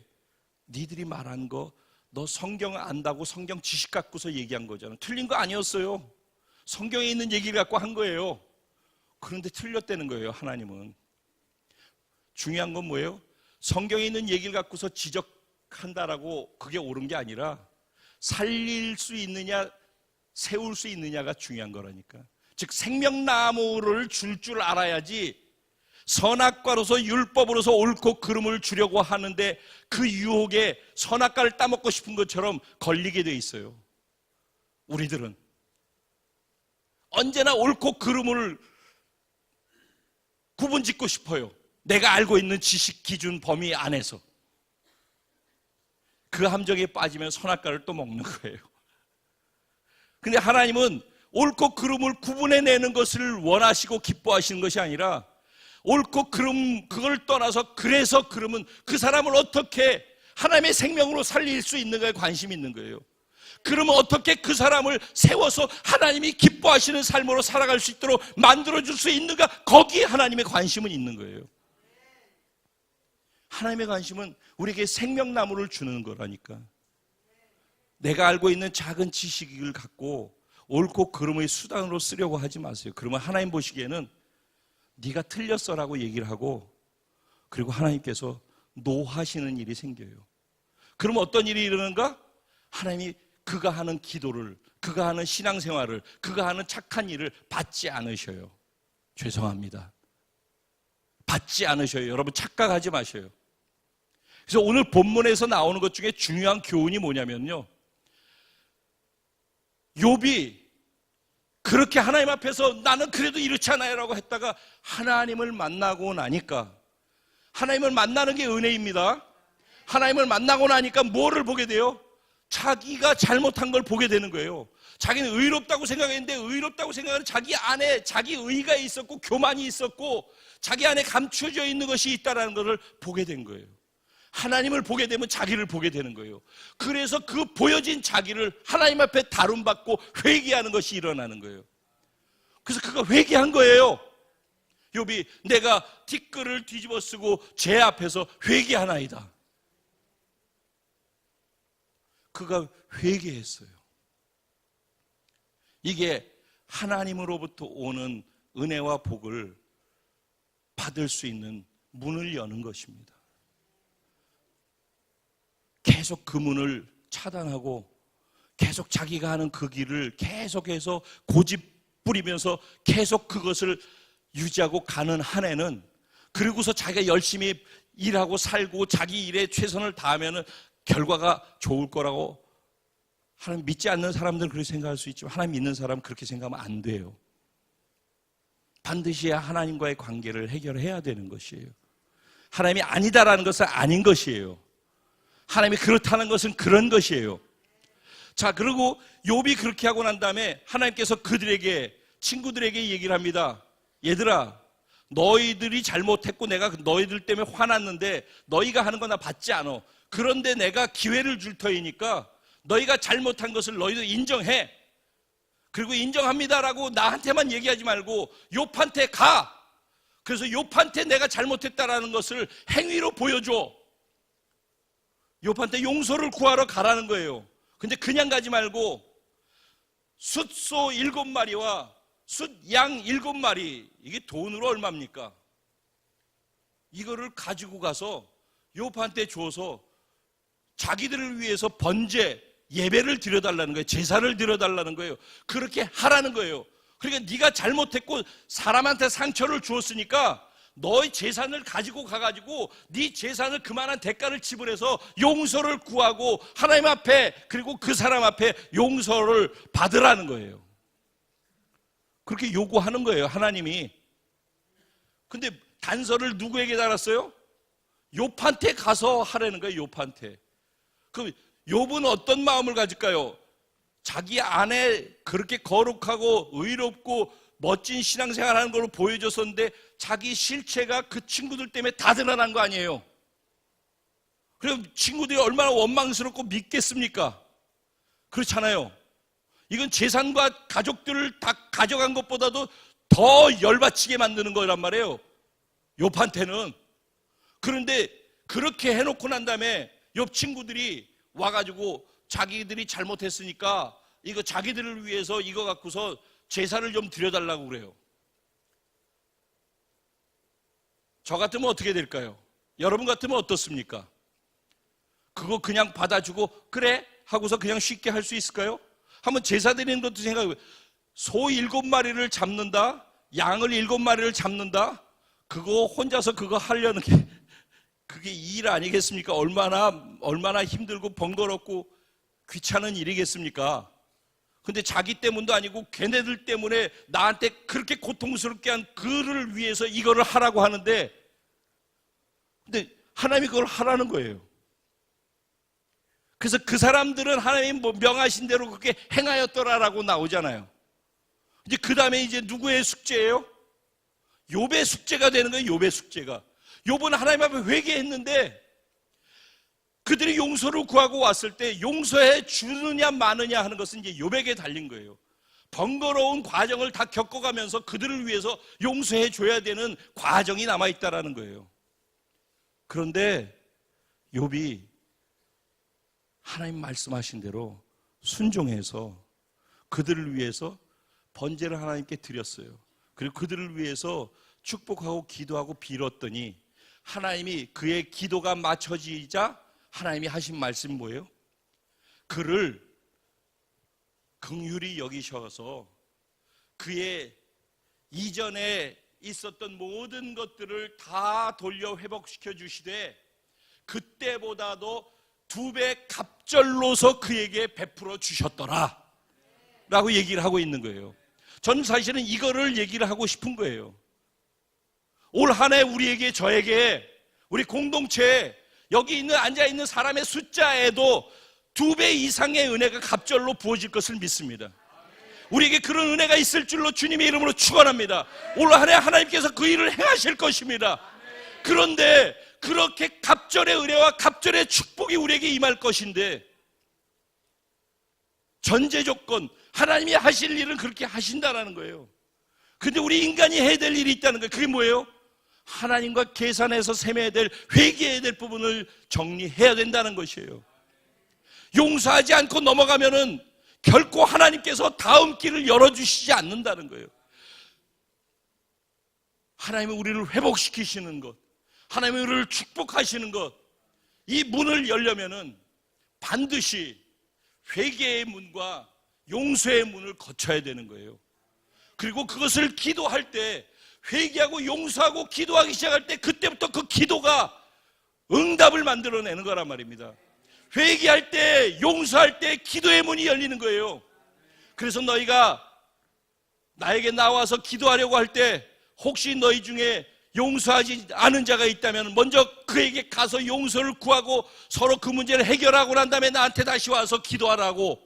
니들이 말한 거 너 성경 안다고 성경 지식 갖고서 얘기한 거잖아. 틀린 거 아니었어요. 성경에 있는 얘기를 갖고 한 거예요. 그런데 틀렸다는 거예요. 하나님은. 중요한 건 뭐예요? 성경에 있는 얘기를 갖고서 지적한다라고 그게 옳은 게 아니라 살릴 수 있느냐 세울 수 있느냐가 중요한 거라니까. 즉 생명나무를 줄 알아야지 선악과로서 율법으로서 옳고 그름을 주려고 하는데 그 유혹에 선악과를 따먹고 싶은 것처럼 걸리게 돼 있어요. 우리들은 언제나 옳고 그름을 구분짓고 싶어요. 내가 알고 있는 지식 기준 범위 안에서. 그 함정에 빠지면 선악과를 또 먹는 거예요. 근데 하나님은 옳고 그름을 구분해내는 것을 원하시고 기뻐하시는 것이 아니라 옳고 그름, 그걸 떠나서 그래서 그러면 그 사람을 어떻게 하나님의 생명으로 살릴 수 있는가에 관심이 있는 거예요. 그러면 어떻게 그 사람을 세워서 하나님이 기뻐하시는 삶으로 살아갈 수 있도록 만들어줄 수 있는가, 거기에 하나님의 관심은 있는 거예요. 하나님의 관심은 우리에게 생명나무를 주는 거라니까. 내가 알고 있는 작은 지식을 갖고 옳고 그름의 수단으로 쓰려고 하지 마세요. 그러면 하나님 보시기에는 네가 틀렸어라고 얘기를 하고, 그리고 하나님께서 노하시는 일이 생겨요. 그러면 어떤 일이 일어나는가? 하나님이 그가 하는 기도를, 그가 하는 신앙생활을, 그가 하는 착한 일을 받지 않으셔요. 죄송합니다. 받지 않으셔요. 여러분 착각하지 마셔요. 그래서 오늘 본문에서 나오는 것 중에 중요한 교훈이 뭐냐면요, 욥이 그렇게 하나님 앞에서 나는 그래도 이렇지 않아요 라고 했다가 하나님을 만나고 나니까, 하나님을 만나는 게 은혜입니다. 하나님을 만나고 나니까 뭐를 보게 돼요? 자기가 잘못한 걸 보게 되는 거예요. 자기는 의롭다고 생각했는데 의롭다고 생각하는 자기 안에 자기 의가 있었고 교만이 있었고 자기 안에 감춰져 있는 것이 있다는 것을 보게 된 거예요. 하나님을 보게 되면 자기를 보게 되는 거예요. 그래서 그 보여진 자기를 하나님 앞에 다룸받고 회개하는 것이 일어나는 거예요. 그래서 그가 회개한 거예요. 욥이 내가 티끌을 뒤집어 쓰고 제 앞에서 회개하나이다. 그가 회개했어요. 이게 하나님으로부터 오는 은혜와 복을 받을 수 있는 문을 여는 것입니다. 계속 그 문을 차단하고 계속 자기가 하는 그 길을 계속해서 고집 부리면서 계속 그것을 유지하고 가는 한 해는, 그리고서 자기가 열심히 일하고 살고 자기 일에 최선을 다하면 결과가 좋을 거라고 하나님 믿지 않는 사람들은 그렇게 생각할 수 있지만 하나님 믿는 사람은 그렇게 생각하면 안 돼요. 반드시 하나님과의 관계를 해결해야 되는 것이에요. 하나님이 아니다라는 것은 아닌 것이에요. 하나님이 그렇다는 것은 그런 것이에요. 자, 그리고 욥이 그렇게 하고 난 다음에 하나님께서 그들에게, 친구들에게 얘기를 합니다. 얘들아, 너희들이 잘못했고 내가 너희들 때문에 화났는데 너희가 하는 거 나 받지 않아. 그런데 내가 기회를 줄 터이니까 너희가 잘못한 것을 너희도 인정해. 그리고 인정합니다라고 나한테만 얘기하지 말고 욥한테 가. 그래서 욥한테 내가 잘못했다라는 것을 행위로 보여줘. 욥한테 용서를 구하러 가라는 거예요. 근데 그냥 가지 말고 숫소 7마리와 숫양 7마리, 이게 돈으로 얼마입니까? 이거를 가지고 가서 욥한테 줘서 자기들을 위해서 번제, 예배를 드려달라는 거예요. 제사를 드려달라는 거예요. 그렇게 하라는 거예요. 그러니까 네가 잘못했고 사람한테 상처를 주었으니까 너의 재산을 가지고 가가지고 네 재산을 그만한 대가를 지불해서 용서를 구하고 하나님 앞에 그리고 그 사람 앞에 용서를 받으라는 거예요. 그렇게 요구하는 거예요, 하나님이. 근데 단서를 누구에게 달았어요? 욥한테 가서 하라는 거예요, 욥한테. 그럼 욥은 어떤 마음을 가질까요? 자기 안에 그렇게 거룩하고 의롭고 멋진 신앙생활하는 걸로 보여줬었는데 자기 실체가 그 친구들 때문에 다 드러난 거 아니에요? 그럼 친구들이 얼마나 원망스럽고 믿겠습니까? 그렇잖아요. 이건 재산과 가족들을 다 가져간 것보다도 더 열받치게 만드는 거란 말이에요, 욥한테는. 그런데 그렇게 해놓고 난 다음에 욥 친구들이 와가지고 자기들이 잘못했으니까 이거 자기들을 위해서 이거 갖고서 제사를 좀 드려달라고 그래요. 저 같으면 어떻게 될까요? 여러분 같으면 어떻습니까? 그거 그냥 받아주고 그래 하고서 그냥 쉽게 할 수 있을까요? 한번 제사 드리는 것도 생각해요. 소 7마리를 잡는다, 양을 7마리를 잡는다, 그거 혼자서 그거 하려는 게 그게 일 아니겠습니까? 얼마나 힘들고 번거롭고 귀찮은 일이겠습니까? 근데 자기 때문도 아니고 걔네들 때문에 나한테 그렇게 고통스럽게 한 그를 위해서 이거를 하라고 하는데, 근데 하나님이 그걸 하라는 거예요. 그래서 그 사람들은 하나님 명하신 대로 그렇게 행하였더라라고 나오잖아요. 이제 그 다음에 이제 누구의 숙제예요? 욥의 숙제가 되는 거예요. 욥의 숙제가. 욥은 하나님 앞에 회개했는데 그들이 용서를 구하고 왔을 때 용서해 주느냐 마느냐 하는 것은 이제 욥에게 달린 거예요. 번거로운 과정을 다 겪어가면서 그들을 위해서 용서해 줘야 되는 과정이 남아있다라는 거예요. 그런데 욥이 하나님 말씀하신 대로 순종해서 그들을 위해서 번제를 하나님께 드렸어요. 그리고 그들을 위해서 축복하고 기도하고 빌었더니 하나님이 그의 기도가 맞춰지자 하나님이 하신 말씀이 뭐예요? 그를 긍휼히 여기셔서 그의 이전에 있었던 모든 것들을 다 돌려 회복시켜 주시되 그때보다도 2배 갑절로서 그에게 베풀어 주셨더라 라고 얘기를 하고 있는 거예요. 저는 사실은 이거를 얘기를 하고 싶은 거예요. 올 한 해 우리에게, 저에게, 우리 공동체에 여기 있는 앉아있는 사람의 숫자에도 2배 이상의 은혜가 갑절로 부어질 것을 믿습니다. 우리에게 그런 은혜가 있을 줄로 주님의 이름으로 축원합니다. 올 한 해 하나님께서 그 일을 행하실 것입니다. 그런데 그렇게 갑절의 은혜와 갑절의 축복이 우리에게 임할 것인데 전제 조건, 하나님이 하실 일은 그렇게 하신다라는 거예요. 근데 우리 인간이 해야 될 일이 있다는 거예요. 그게 뭐예요? 하나님과 계산해서 세매야 될, 회개해야 될 부분을 정리해야 된다는 것이에요. 용서하지 않고 넘어가면은 결코 하나님께서 다음 길을 열어주시지 않는다는 거예요. 하나님은 우리를 회복시키시는 것, 하나님은 우리를 축복하시는 것, 이 문을 열려면은 반드시 회개의 문과 용서의 문을 거쳐야 되는 거예요. 그리고 그것을 기도할 때, 회개하고 용서하고 기도하기 시작할 때 그때부터 그 기도가 응답을 만들어내는 거란 말입니다. 회개할 때, 용서할 때 기도의 문이 열리는 거예요. 그래서 너희가 나에게 나와서 기도하려고 할 때 혹시 너희 중에 용서하지 않은 자가 있다면 먼저 그에게 가서 용서를 구하고 서로 그 문제를 해결하고 난 다음에 나한테 다시 와서 기도하라고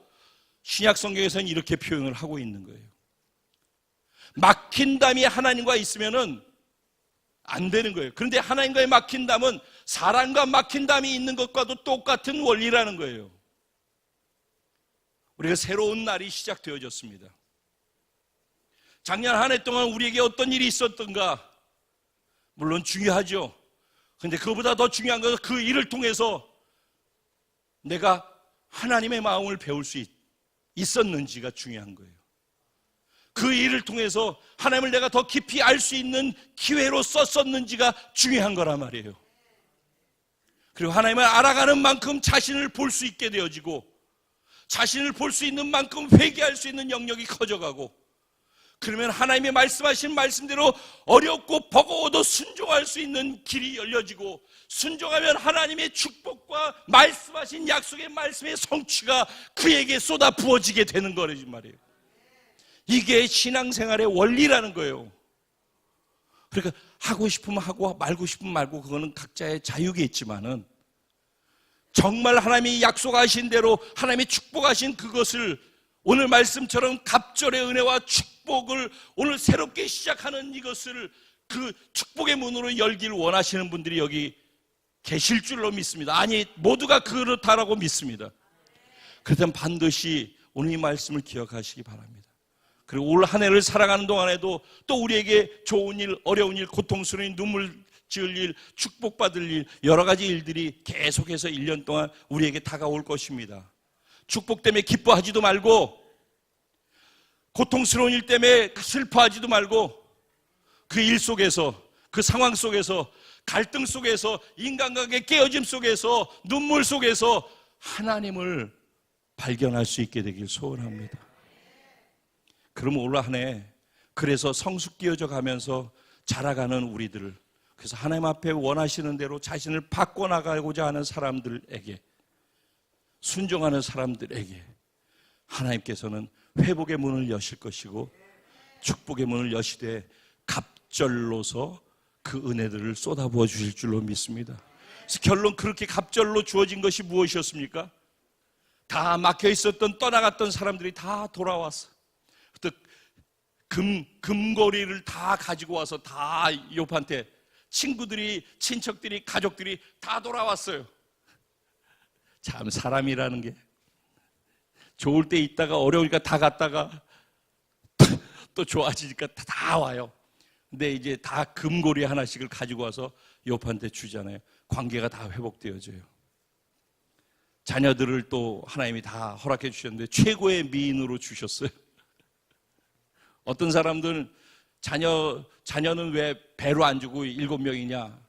신약 성경에서는 이렇게 표현을 하고 있는 거예요. 막힌 담이 하나님과 있으면은 안 되는 거예요. 그런데 하나님과의 막힌 담은 사람과 막힌 담이 있는 것과도 똑같은 원리라는 거예요. 우리가 새로운 날이 시작되어졌습니다. 작년 한 해 동안 우리에게 어떤 일이 있었던가 물론 중요하죠. 그런데 그보다 더 중요한 것은 그 일을 통해서 내가 하나님의 마음을 배울 수 있었는지가 중요한 거예요. 그 일을 통해서 하나님을 내가 더 깊이 알 수 있는 기회로 썼었는지가 중요한 거란 말이에요. 그리고 하나님을 알아가는 만큼 자신을 볼 수 있게 되어지고 자신을 볼 수 있는 만큼 회개할 수 있는 영역이 커져가고 그러면 하나님의 말씀하신 말씀대로 어렵고 버거워도 순종할 수 있는 길이 열려지고, 순종하면 하나님의 축복과 말씀하신 약속의 말씀의 성취가 그에게 쏟아 부어지게 되는 거라지 말이에요. 이게 신앙생활의 원리라는 거예요. 그러니까 하고 싶으면 하고 말고 싶으면 말고, 그거는 각자의 자유겠지만은 정말 하나님이 약속하신 대로 하나님이 축복하신 그것을, 오늘 말씀처럼 갑절의 은혜와 축복을 오늘 새롭게 시작하는 이것을, 그 축복의 문으로 열기를 원하시는 분들이 여기 계실 줄로 믿습니다. 아니, 모두가 그렇다라고 믿습니다. 그렇다면 반드시 오늘 이 말씀을 기억하시기 바랍니다. 그리고 올 한 해를 살아가는 동안에도 또 우리에게 좋은 일, 어려운 일, 고통스러운 일, 눈물 지을 일, 축복받을 일, 여러 가지 일들이 계속해서 1년 동안 우리에게 다가올 것입니다. 축복 때문에 기뻐하지도 말고, 고통스러운 일 때문에 슬퍼하지도 말고, 그 일 속에서, 그 상황 속에서, 갈등 속에서, 인간관계 깨어짐 속에서, 눈물 속에서 하나님을 발견할 수 있게 되길 소원합니다. 그럼 올 한 해, 그래서 성숙되어져 가면서 자라가는 우리들을, 그래서 하나님 앞에 원하시는 대로 자신을 바꿔나가고자 하는 사람들에게, 순종하는 사람들에게 하나님께서는 회복의 문을 여실 것이고 축복의 문을 여시되 갑절로서 그 은혜들을 쏟아부어 주실 줄로 믿습니다. 그래서 결론, 그렇게 갑절로 주어진 것이 무엇이었습니까? 다 막혀 있었던, 떠나갔던 사람들이 다 돌아왔어. 금고리를 다 가지고 와서 다 욥한테, 친구들이, 친척들이, 가족들이 다 돌아왔어요. 참, 사람이라는 게 좋을 때 있다가 어려우니까 다 갔다가 또 좋아지니까 다 와요. 근데 이제 다 금고리 하나씩을 가지고 와서 욥한테 주잖아요. 관계가 다 회복되어져요. 자녀들을 또 하나님이 다 허락해 주셨는데 최고의 미인으로 주셨어요. 어떤 사람들은 자녀는 왜 배로 안 주고 7명이냐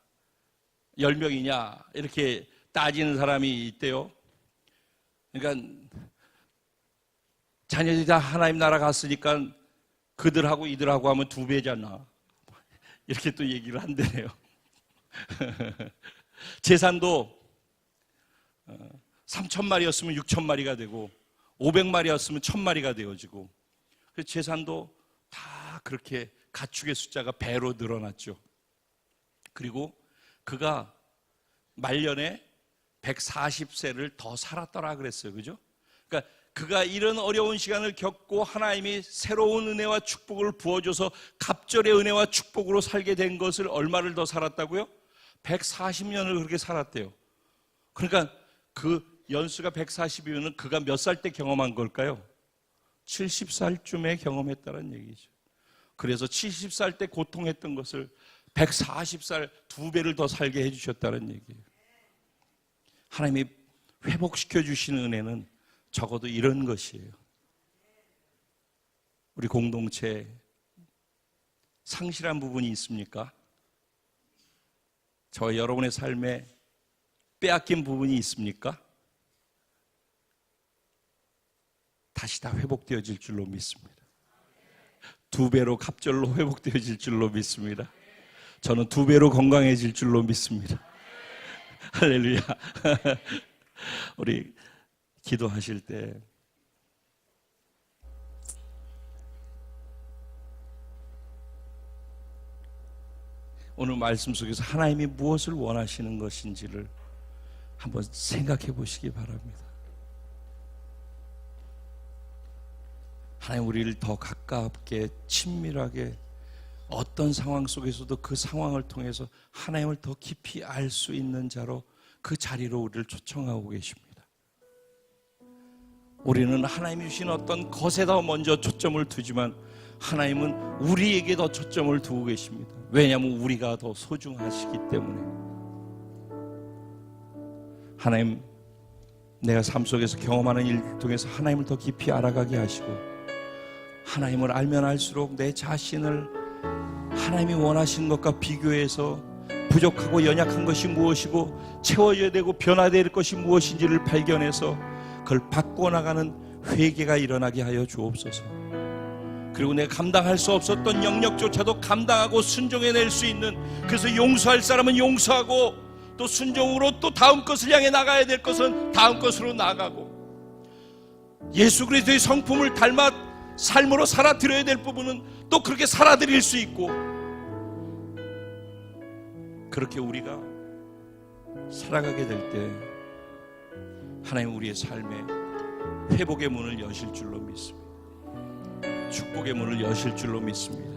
10명이냐 이렇게 따지는 사람이 있대요. 그러니까 자녀들이 다 하나님 나라 갔으니까 그들하고 이들하고 하면 2배잖아, 이렇게 또 얘기를 한대요. 제산도 3,000마리였으면 6,000마리가 되고 500마리였으면 1,000마리가 되어지고, 그래서 제산도 다 그렇게 가축의 숫자가 배로 늘어났죠. 그리고 그가 말년에 140세를 더 살았더라 그랬어요. 그죠? 그러니까 그가 이런 어려운 시간을 겪고 하나님이 새로운 은혜와 축복을 부어줘서 갑절의 은혜와 축복으로 살게 된 것을 얼마를 더 살았다고요? 140년을 그렇게 살았대요. 그러니까 그 연수가 140이면 그가 몇 살 때 경험한 걸까요? 70살쯤에 경험했다는 얘기죠. 그래서 70살 때 고통했던 것을 140살 2배를 더 살게 해주셨다는 얘기예요. 하나님이 회복시켜 주시는 은혜는 적어도 이런 것이에요. 우리 공동체에 상실한 부분이 있습니까? 저와 여러분의 삶에 빼앗긴 부분이 있습니까? 다시 다 회복되어질 줄로 믿습니다. 2배로 갑절로 회복되어질 줄로 믿습니다. 저는 2배로 건강해질 줄로 믿습니다. 할렐루야. 우리 기도하실 때 오늘 말씀 속에서 하나님이 무엇을 원하시는 것인지를 한번 생각해 보시기 바랍니다. 하나님 우리를 더 가깝게 친밀하게 어떤 상황 속에서도 그 상황을 통해서 하나님을 더 깊이 알 수 있는 자로 그 자리로 우리를 초청하고 계십니다. 우리는 하나님이 주신 어떤 것에 더 먼저 초점을 두지만 하나님은 우리에게 더 초점을 두고 계십니다. 왜냐하면 우리가 더 소중하시기 때문에. 하나님, 내가 삶 속에서 경험하는 일 통해서 하나님을 더 깊이 알아가게 하시고, 하나님을 알면 알수록 내 자신을 하나님이 원하시는 것과 비교해서 부족하고 연약한 것이 무엇이고 채워져야 되고 변화될 것이 무엇인지를 발견해서 그걸 바꿔나가는 회개가 일어나게 하여 주옵소서. 그리고 내가 감당할 수 없었던 영역조차도 감당하고 순종해낼 수 있는, 그래서 용서할 사람은 용서하고 또 순종으로 또 다음 것을 향해 나가야 될 것은 다음 것으로 나가고, 예수 그리스도의 성품을 닮아 삶으로 살아드려야 될 부분은 또 그렇게 살아드릴 수 있고, 그렇게 우리가 살아가게 될 때 하나님 우리의 삶에 회복의 문을 여실 줄로 믿습니다. 축복의 문을 여실 줄로 믿습니다.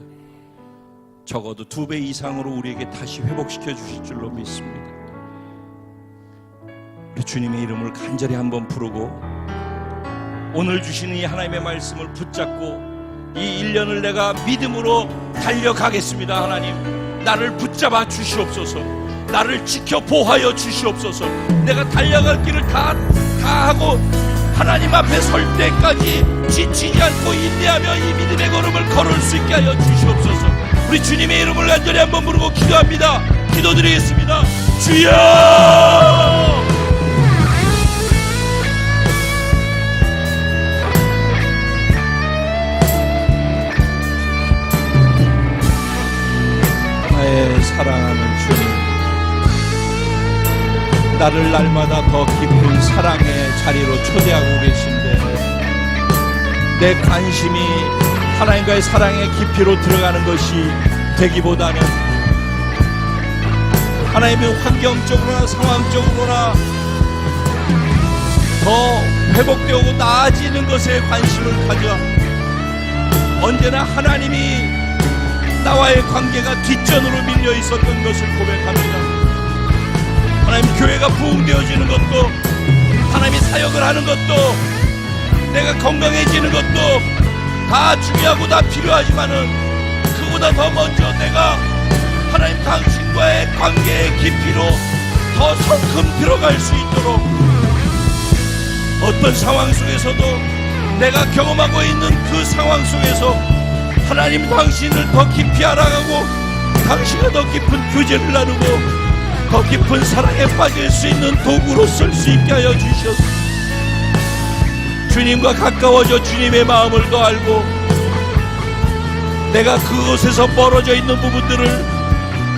적어도 2배 이상으로 우리에게 다시 회복시켜 주실 줄로 믿습니다. 우리 주님의 이름을 간절히 한번 부르고 오늘 주시는 이 하나님의 말씀을 붙잡고 이 1년을 내가 믿음으로 달려가겠습니다. 하나님, 나를 붙잡아 주시옵소서. 나를 지켜 보호하여 주시옵소서. 내가 달려갈 길을 다 하고 하나님 앞에 설 때까지 지치지 않고 인내하며 이 믿음의 걸음을 걸을 수 있게 하여 주시옵소서. 우리 주님의 이름을 간절히 한번 부르고 기도합니다. 기도드리겠습니다. 주여! 나의 사랑하는 주님, 나를 날마다 더 깊은 사랑의 자리로 초대하고 계신데, 내 관심이 하나님과의 사랑의 깊이로 들어가는 것이 되기보다는 하나님의 환경적으로나 상황적으로나 더 회복되고 나아지는 것에 관심을 가져 언제나 하나님이 나와의 관계가 뒷전으로 밀려 있었던 것을 고백합니다. 하나님, 교회가 부흥되어지는 것도, 하나님이 사역을 하는 것도, 내가 건강해지는 것도 다 중요하고 다 필요하지만은 그보다 더 먼저 내가 하나님 당신과의 관계의 깊이로 더 성큼 들어갈 수 있도록, 어떤 상황 속에서도 내가 경험하고 있는 그 상황 속에서 하나님 당신을 더 깊이 알아가고 당신과 더 깊은 교제를 나누고 더 깊은 사랑에 빠질 수 있는 도구로 쓸 수 있게 하여 주셔서 주님과 가까워져 주님의 마음을 더 알고 내가 그곳에서 멀어져 있는 부분들을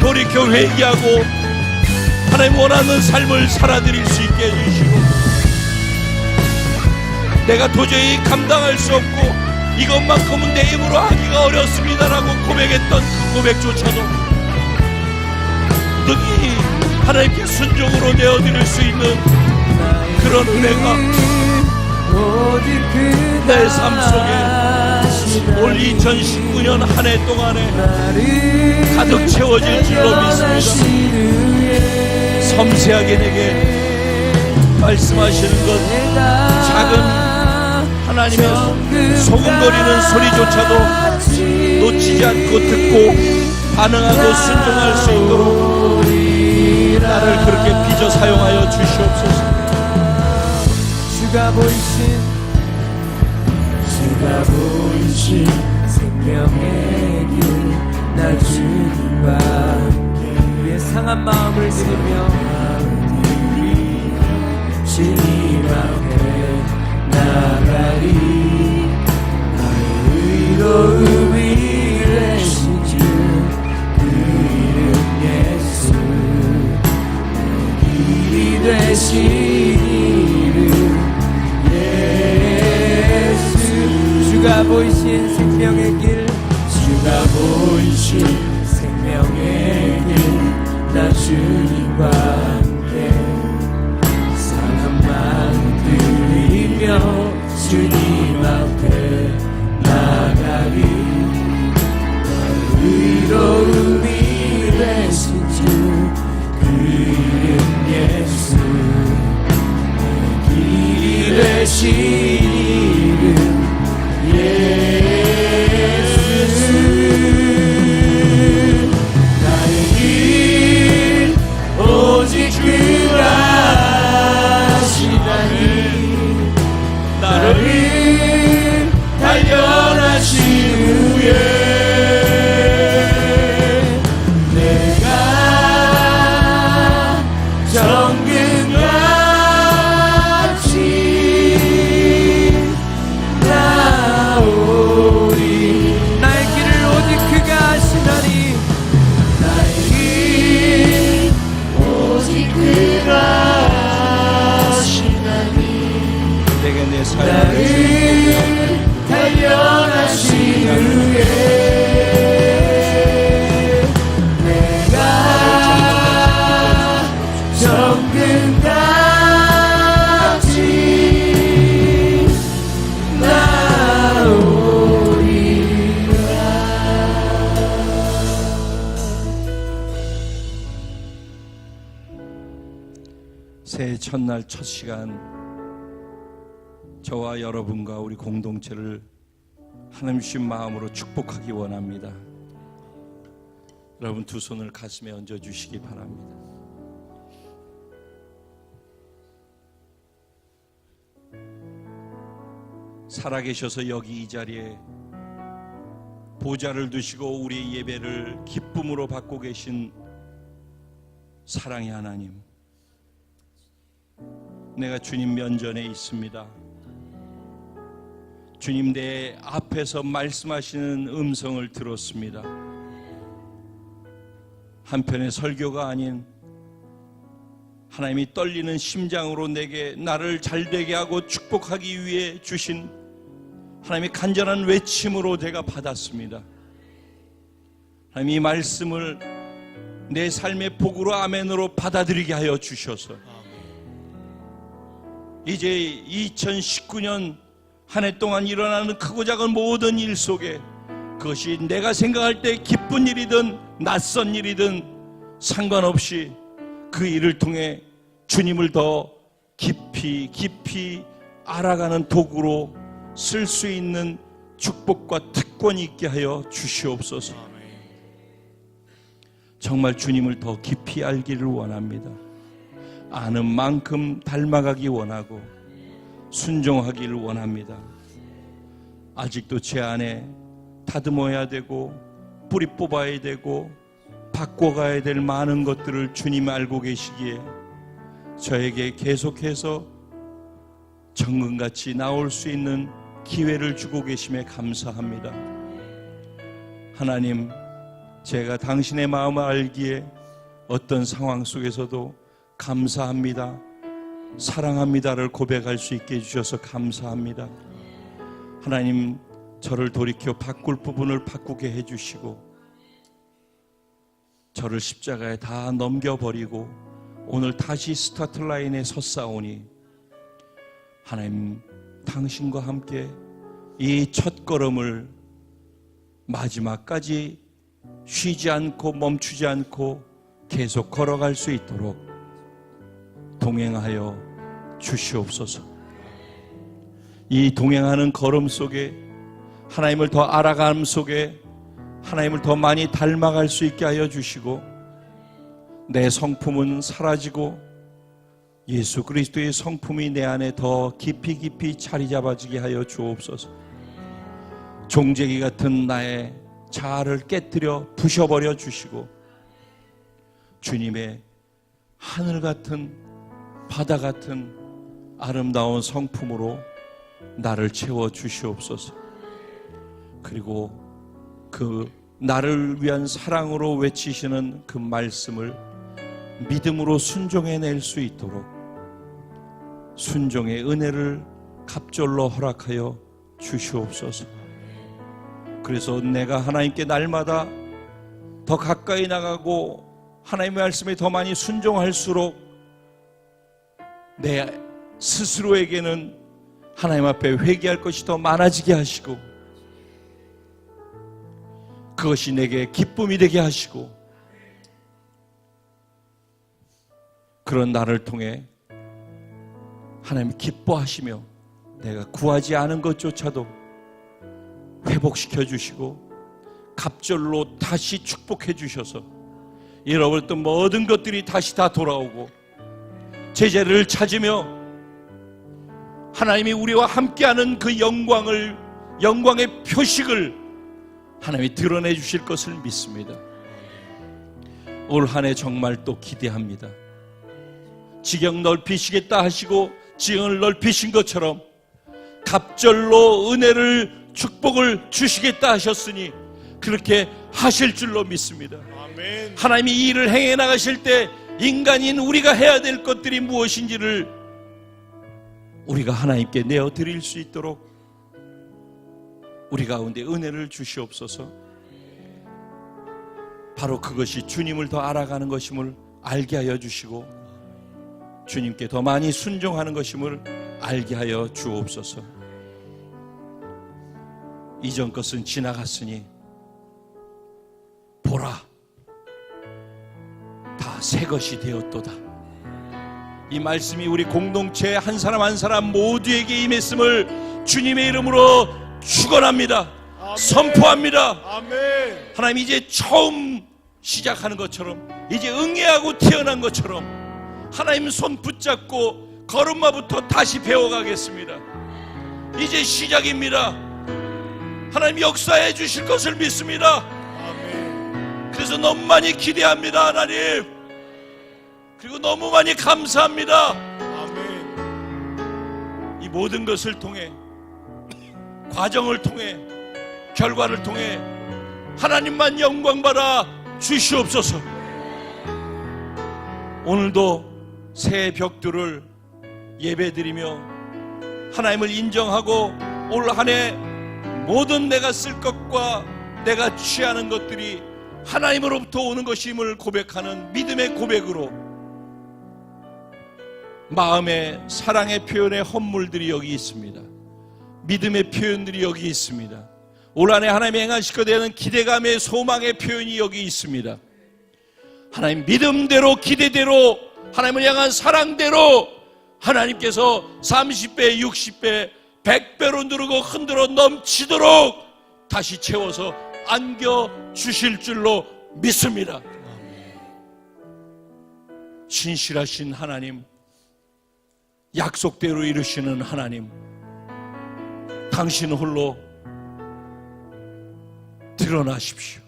돌이켜 회개하고 하나님 원하는 삶을 살아드릴 수 있게 해주시고, 내가 도저히 감당할 수 없고 이것만큼은 내 힘으로 하기가 어렵습니다라고 고백했던 그 고백조차도 능히 하나님께 순종으로 내어드릴 수 있는 그런 은혜가 내 삶 속에 올 2019년 한 해 동안에 가득 채워질 줄로 믿습니다. 섬세하게 내게 말씀하시는 것, 작은 하나님의 소금거리는 소리조차도 놓치지 않고 듣고 반응하고 순종할 수 있도록 나를 그렇게 빚어 사용하여 주시옵소서. 주가 보이신 생명의 길, 나 주님과 함께 상한 마음을 들이며 주님 앞에 나가리. 나의 의로움이 되신 주, 그 이름 예수, 내 길이 되신 이름 예수. 주가 보이신 생명의 길, 주가 보이신 생명의 길, 나 주님과 함께 상한 마음 들이며 주님 앞에 나가리. 의로움이 되신 주, 그 이름 예수, 내 길이 되신 이름 예수. 새해 첫날 첫 시간 저와 여러분과 우리 공동체를 하나님 주신 마음으로 축복하기 원합니다. 여러분 두 손을 가슴에 얹어주시기 바랍니다. 살아계셔서 여기 이 자리에 보좌를 두시고 우리의 예배를 기쁨으로 받고 계신 사랑의 하나님, 내가 주님 면전에 있습니다. 주님 내 앞에서 말씀하시는 음성을 들었습니다. 한편의 설교가 아닌 하나님이 떨리는 심장으로 내게 나를 잘되게 하고 축복하기 위해 주신 하나님의 간절한 외침으로 내가 받았습니다. 하나님 이 말씀을 내 삶의 복으로 아멘으로 받아들이게 하여 주셔서 이제 2019년 한 해 동안 일어나는 크고 작은 모든 일 속에 그것이 내가 생각할 때 기쁜 일이든 낯선 일이든 상관없이 그 일을 통해 주님을 더 깊이 알아가는 도구로 쓸 수 있는 축복과 특권이 있게 하여 주시옵소서. 정말 주님을 더 깊이 알기를 원합니다. 아는 만큼 닮아가기 원하고 순종하기를 원합니다. 아직도 제 안에 다듬어야 되고 뿌리 뽑아야 되고 바꿔가야 될 많은 것들을 주님이 알고 계시기에 저에게 계속해서 정금같이 나올 수 있는 기회를 주고 계심에 감사합니다. 하나님, 제가 당신의 마음을 알기에 어떤 상황 속에서도 감사합니다, 사랑합니다를 고백할 수 있게 해주셔서 감사합니다. 하나님, 저를 돌이켜 바꿀 부분을 바꾸게 해주시고 저를 십자가에 다 넘겨버리고 오늘 다시 스타트 라인에 섰사오니 하나님, 당신과 함께 이 첫걸음을 마지막까지 쉬지 않고 멈추지 않고 계속 걸어갈 수 있도록 동행하여 주시옵소서. 이 동행하는 걸음 속에 하나님을 더 알아감 속에 하나님을 더 많이 닮아갈 수 있게 하여 주시고 내 성품은 사라지고 예수 그리스도의 성품이 내 안에 더 깊이 자리 잡아지게 하여 주옵소서. 종재기 같은 나의 자아를 깨뜨려 부셔버려 주시고 주님의 하늘 같은 바다 같은 아름다운 성품으로 나를 채워 주시옵소서. 그리고 그 나를 위한 사랑으로 외치시는 그 말씀을 믿음으로 순종해낼 수 있도록 순종의 은혜를 갑절로 허락하여 주시옵소서. 그래서 내가 하나님께 날마다 더 가까이 나가고 하나님의 말씀에 더 많이 순종할수록 내 스스로에게는 하나님 앞에 회개할 것이 더 많아지게 하시고 그것이 내게 기쁨이 되게 하시고 그런 나를 통해 하나님이 기뻐하시며 내가 구하지 않은 것조차도 회복시켜 주시고 갑절로 다시 축복해 주셔서 잃어버렸던 모든 것들이 다시 다 돌아오고 제자를 찾으며 하나님이 우리와 함께하는 그 영광의 표식을 하나님이 드러내 주실 것을 믿습니다. 올 한 해 정말 또 기대합니다. 지경 넓히시겠다 하시고 지경을 넓히신 것처럼 갑절로 은혜를 축복을 주시겠다 하셨으니 그렇게 하실 줄로 믿습니다. 아멘. 하나님이 이 일을 행해 나가실 때 인간인 우리가 해야 될 것들이 무엇인지를 우리가 하나님께 내어드릴 수 있도록 우리 가운데 은혜를 주시옵소서. 바로 그것이 주님을 더 알아가는 것임을 알게 하여 주시고 주님께 더 많이 순종하는 것임을 알게 하여 주옵소서. 이전 것은 지나갔으니 보라 다 새 것이 되었도다. 이 말씀이 우리 공동체 한 사람 한 사람 모두에게 임했음을 주님의 이름으로 축원합니다. 선포합니다. 아멘. 하나님, 이제 처음 시작하는 것처럼, 이제 응애하고 태어난 것처럼 하나님 손 붙잡고 걸음마부터 다시 배워가겠습니다. 이제 시작입니다. 하나님 역사해 주실 것을 믿습니다. 아멘. 그래서 너무 많이 기대합니다, 하나님. 그리고 너무 많이 감사합니다. 아멘. 이 모든 것을 통해, 과정을 통해, 결과를 통해 하나님만 영광 받아 주시옵소서. 오늘도 새 벽두를 예배드리며 하나님을 인정하고 올 한 해 모든 내가 쓸 것과 내가 취하는 것들이 하나님으로부터 오는 것임을 고백하는 믿음의 고백으로 마음의 사랑의 표현의 헌물들이 여기 있습니다. 믿음의 표현들이 여기 있습니다. 올 한 해 하나님이 행하실 것에 대한 기대감의 소망의 표현이 여기 있습니다. 하나님 믿음대로, 기대대로, 하나님을 향한 사랑대로 하나님께서 30배, 60배, 100배로 누르고 흔들어 넘치도록 다시 채워서 안겨 주실 줄로 믿습니다. 신실하신 하나님, 약속대로 이루시는 하나님, 당신 홀로 드러나십시오.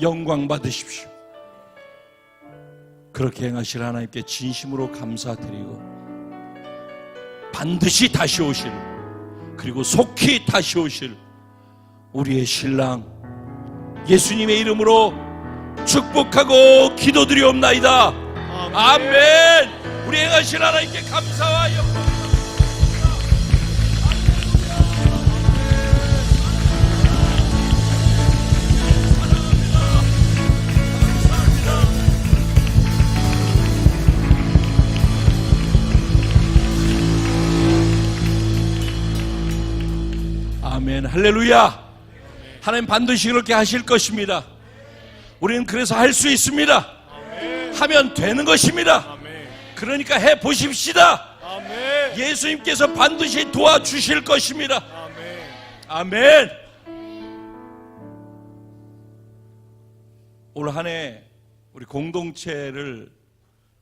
영광 받으십시오. 그렇게 행하실 하나님께 진심으로 감사드리고 반드시 다시 오실, 그리고 속히 다시 오실 우리의 신랑 예수님의 이름으로 축복하고 기도드리옵나이다. 아멘. 우리 행하실 하나님께 감사와 영광. 아멘. 할렐루야. 하나님 반드시 그렇게 하실 것입니다. 우리는 그래서 할 수 있습니다. 하면 되는 것입니다. 그러니까 해 보십시다. 예수님께서 반드시 도와주실 것입니다. 아멘. 올 한 해 우리 공동체를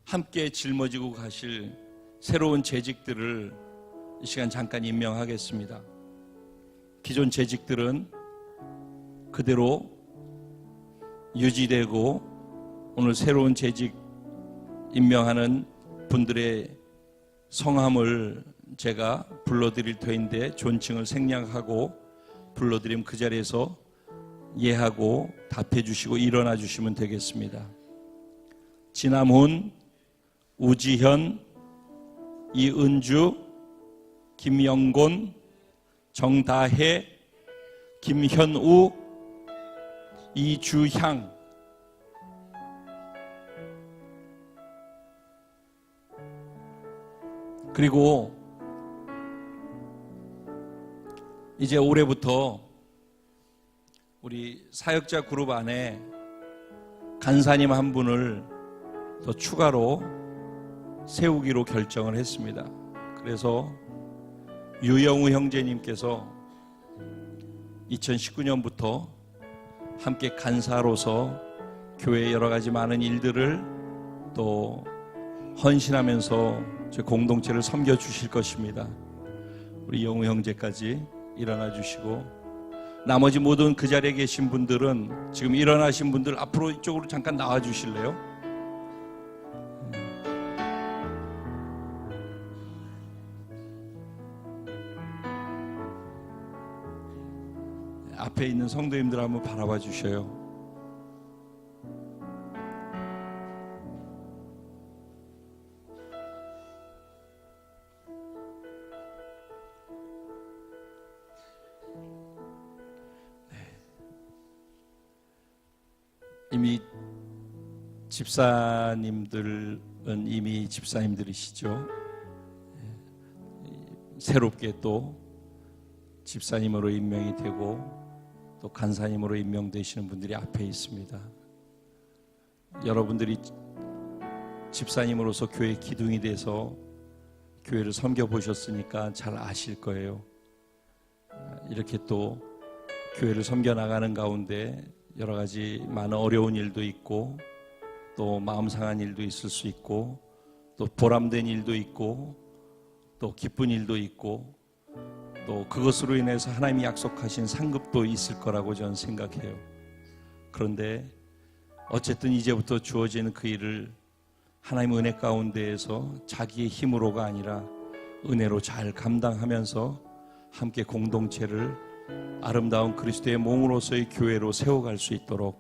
함께 짊어지고 가실 새로운 재직들을 이 시간 잠깐 임명하겠습니다. 기존 재직들은 그대로 유지되고 오늘 새로운 재직 임명하는 분들의 성함을 제가 불러드릴 터인데 존칭을 생략하고 불러드리면 그 자리에서 예하고 답해 주시고 일어나 주시면 되겠습니다. 진남훈, 우지현, 이은주, 김영곤, 정다혜, 김현우, 이주향, 그리고 이제 올해부터 우리 사역자 그룹 안에 간사님 한 분을 더 추가로 세우기로 결정을 했습니다. 그래서 유영우 형제님께서 2019년부터 함께 간사로서 교회의 여러 가지 많은 일들을 또 헌신하면서 제 공동체를 섬겨주실 것입니다. 우리 영우 형제까지 일어나 주시고 나머지 모든 그 자리에 계신 분들은 지금 일어나신 분들 앞으로 이쪽으로 잠깐 나와 주실래요? 앞에 있는 성도님들 한번 바라봐 주셔요. 이미 집사님들은 이미 집사님들이시죠. 새롭게 또 집사님으로 임명이 되고 또 간사님으로 임명되시는 분들이 앞에 있습니다. 여러분들이 집사님으로서 교회 기둥이 돼서 교회를 섬겨보셨으니까 잘 아실 거예요. 이렇게 또 교회를 섬겨나가는 가운데 여러 가지 많은 어려운 일도 있고 또 마음 상한 일도 있을 수 있고 또 보람된 일도 있고 또 기쁜 일도 있고 또 그것으로 인해서 하나님이 약속하신 상급도 있을 거라고 저는 생각해요. 그런데 어쨌든 이제부터 주어지는 그 일을 하나님의 은혜 가운데에서 자기의 힘으로가 아니라 은혜로 잘 감당하면서 함께 공동체를 아름다운 그리스도의 몸으로서의 교회로 세워갈 수 있도록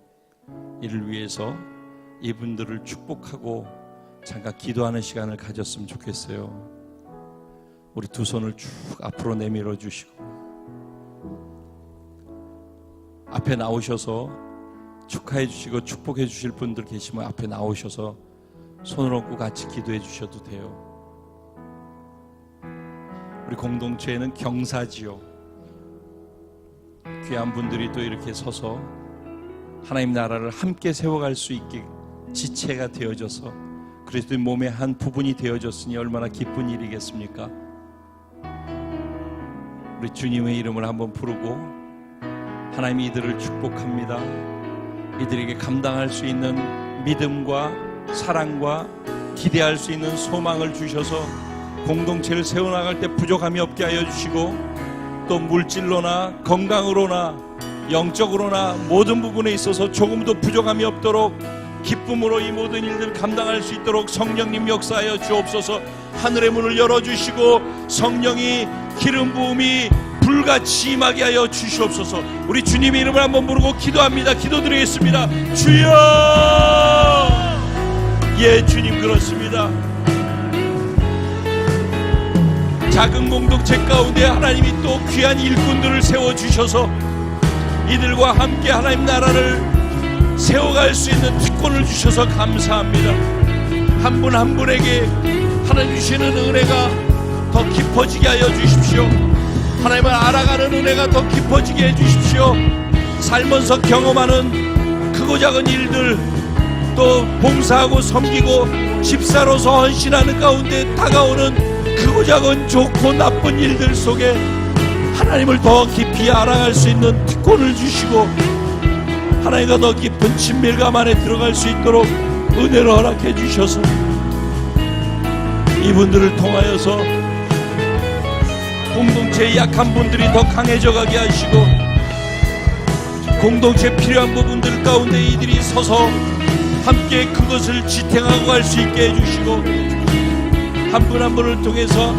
이를 위해서 이분들을 축복하고 잠깐 기도하는 시간을 가졌으면 좋겠어요. 우리 두 손을 쭉 앞으로 내밀어 주시고 앞에 나오셔서 축하해 주시고 축복해 주실 분들 계시면 앞에 나오셔서 손을 얹고 같이 기도해 주셔도 돼요. 우리 공동체에는 경사지요, 귀한 분들이 또 이렇게 서서 하나님 나라를 함께 세워갈 수 있게 지체가 되어져서 그리스도의 몸의 한 부분이 되어졌으니 얼마나 기쁜 일이겠습니까? 우리 주님의 이름을 한번 부르고 하나님이 이들을 축복합니다. 이들에게 감당할 수 있는 믿음과 사랑과 기대할 수 있는 소망을 주셔서 공동체를 세워나갈 때 부족함이 없게 하여 주시고 또 물질로나 건강으로나 영적으로나 모든 부분에 있어서 조금도 부족함이 없도록 기쁨으로 이 모든 일들을 감당할 수 있도록 성령님 역사하여 주옵소서. 하늘의 문을 열어주시고 성령이 기름 부음이 불같이 임하게 하여 주시옵소서. 우리 주님의 이름을 한번 부르고 기도합니다. 기도드리겠습니다. 주여! 예, 주님 그렇습니다. 작은 공동체 가운데 하나님이 또 귀한 일꾼들을 세워주셔서 이들과 함께 하나님 나라를 세워갈 수 있는 특권을 주셔서 감사합니다. 한 분 한 분에게 하나님 주시는 은혜가 더 깊어지게 하여 주십시오. 하나님을 알아가는 은혜가 더 깊어지게 해주십시오. 살면서 경험하는 크고 작은 일들, 또 봉사하고 섬기고 집사로서 헌신하는 가운데 다가오는 크고 작은 좋고 나쁜 일들 속에 하나님을 더 깊이 알아갈 수 있는 특권을 주시고 하나님과 더 깊은 친밀감 안에 들어갈 수 있도록 은혜를 허락해 주셔서 이분들을 통하여서 공동체의 약한 분들이 더 강해져 가게 하시고 공동체에 필요한 부분들 가운데 이들이 서서 함께 그것을 지탱하고 갈 수 있게 해주시고 한 분 한 분을 통해서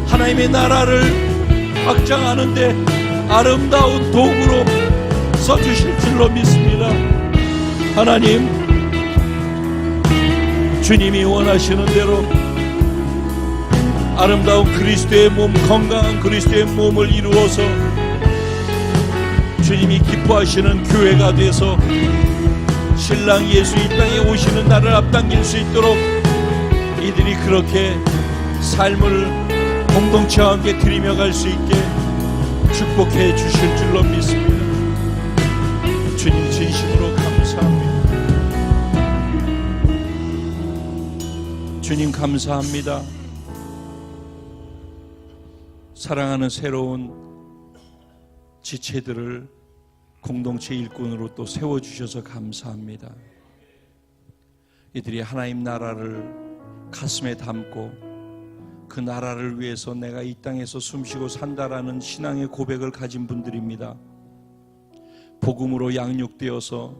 하나님의 나라를 확장하는데 아름다운 도구로 써주실 줄로 믿습니다. 하나님, 주님이 원하시는 대로 아름다운 그리스도의 몸, 건강한 그리스도의 몸을 이루어서 주님이 기뻐하시는 교회가 돼서 신랑 예수 이 땅에 오시는 날을 앞당길 수 있도록 이들이 그렇게 삶을 공동체와 함께 드리며 갈 수 있게 축복해 주실 줄로 믿습니다. 주님 진심으로 감사합니다. 주님 감사합니다. 사랑하는 새로운 지체들을 공동체 일꾼으로 또 세워주셔서 감사합니다. 이들이 하나님 나라를 가슴에 담고 그 나라를 위해서 내가 이 땅에서 숨쉬고 산다라는 신앙의 고백을 가진 분들입니다. 복음으로 양육되어서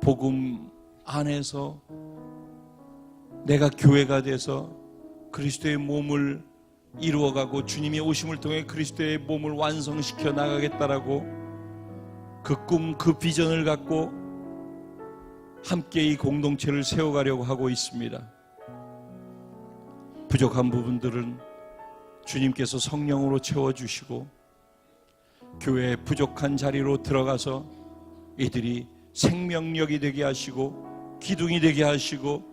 복음 안에서 내가 교회가 돼서 그리스도의 몸을 이루어가고 주님의 오심을 통해 그리스도의 몸을 완성시켜 나가겠다라고 그 꿈, 그 비전을 갖고 함께 이 공동체를 세워가려고 하고 있습니다. 부족한 부분들은 주님께서 성령으로 채워주시고 교회의 부족한 자리로 들어가서 이들이 생명력이 되게 하시고 기둥이 되게 하시고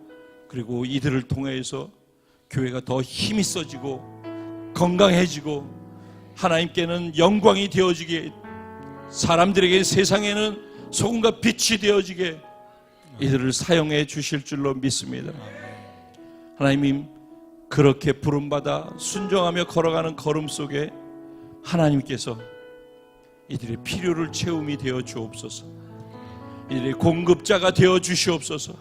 그리고 이들을 통해서 교회가 더 힘이 써지고 건강해지고 하나님께는 영광이 되어지게 사람들에게 세상에는 소금과 빛이 되어지게 이들을 사용해 주실 줄로 믿습니다. 하나님, 그렇게 부름받아 순종하며 걸어가는 걸음 속에 하나님께서 이들의 필요를 채움이 되어 주옵소서. 이들의 공급자가 되어 주시옵소서.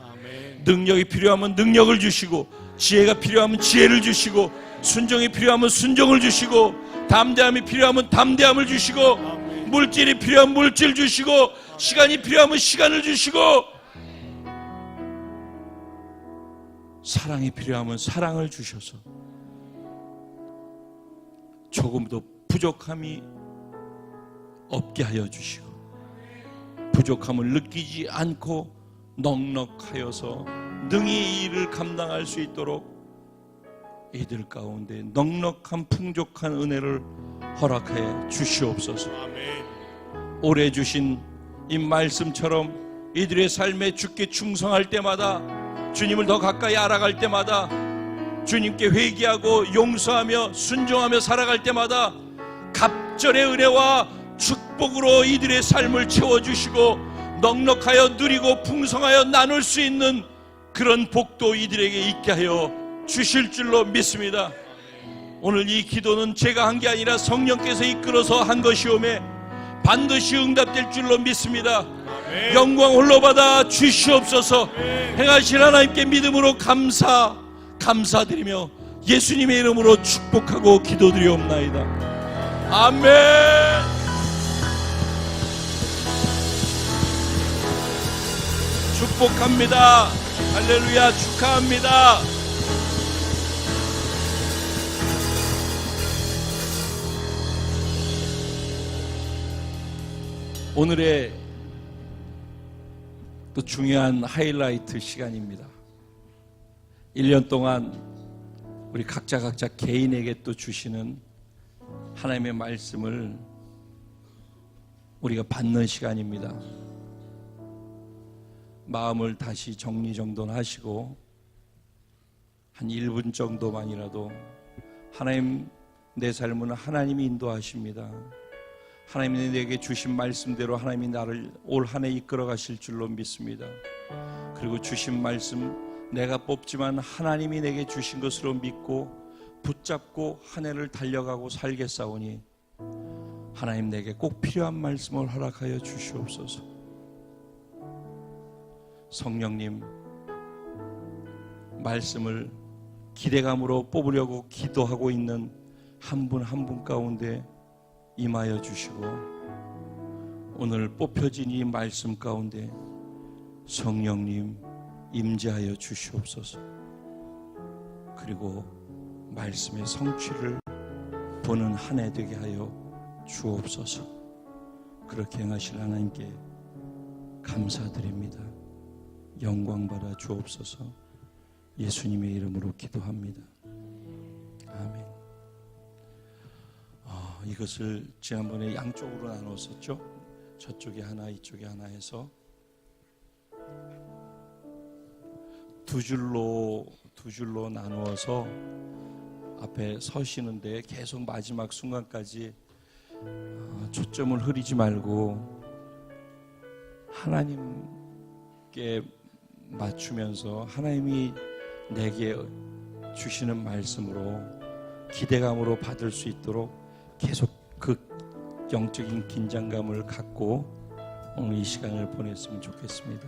능력이 필요하면 능력을 주시고, 지혜가 필요하면 지혜를 주시고, 순종이 필요하면 순종을 주시고, 담대함이 필요하면 담대함을 주시고, 물질이 필요하면 물질 주시고, 시간이 필요하면 시간을 주시고, 사랑이 필요하면 사랑을 주셔서 조금도 부족함이 없게 하여 주시고, 부족함을 느끼지 않고 넉넉하여서 능히 이 일을 감당할 수 있도록 이들 가운데 넉넉한 풍족한 은혜를 허락하여 주시옵소서. 올해 주신 이 말씀처럼 이들의 삶에 주께 충성할 때마다, 주님을 더 가까이 알아갈 때마다, 주님께 회개하고 용서하며 순종하며 살아갈 때마다 갑절의 은혜와 축복으로 이들의 삶을 채워주시고 넉넉하여 누리고 풍성하여 나눌 수 있는 그런 복도 이들에게 있게 하여 주실 줄로 믿습니다. 오늘 이 기도는 제가 한 게 아니라 성령께서 이끌어서 한 것이오매 반드시 응답될 줄로 믿습니다. 영광 홀로 받아 주시옵소서. 행하실 하나님께 믿음으로 감사드리며 예수님의 이름으로 축복하고 기도드리옵나이다. 아멘. 축복합니다. 할렐루야. 축하합니다. 오늘의 또 중요한 하이라이트 시간입니다. 1년 동안 우리 각자 개인에게 또 주시는 하나님의 말씀을 우리가 받는 시간입니다. 마음을 다시 정리정돈하시고 한 1분 정도만이라도 하나님, 내 삶은 하나님이 인도하십니다. 하나님이 내게 주신 말씀대로 하나님이 나를 올 한 해 이끌어 가실 줄로 믿습니다. 그리고 주신 말씀 내가 뽑지만 하나님이 내게 주신 것으로 믿고 붙잡고 한 해를 달려가고 살겠사오니 하나님 내게 꼭 필요한 말씀을 허락하여 주시옵소서. 성령님, 말씀을 기대감으로 뽑으려고 기도하고 있는 한 분 한 분 가운데 임하여 주시고, 오늘 뽑혀진 이 말씀 가운데 성령님 임재하여 주시옵소서. 그리고 말씀의 성취를 보는 한 해 되게 하여 주옵소서. 그렇게 행하실 하나님께 감사드립니다. 영광 받아 주옵소서. 예수님의 이름으로 기도합니다. 아멘. 이것을 지난번에 양쪽으로 나눴었죠. 저쪽에 하나, 이쪽에 하나 해서 두 줄로 나누어서 앞에 서시는데 계속 마지막 순간까지 초점을 흐리지 말고 하나님께 맞추면서 하나님이 내게 주시는 말씀으로 기대감으로 받을 수 있도록 계속 그 영적인 긴장감을 갖고 오늘 이 시간을 보냈으면 좋겠습니다.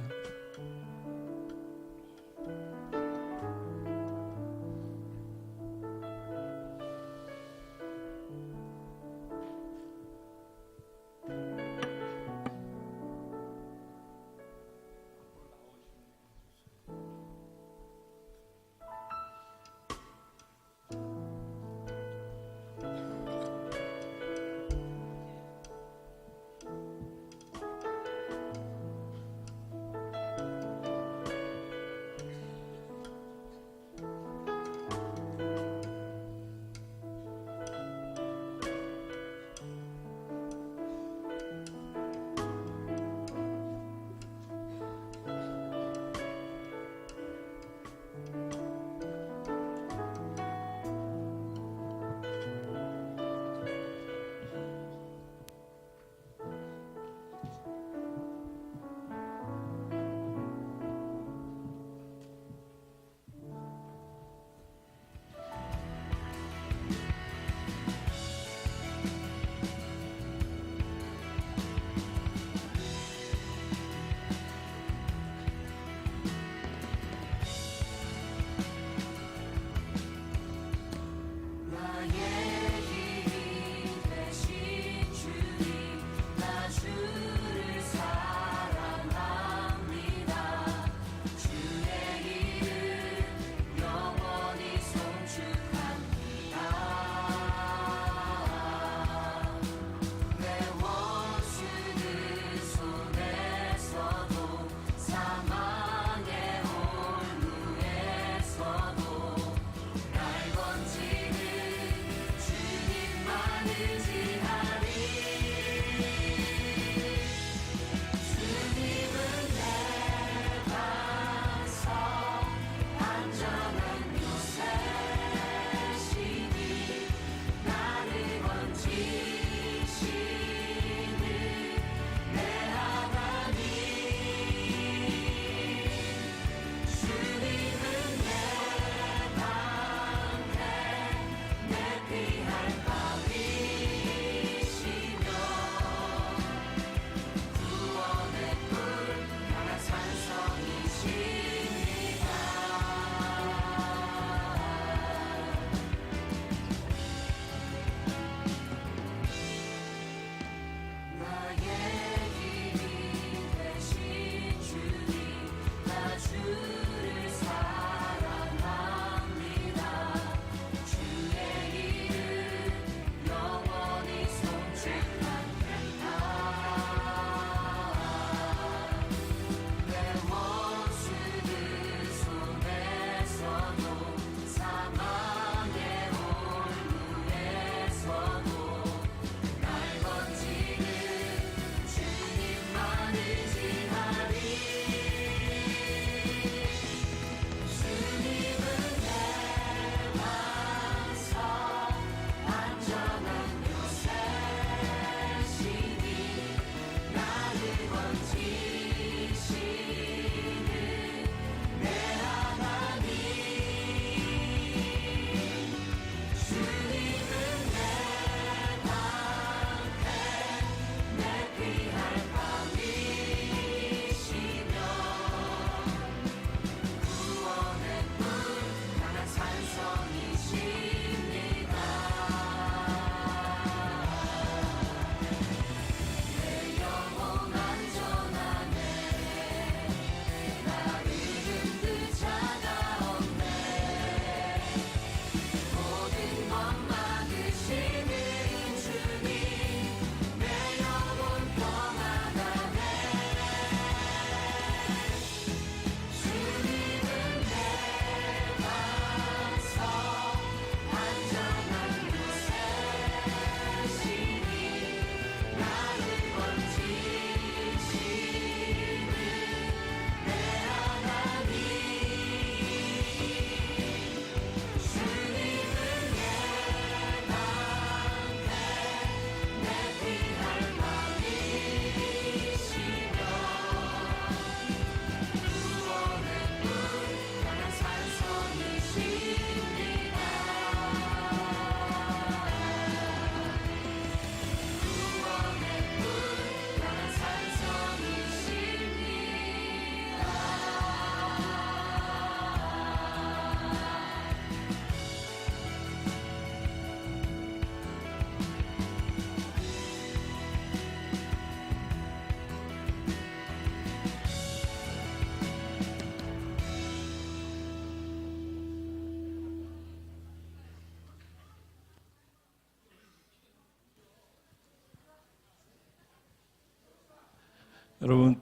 여러분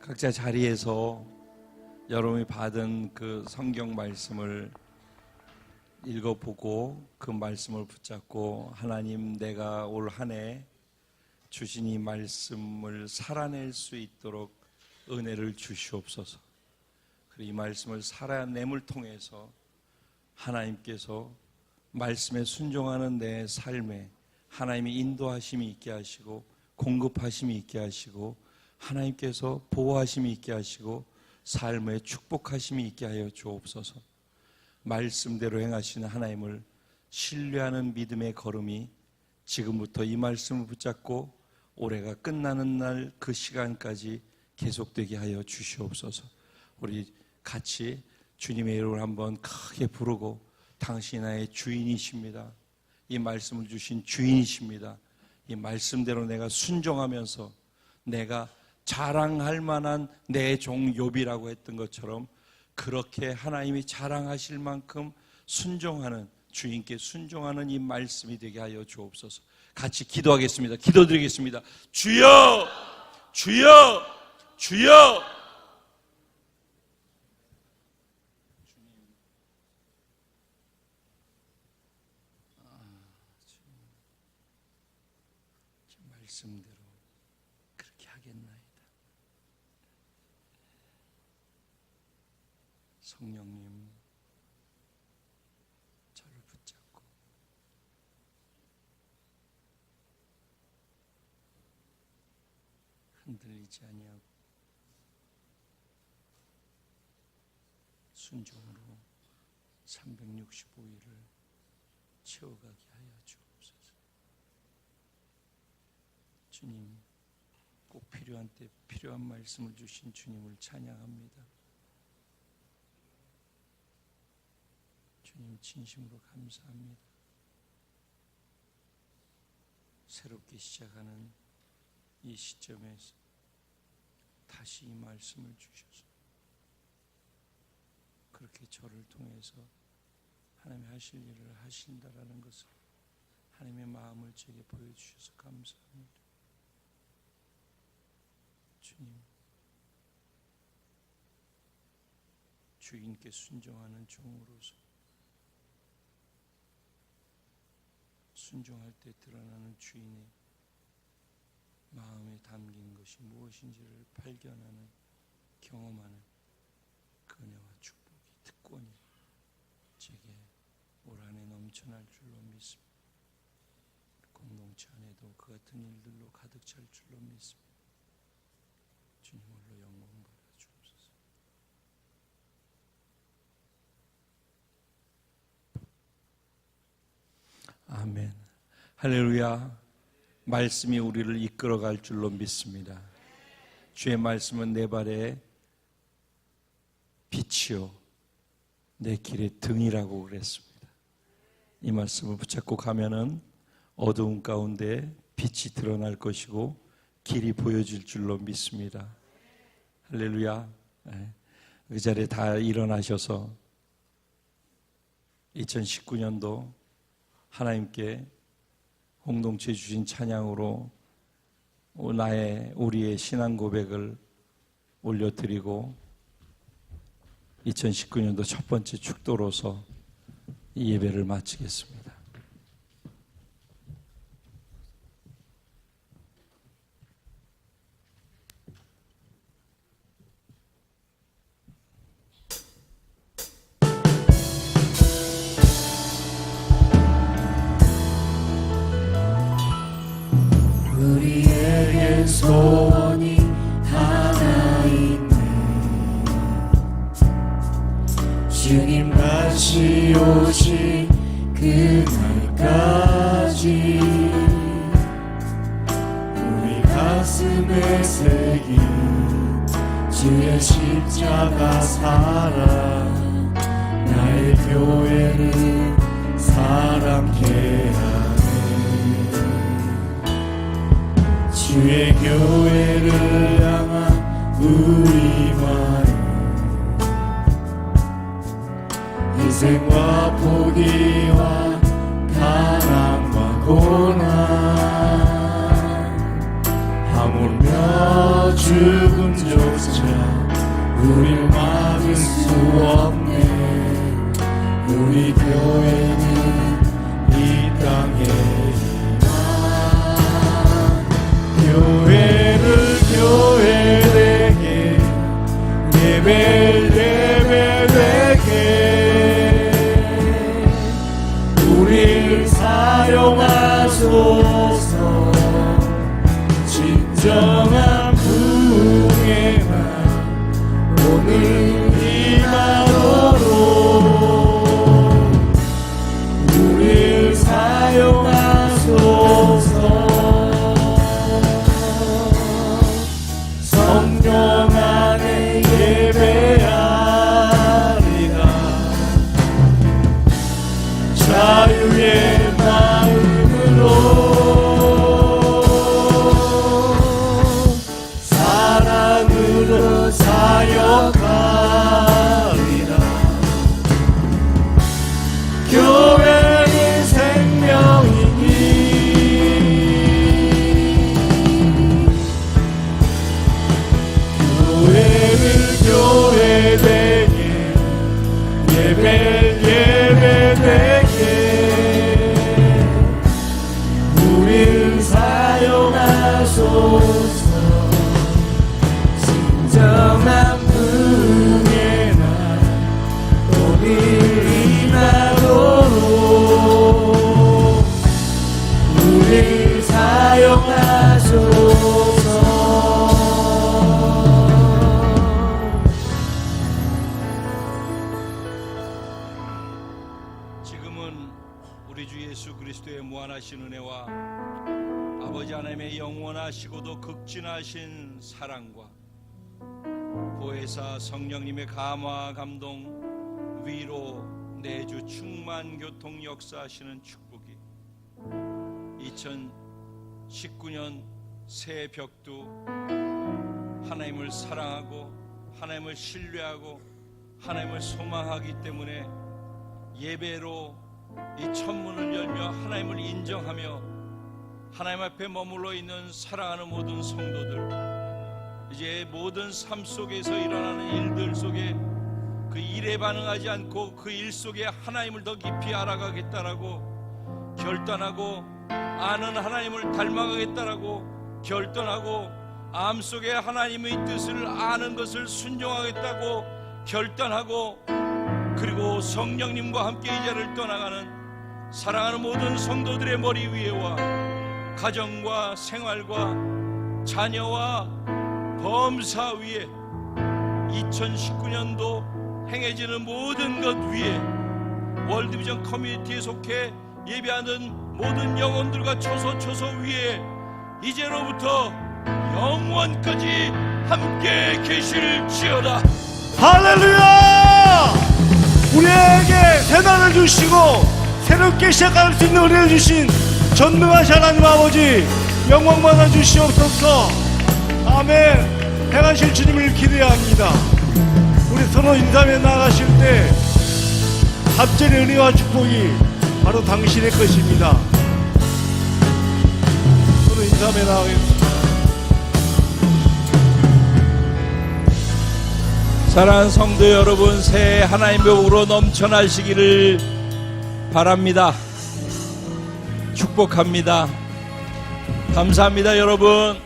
각자 자리에서 여러분이 받은 그 성경 말씀을 읽어보고 그 말씀을 붙잡고 하나님 내가 올 한 해 주신 이 말씀을 살아낼 수 있도록 은혜를 주시옵소서. 그리고 이 말씀을 살아냄을 통해서 하나님께서 말씀에 순종하는 내 삶에 하나님의 인도하심이 있게 하시고 공급하심이 있게 하시고 하나님께서 보호하심이 있게 하시고 삶의 축복하심이 있게 하여 주옵소서. 말씀대로 행하시는 하나님을 신뢰하는 믿음의 걸음이 지금부터 이 말씀을 붙잡고 올해가 끝나는 날 그 시간까지 계속되게 하여 주시옵소서. 우리 같이 주님의 이름을 한번 크게 부르고 당신이 나의 주인이십니다. 이 말씀을 주신 주인이십니다. 이 말씀대로 내가 순종하면서 내가 자랑할 만한 내 종 욥이라고 했던 것처럼 그렇게 하나님이 자랑하실 만큼 순종하는 주인께 순종하는 이 말씀이 되게 하여 주옵소서. 같이 기도하겠습니다. 기도드리겠습니다. 주여 주여 주여. 말씀대로 그렇게 하겠나이다. 성령님 저를 붙잡고 흔들리지 아니하고 순종으로 365일을 채워가게 하여 주옵소서. 주님, 꼭 필요한 때 필요한 말씀을 주신 주님을 찬양합니다. 주님 진심으로 감사합니다. 새롭게 시작하는 이 시점에서 다시 이 말씀을 주셔서 그렇게 저를 통해서 하나님이 하실 일을 하신다라는 것을 하나님의 마음을 제게 보여주셔서 감사합니다. 주님, 주인께 순종하는 종으로서 순종할 때 드러나는 주인의 마음에 담긴 것이 무엇인지를 발견하는 경험하는 그 은혜와 축복이 특권이 제게 올 한 해 넘쳐날 줄로 믿습니다. 공동체 안에도 그 같은 일들로 가득 찰 줄로 믿습니다. 주님 홀로 영광 받아 주옵소서. 아멘. 할렐루야. 말씀이 우리를 이끌어갈 줄로 믿습니다. 주의 말씀은 내 발에 빛이요 내 길의 등이라고 그랬습니다. 이 말씀을 붙잡고 가면은 어두운 가운데 빛이 드러날 것이고 길이 보여질 줄로 믿습니다. 할렐루야. 그 자리에 다 일어나셔서 2019년도 하나님께 공동체 주신 찬양으로 우리의 신앙 고백을 올려드리고 2019년도 첫 번째 축도로서 이 예배를 마치겠습니다. 우리에겐 소원이 하나 있네. 주님 다시 오신 그날까지 우리 가슴에 새긴 주의 십자가 사랑 나의 교회를 사랑케 하네. 주의 교회를 향한 우리 마음 희생과 포기와 가난과 고난 하물며 죽음조차 우릴 막을 수 없네. 우리 교회는 이 땅에 있나. 교회를 교회되게 예배를 예배되게 우릴 사용하소서. 진정한 부흥에만 오늘 임하도록 우릴 사용하소서. 성령 안에 예배하리라. 자유의 마음으로 사랑으로 사역하리라. 교회는 생명이니 교회를 교회되게 예배를 예배되게 우릴 사용하소서. 진정한 부흥의 날 오늘 임하도록 우릴 사용하소서. 지금은 우리 주 예수 그리스도의 무한하신 은혜와 아버지 하나님의 영원하시고도 극진하신 사랑과 보혜사 성령님의 감화 감동 위로 내주 충만 교통 역사하시는 축복이 2019년 새 벽두 하나님을 사랑하고 하나님을 신뢰하고 하나님을 소망하기 때문에 예배로 이 천문을 열며 하나님을 인정하며 하나님 앞에 머물러 있는 사랑하는 모든 성도들, 이제 모든 삶 속에서 일어나는 일들 속에 그 일에 반응하지 않고 그 일 속에 하나님을 더 깊이 알아가겠다라고 결단하고 아는 하나님을 닮아가겠다라고 결단하고 마음속에 하나님의 뜻을 아는 것을 순종하겠다고 결단하고 그리고 성령님과 함께 이 자리를 떠나가는 사랑하는 모든 성도들의 머리 위에와 가정과 생활과 자녀와 범사 위에 2019년도 행해지는 모든 것 위에 월드비전 커뮤니티에 속해 예배하는 모든 영혼들과 초소 위에 이제로부터 영원까지 함께 계실지어다. 할렐루야! 우리에게 새날을 주시고 새롭게 시작할 수 있는 은혜를 주신 전능하신 하나님 아버지 영광 받아 주시옵소서. 아멘. 행하실 주님을 기대합니다. 우리 서로 인사에 나가실 때 갑절의 은혜와 축복이 바로 당신의 것입니다. 서로 인사에 나가겠습니다. 사랑하는 성도 여러분, 새해 하나님의 복으로 넘쳐나시기를 바랍니다. 축복합니다. 감사합니다, 여러분.